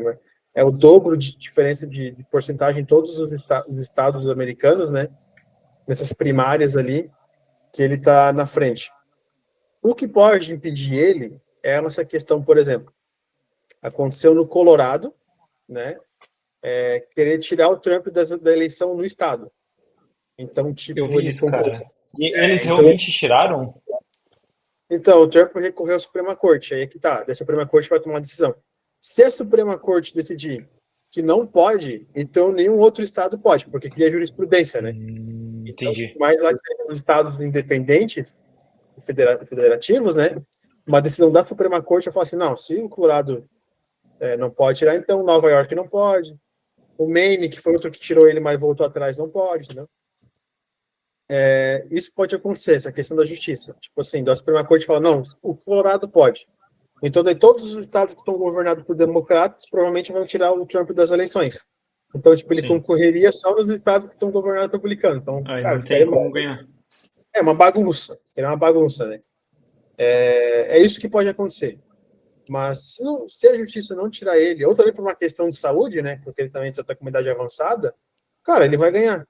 é o dobro de diferença de porcentagem em todos os estados americanos, né? Nessas primárias ali, que ele está na frente. O que pode impedir ele é essa questão, por exemplo, aconteceu no Colorado, né? Querer tirar o Trump da eleição no estado. Então, Eu tipo, vi ele isso, concorreu. cara. E eles Então, realmente tiraram? o Trump recorreu à Suprema Corte. Aí é que tá. A Suprema Corte vai tomar uma decisão. Se a Suprema Corte decidir que não pode, então nenhum outro estado pode, porque cria jurisprudência, né? Então, Entendi. mais lá os estados independentes, federativos, né? Uma decisão da Suprema Corte vai falar assim, não, se o Colorado não pode tirar, então Nova York não pode. O Maine, que foi outro que tirou ele, mas voltou atrás, não pode, né? Isso pode acontecer, essa questão da justiça. Tipo assim, da Suprema Corte fala, não, o Colorado pode. Então, daí, todos os estados que estão governados por democratas provavelmente vão tirar o Trump das eleições. Então, tipo, ele Sim. concorreria só nos estados que estão governados por republicano. Então, Aí cara, não tem ficaria como ganhar. uma bagunça. Ficaria uma bagunça, né? É isso que pode acontecer. Mas se a justiça não tirar ele, ou também por uma questão de saúde, né? Porque ele também está com uma idade avançada, cara, ele vai ganhar.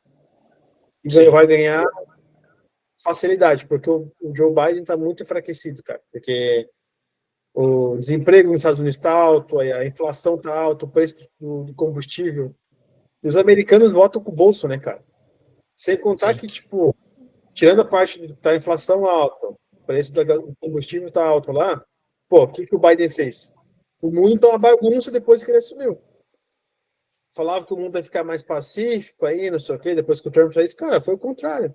E Sim, vai ganhar facilidade, porque o Joe Biden está muito enfraquecido, cara. Porque o desemprego nos Estados Unidos está alto, a inflação está alta, o preço do combustível. E os americanos votam com o bolso, né, cara? Sem contar sim. que, tipo, tirando a parte da inflação alta, o preço do combustível está alto lá, pô, o que o Biden fez? O mundo tá uma bagunça depois que ele assumiu. Falava que o mundo ia ficar mais pacífico aí, não sei o quê, depois que o Trump fez, cara, foi o contrário.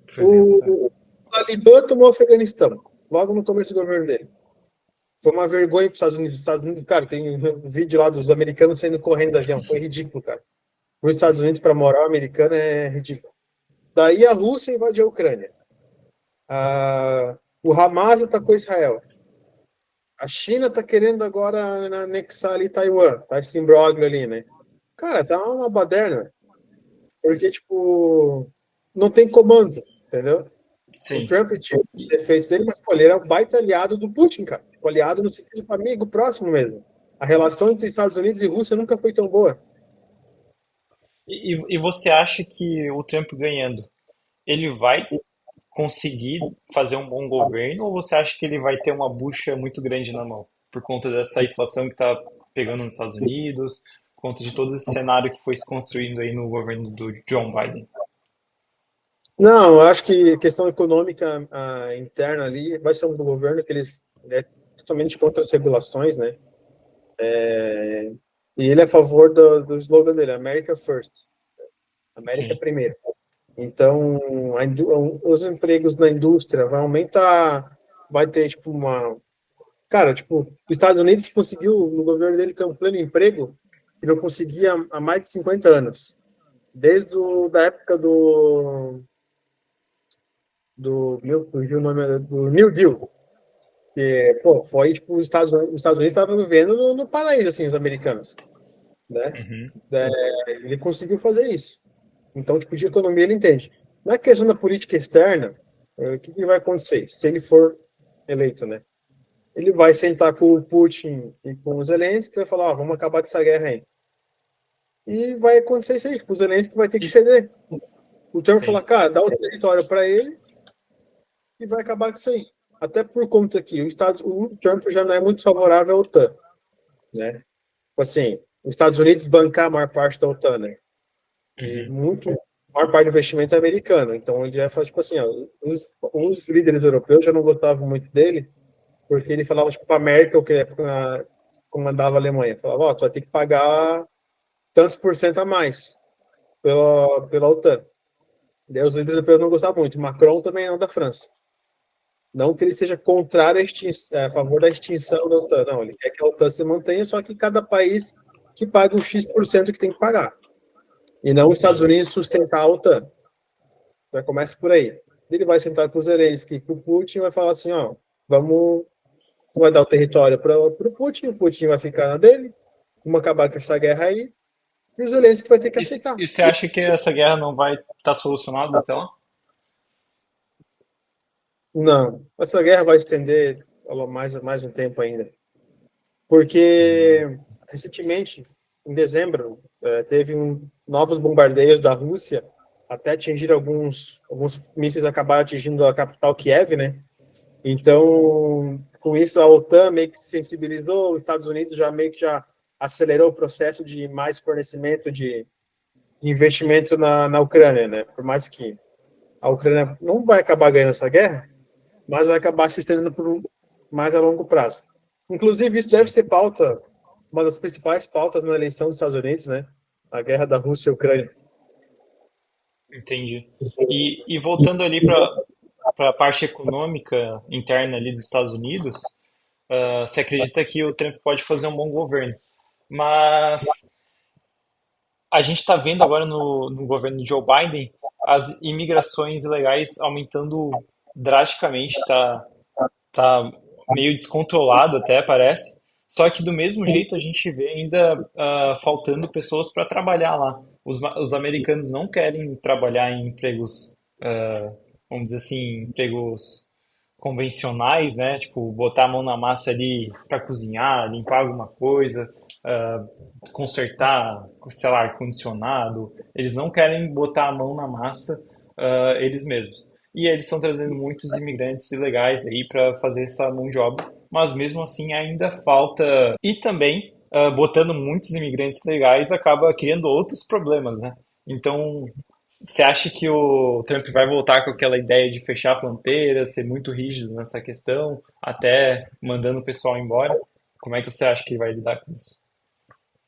Foi bem ao contrário. O Talibã tomou o Afeganistão, logo no começo do governo dele. Foi uma vergonha para os Estados Unidos. Os Estados Unidos, cara, tem um vídeo lá dos americanos saindo correndo da avião. Foi ridículo, cara. Nos Estados Unidos, para moral americana, é ridículo. Daí a Rússia invadiu a Ucrânia. O Hamas atacou Israel. A China está querendo agora anexar ali Taiwan. Tá esse imbróglio ali, né? Cara, tá uma baderna. Porque, tipo, não tem comando, entendeu? O Sim. Trump tinha os E, defeitos dele, mas pô, ele era um baita aliado do Putin, cara. Tipo, aliado no sentido de amigo próximo mesmo. A relação entre Estados Unidos e Rússia nunca foi tão boa. e você acha que o Trump ganhando, ele vai conseguir fazer um bom governo ou você acha que ele vai ter uma bucha muito grande na mão? Por conta dessa inflação que está pegando nos Estados Unidos, por conta de todo esse cenário que foi se construindo aí no governo do John Biden. Não, eu acho que questão econômica interna ali vai ser um do governo que ele é totalmente contra as regulações, né? E ele é a favor do slogan dele, America First, América Sim, primeiro. Então, os empregos na indústria vão aumentar, vai ter tipo uma, cara, tipo, os Estados Unidos conseguiu no governo dele ter um pleno emprego que não conseguia há mais de 50 anos, desde da época o nome do New Deal. Pô, foi tipo os Estados Unidos estavam vivendo no paraíso, assim, os americanos, né? uhum, Ele conseguiu fazer isso. Então, tipo, de economia ele entende. Na questão da política externa, o que vai acontecer? Se ele for eleito, né? Ele vai sentar com o Putin e com o Zelensky e vai falar, ó, vamos acabar com essa guerra aí. E vai acontecer isso aí, tipo, o Zelensky vai ter que e, ceder. O Trump vai sim, falar, cara, dá o território para ele e vai acabar com isso aí. Até por conta que o Trump já não é muito favorável à OTAN, né? Tipo assim, os Estados Unidos bancar a maior parte da OTAN, né? E uhum, a maior parte do investimento é americano. Então ele já fala, tipo assim, ó, os líderes europeus já não gostavam muito dele, porque ele falava, tipo, para a Merkel, que comandava a Alemanha, falava, ó, tu vai ter que pagar tantos por cento a mais pela OTAN. Daí os líderes europeus não gostavam muito. Macron também não da França. Não que ele seja contrário a favor da extinção da OTAN, não. Ele quer que a OTAN se mantenha, só que cada país que pague o X% que tem que pagar. E não os Estados sim, Unidos sustentar a OTAN. Já começa por aí. Ele vai sentar com o Zelensky e com o Putin e vai falar assim, ó, vai dar o território para o Putin vai ficar na dele, vamos acabar com essa guerra aí, e o Zelensky vai ter que aceitar. E você acha que essa guerra não vai estar solucionada até lá? Não, essa guerra vai estender mais um tempo ainda. Hum, Porque recentemente, em dezembro, teve novos bombardeios da Rússia, até atingir alguns mísseis acabaram atingindo a capital Kiev, né? Então, com isso, a OTAN meio que se sensibilizou, os Estados Unidos já acelerou o processo de mais fornecimento de investimento na Ucrânia, né? Por mais que a Ucrânia não vai acabar ganhando essa guerra, mas vai acabar se estendendo por mais a longo prazo. Inclusive, isso deve sim, ser pauta, uma das principais pautas na eleição dos Estados Unidos, né? A guerra da Rússia e Ucrânia. entendi. E voltando ali para a parte econômica interna ali dos Estados Unidos, você acredita que o Trump pode fazer um bom governo. Mas a gente está vendo agora no governo de Joe Biden as imigrações ilegais aumentando drasticamente, tá meio descontrolado até, parece. Só que do mesmo jeito a gente vê ainda faltando pessoas para trabalhar lá. Os americanos não querem trabalhar em empregos, vamos dizer assim, empregos convencionais, né? Tipo, botar a mão na massa ali para cozinhar, limpar alguma coisa, ah, consertar, sei lá, ar-condicionado. Eles não querem botar a mão na massa, eles mesmos. E eles estão trazendo muitos imigrantes ilegais aí para fazer essa mão de obra, mas mesmo assim ainda falta. E também, botando muitos imigrantes legais acaba criando outros problemas, né? Então, você acha que o Trump vai voltar com aquela ideia de fechar a fronteira, ser muito rígido nessa questão, até mandando o pessoal embora? Como é que você acha que vai lidar com isso?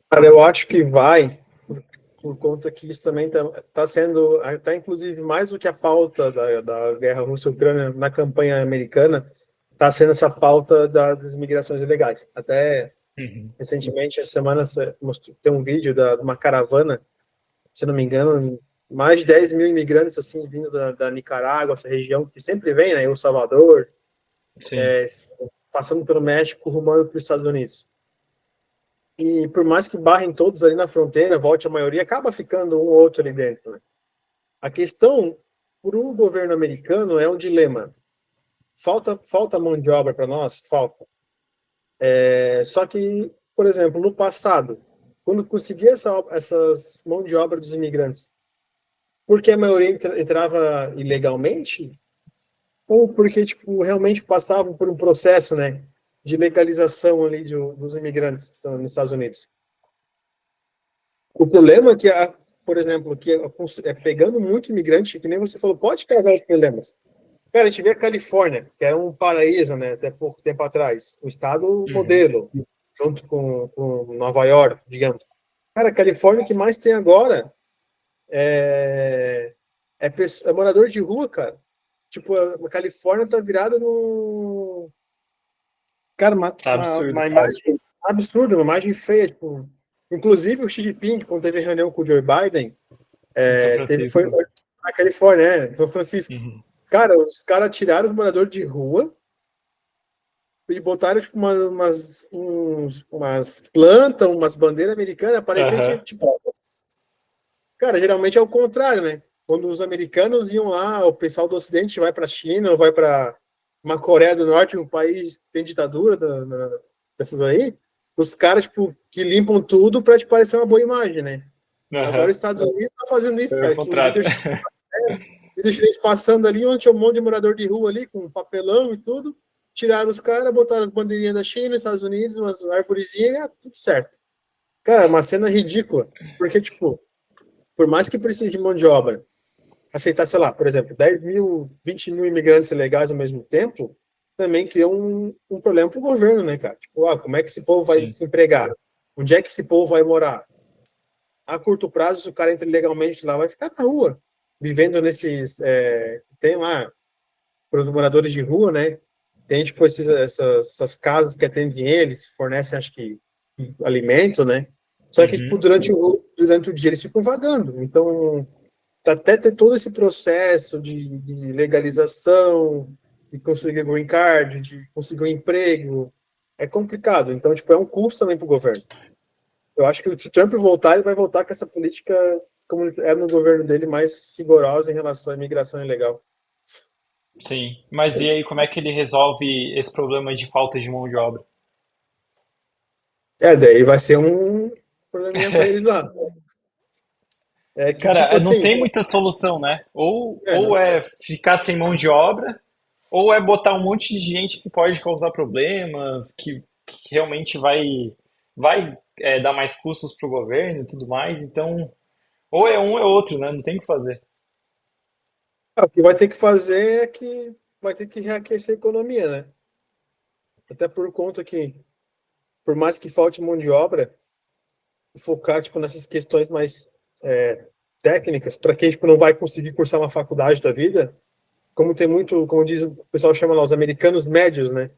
Cara, eu acho que vai, por conta que isso também está sendo, está inclusive mais do que a pauta da guerra Rússia-Ucrânia na campanha americana, está sendo essa pauta das imigrações ilegais. Até Uhum. recentemente, essa semana, tem um vídeo de uma caravana, se não me engano, mais de 10 mil imigrantes assim vindo da Nicarágua, essa região que sempre vem, né? El Salvador, Sim. passando pelo México, rumando para os Estados Unidos. E por mais que barrem todos ali na fronteira, volte a maioria, acaba ficando um ou outro ali dentro, né? A questão para o governo americano é um dilema. Falta mão de obra para nós? Falta. Só que, por exemplo, no passado, quando conseguia essas mão de obra dos imigrantes, porque a maioria entrava ilegalmente, ou porque tipo realmente passavam por um processo, né, de legalização ali dos imigrantes nos Estados Unidos. O problema é que, por exemplo, que pegando muito imigrante, que nem você falou, pode causar esses problemas. Cara, a gente vê a Califórnia, que era um paraíso, né, até pouco tempo atrás, um estado Uhum. modelo, junto com Nova York, digamos. Cara, a Califórnia, o que mais tem agora é morador de rua, cara. Tipo, a Califórnia tá virada no. Cara, Tá absurdo. uma imagem absurda, uma imagem feia. Tipo, inclusive, o Xi Jinping, quando teve reunião com o Joe Biden, Em São foi Francisco. na Califórnia, São Francisco. Uhum. Cara, os caras tiraram os moradores de rua e botaram tipo, umas plantas, umas bandeiras americanas, parecia que, Aham. tipo, cara, geralmente é o contrário, né? Quando os americanos iam lá, o pessoal do Ocidente vai para a China, ou vai para uma Coreia do Norte, um país que tem ditadura dessas aí, os caras, tipo, que limpam tudo para te parecer uma boa imagem, né? Agora Aham. os Estados Unidos estão fazendo isso, Foi o cara. Tipo, o contrário. líder chinês passando ali, onde tinha um monte de morador de rua ali, com papelão e tudo, tiraram os caras, botaram as bandeirinhas da China, Estados Unidos, umas arvorezinhas, tudo certo. Cara, é uma cena ridícula, porque, tipo, por mais que precise de mão de obra, aceitar, sei lá, por exemplo, 10 mil, 20 mil imigrantes ilegais ao mesmo tempo, também cria um problema para o governo, né, cara? Tipo, como é que esse povo vai Sim. se empregar? Onde é que esse povo vai morar? A curto prazo, se o cara entra ilegalmente lá, vai ficar na rua, vivendo nesses. Tem lá, para os moradores de rua, né? Tem, tipo, essas casas que atendem eles, fornecem, acho que, alimento, né? Só que, tipo, Uhum. durante o dia eles ficam vagando. Então, até ter todo esse processo de legalização, de conseguir green card, de conseguir um emprego, é complicado. Então, tipo, é um custo também para o governo. Eu acho que se o Trump voltar, ele vai voltar com essa política, como era no governo dele, mais rigorosa em relação à imigração ilegal. Sim. Mas e aí, como é que ele resolve esse problema de falta de mão de obra? Daí vai ser um probleminha para eles lá. É que, tipo Cara, não assim, tem muita solução, né? Ou não, é ficar sem mão de obra, ou é botar um monte de gente que pode causar problemas, que realmente vai dar mais custos para o governo e tudo mais. Então, ou é um ou é outro, né? Não tem o que fazer. o que vai ter que fazer é que vai ter que reaquecer a economia, né? Até por conta que, por mais que falte mão de obra, focar, tipo, nessas questões mais técnicas, para quem, tipo, não vai conseguir cursar uma faculdade da vida, como tem muito, como diz o pessoal chama lá, os americanos médios, né?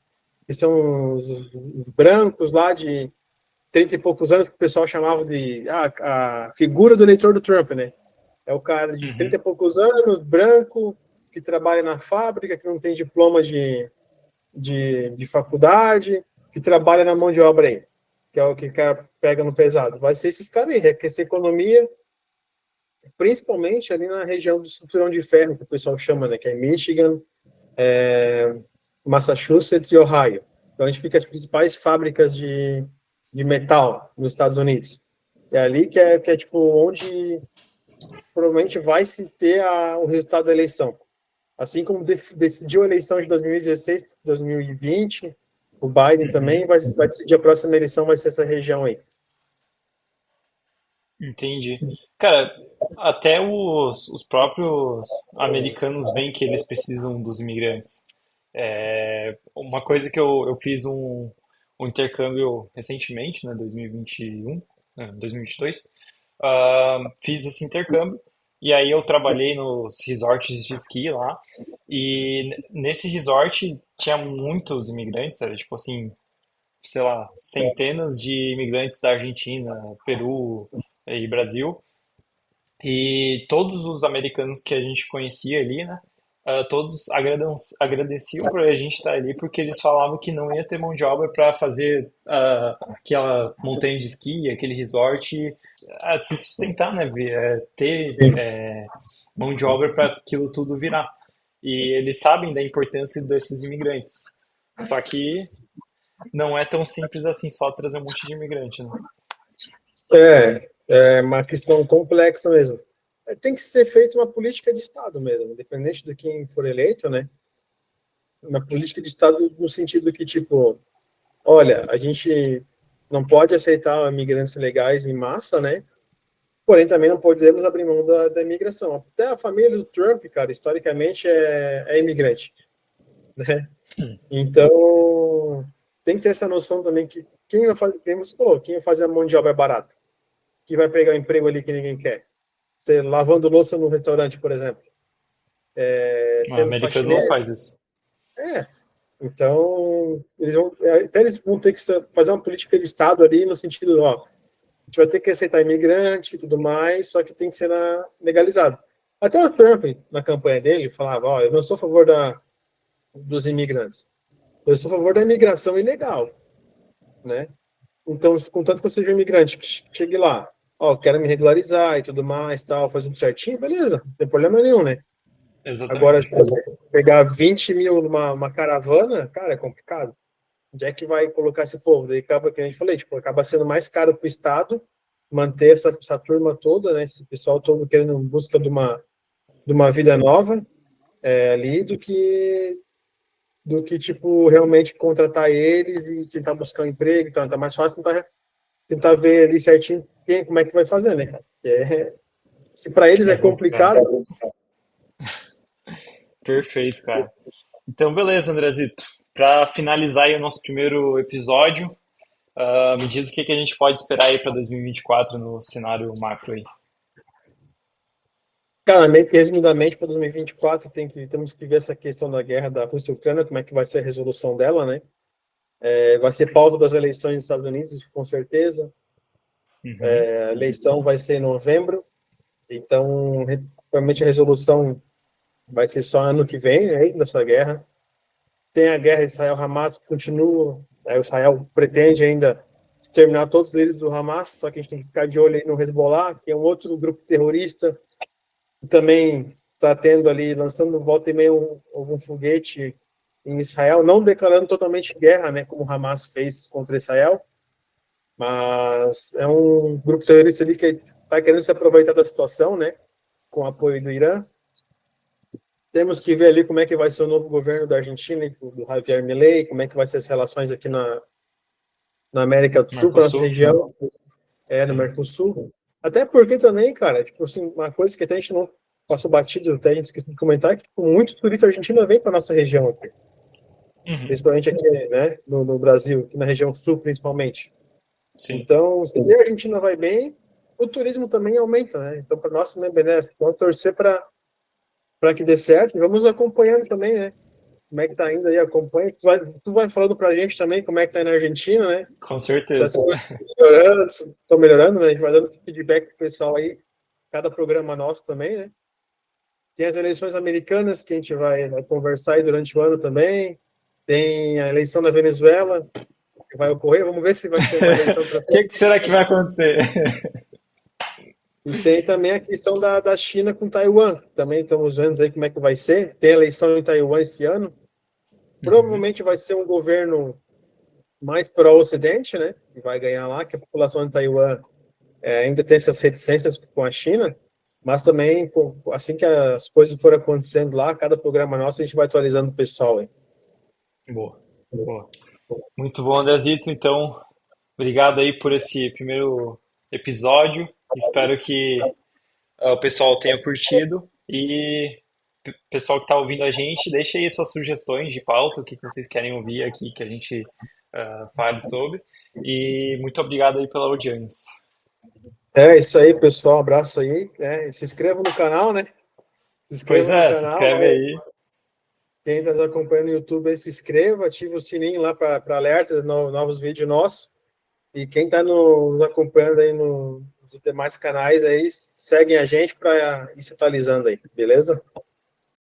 Que são os brancos lá de 30 e poucos anos que o pessoal chamava de a figura do eleitor do Trump, né? É o cara de 30 Uhum, e poucos anos, branco, que trabalha na fábrica, que não tem diploma de faculdade, que trabalha na mão de obra aí, que é o que o cara pega no pesado. Vai ser esses caras aí, aquecer a economia, principalmente ali na região do cinturão de ferro, que o pessoal chama, né? Que é Michigan, é, Massachusetts e Ohio. Então, a gente fica as principais fábricas de metal nos Estados Unidos. É ali que é tipo, onde provavelmente vai se ter o resultado da eleição. Assim como decidiu a eleição de 2016, 2020, o Biden uhum. também vai decidir a próxima eleição, vai ser essa região aí. Entendi. Cara, até os próprios americanos veem que eles precisam dos imigrantes. Uma coisa que eu fiz um intercâmbio recentemente, né, 2021, 2022, fiz esse intercâmbio e aí eu trabalhei nos resorts de esqui lá e nesse resort tinha muitos imigrantes, era tipo assim, sei lá, centenas de imigrantes da Argentina, Peru e Brasil. E todos os americanos que a gente conhecia ali, né? Todos agradeciam por a gente estar ali porque eles falavam que não ia ter mão de obra para fazer aquela montanha de esqui, aquele resort, se sustentar, né? Ter Sim. mão de obra para aquilo tudo virar. E eles sabem da importância desses imigrantes. Só que não é tão simples assim só trazer um monte de imigrante, né? É uma questão complexa mesmo. Tem que ser feita uma política de Estado mesmo, independente de quem for eleito, né? Uma política de Estado no sentido que, tipo, olha, a gente não pode aceitar imigrantes legais em massa, né? Porém, também não podemos abrir mão da imigração. Até a família do Trump, cara, historicamente é imigrante, né? Então, tem que ter essa noção também que quem vai fazer, quem você falou, quem vai fazer a mão de obra barata, que vai pegar o emprego ali que ninguém quer. Você lavando louça no restaurante, por exemplo, O sendo americano não faxineiro. faz isso. É, então, até eles vão ter que fazer uma política de Estado ali no sentido, ó, a gente vai ter que aceitar imigrante e tudo mais, só que tem que ser legalizado. Até o Trump, na campanha dele, falava, ó, eu não sou a favor dos imigrantes, eu sou a favor da imigração ilegal, né? Então, contanto que eu seja um imigrante, que chegue lá, ó, quero me regularizar e tudo mais, tal, faz tudo certinho, beleza, não tem problema nenhum, né? Agora, Exatamente. tipo, você pegar 20 mil numa caravana, cara, é complicado. Onde é que vai colocar esse povo? Daí acaba, que a gente falei, tipo, acaba sendo mais caro para o Estado manter essa turma toda, né? Esse pessoal todo querendo em busca de uma vida nova ali, do que, tipo, realmente contratar eles e tentar buscar um emprego. Então, tá mais fácil tentar ver ali certinho como é que vai fazer, né, cara? Se para eles é É complicado. complicado, Perfeito, cara. Então, beleza, Andrezito. Para finalizar aí o nosso primeiro episódio, me diz o que que a gente pode esperar aí para 2024 no cenário macro aí. cara, meio que resumidamente, para 2024 temos que ver essa questão da guerra da Rússia e Ucrânia, como é que vai ser a resolução dela, né? Vai ser pauta das eleições dos Estados Unidos, com certeza. Uhum. A eleição vai ser em novembro, então provavelmente a resolução vai ser só ano que vem, né, dessa guerra. Tem a guerra Israel-Hamas que continua, o Israel pretende ainda exterminar todos eles do Hamas, só que a gente tem que ficar de olho aí no Hezbollah, que é um outro grupo terrorista, que também está tendo ali, lançando volta e meia algum foguete em Israel, não declarando totalmente guerra, né, como o Hamas fez contra Israel, mas é um grupo terrorista ali que está querendo se aproveitar da situação, né, com o apoio do Irã. Temos que ver ali como é que vai ser o novo governo da Argentina, do Javier Milei, como é que vai ser as relações aqui na América do Sul, com a nossa Mercosul? região, no Sim. Mercosul. Até porque também, cara, tipo assim, uma coisa que até a gente não passou batido, até a gente esqueceu de comentar, é que tipo, muito turista argentino vem para nossa região aqui, Uhum. principalmente aqui, né, no Brasil, aqui na região sul, principalmente. Sim. Então, se a Argentina vai bem, o turismo também aumenta, né? Então, para nós também é benéfico. Vamos torcer para que dê certo e vamos acompanhando também, né? Como é que tá indo aí, acompanha. Tu vai falando para a gente também como é que tá aí na Argentina, né? Com Se as certeza. coisas estão melhorando, se estão melhorando, né? A gente vai dando feedback pro pessoal aí, cada programa nosso também, né? Tem as eleições americanas que a gente vai conversar aí durante o ano também. Tem a eleição da Venezuela que vai ocorrer. Vamos ver se vai ser uma eleição O que será que vai acontecer? E tem também a questão da China com Taiwan. Também estamos vendo aí como é que vai ser. Tem eleição em Taiwan esse ano. Uhum. Provavelmente vai ser um governo mais pró-Ocidente, né? Que vai ganhar lá, que a população de Taiwan ainda tem essas reticências com a China. Mas também, assim que as coisas forem acontecendo lá, cada programa nosso, a gente vai atualizando o pessoal aí. Boa, boa. Muito bom, Andrezito. Então, obrigado aí por esse primeiro episódio. Espero que o pessoal tenha curtido. E pessoal que está ouvindo a gente, deixa aí suas sugestões de pauta, o que que vocês querem ouvir aqui que a gente fale sobre. E muito obrigado aí pela audiência. É isso aí, pessoal. Um abraço aí. Se inscrevam no canal, né? Se Pois inscrevam no é, se canal. inscreve aí. Quem está nos acompanhando no YouTube, aí se inscreva, ative o sininho lá para alerta de novos vídeos nossos. E quem está nos acompanhando aí nos demais canais aí, seguem a gente para ir se atualizando aí, beleza?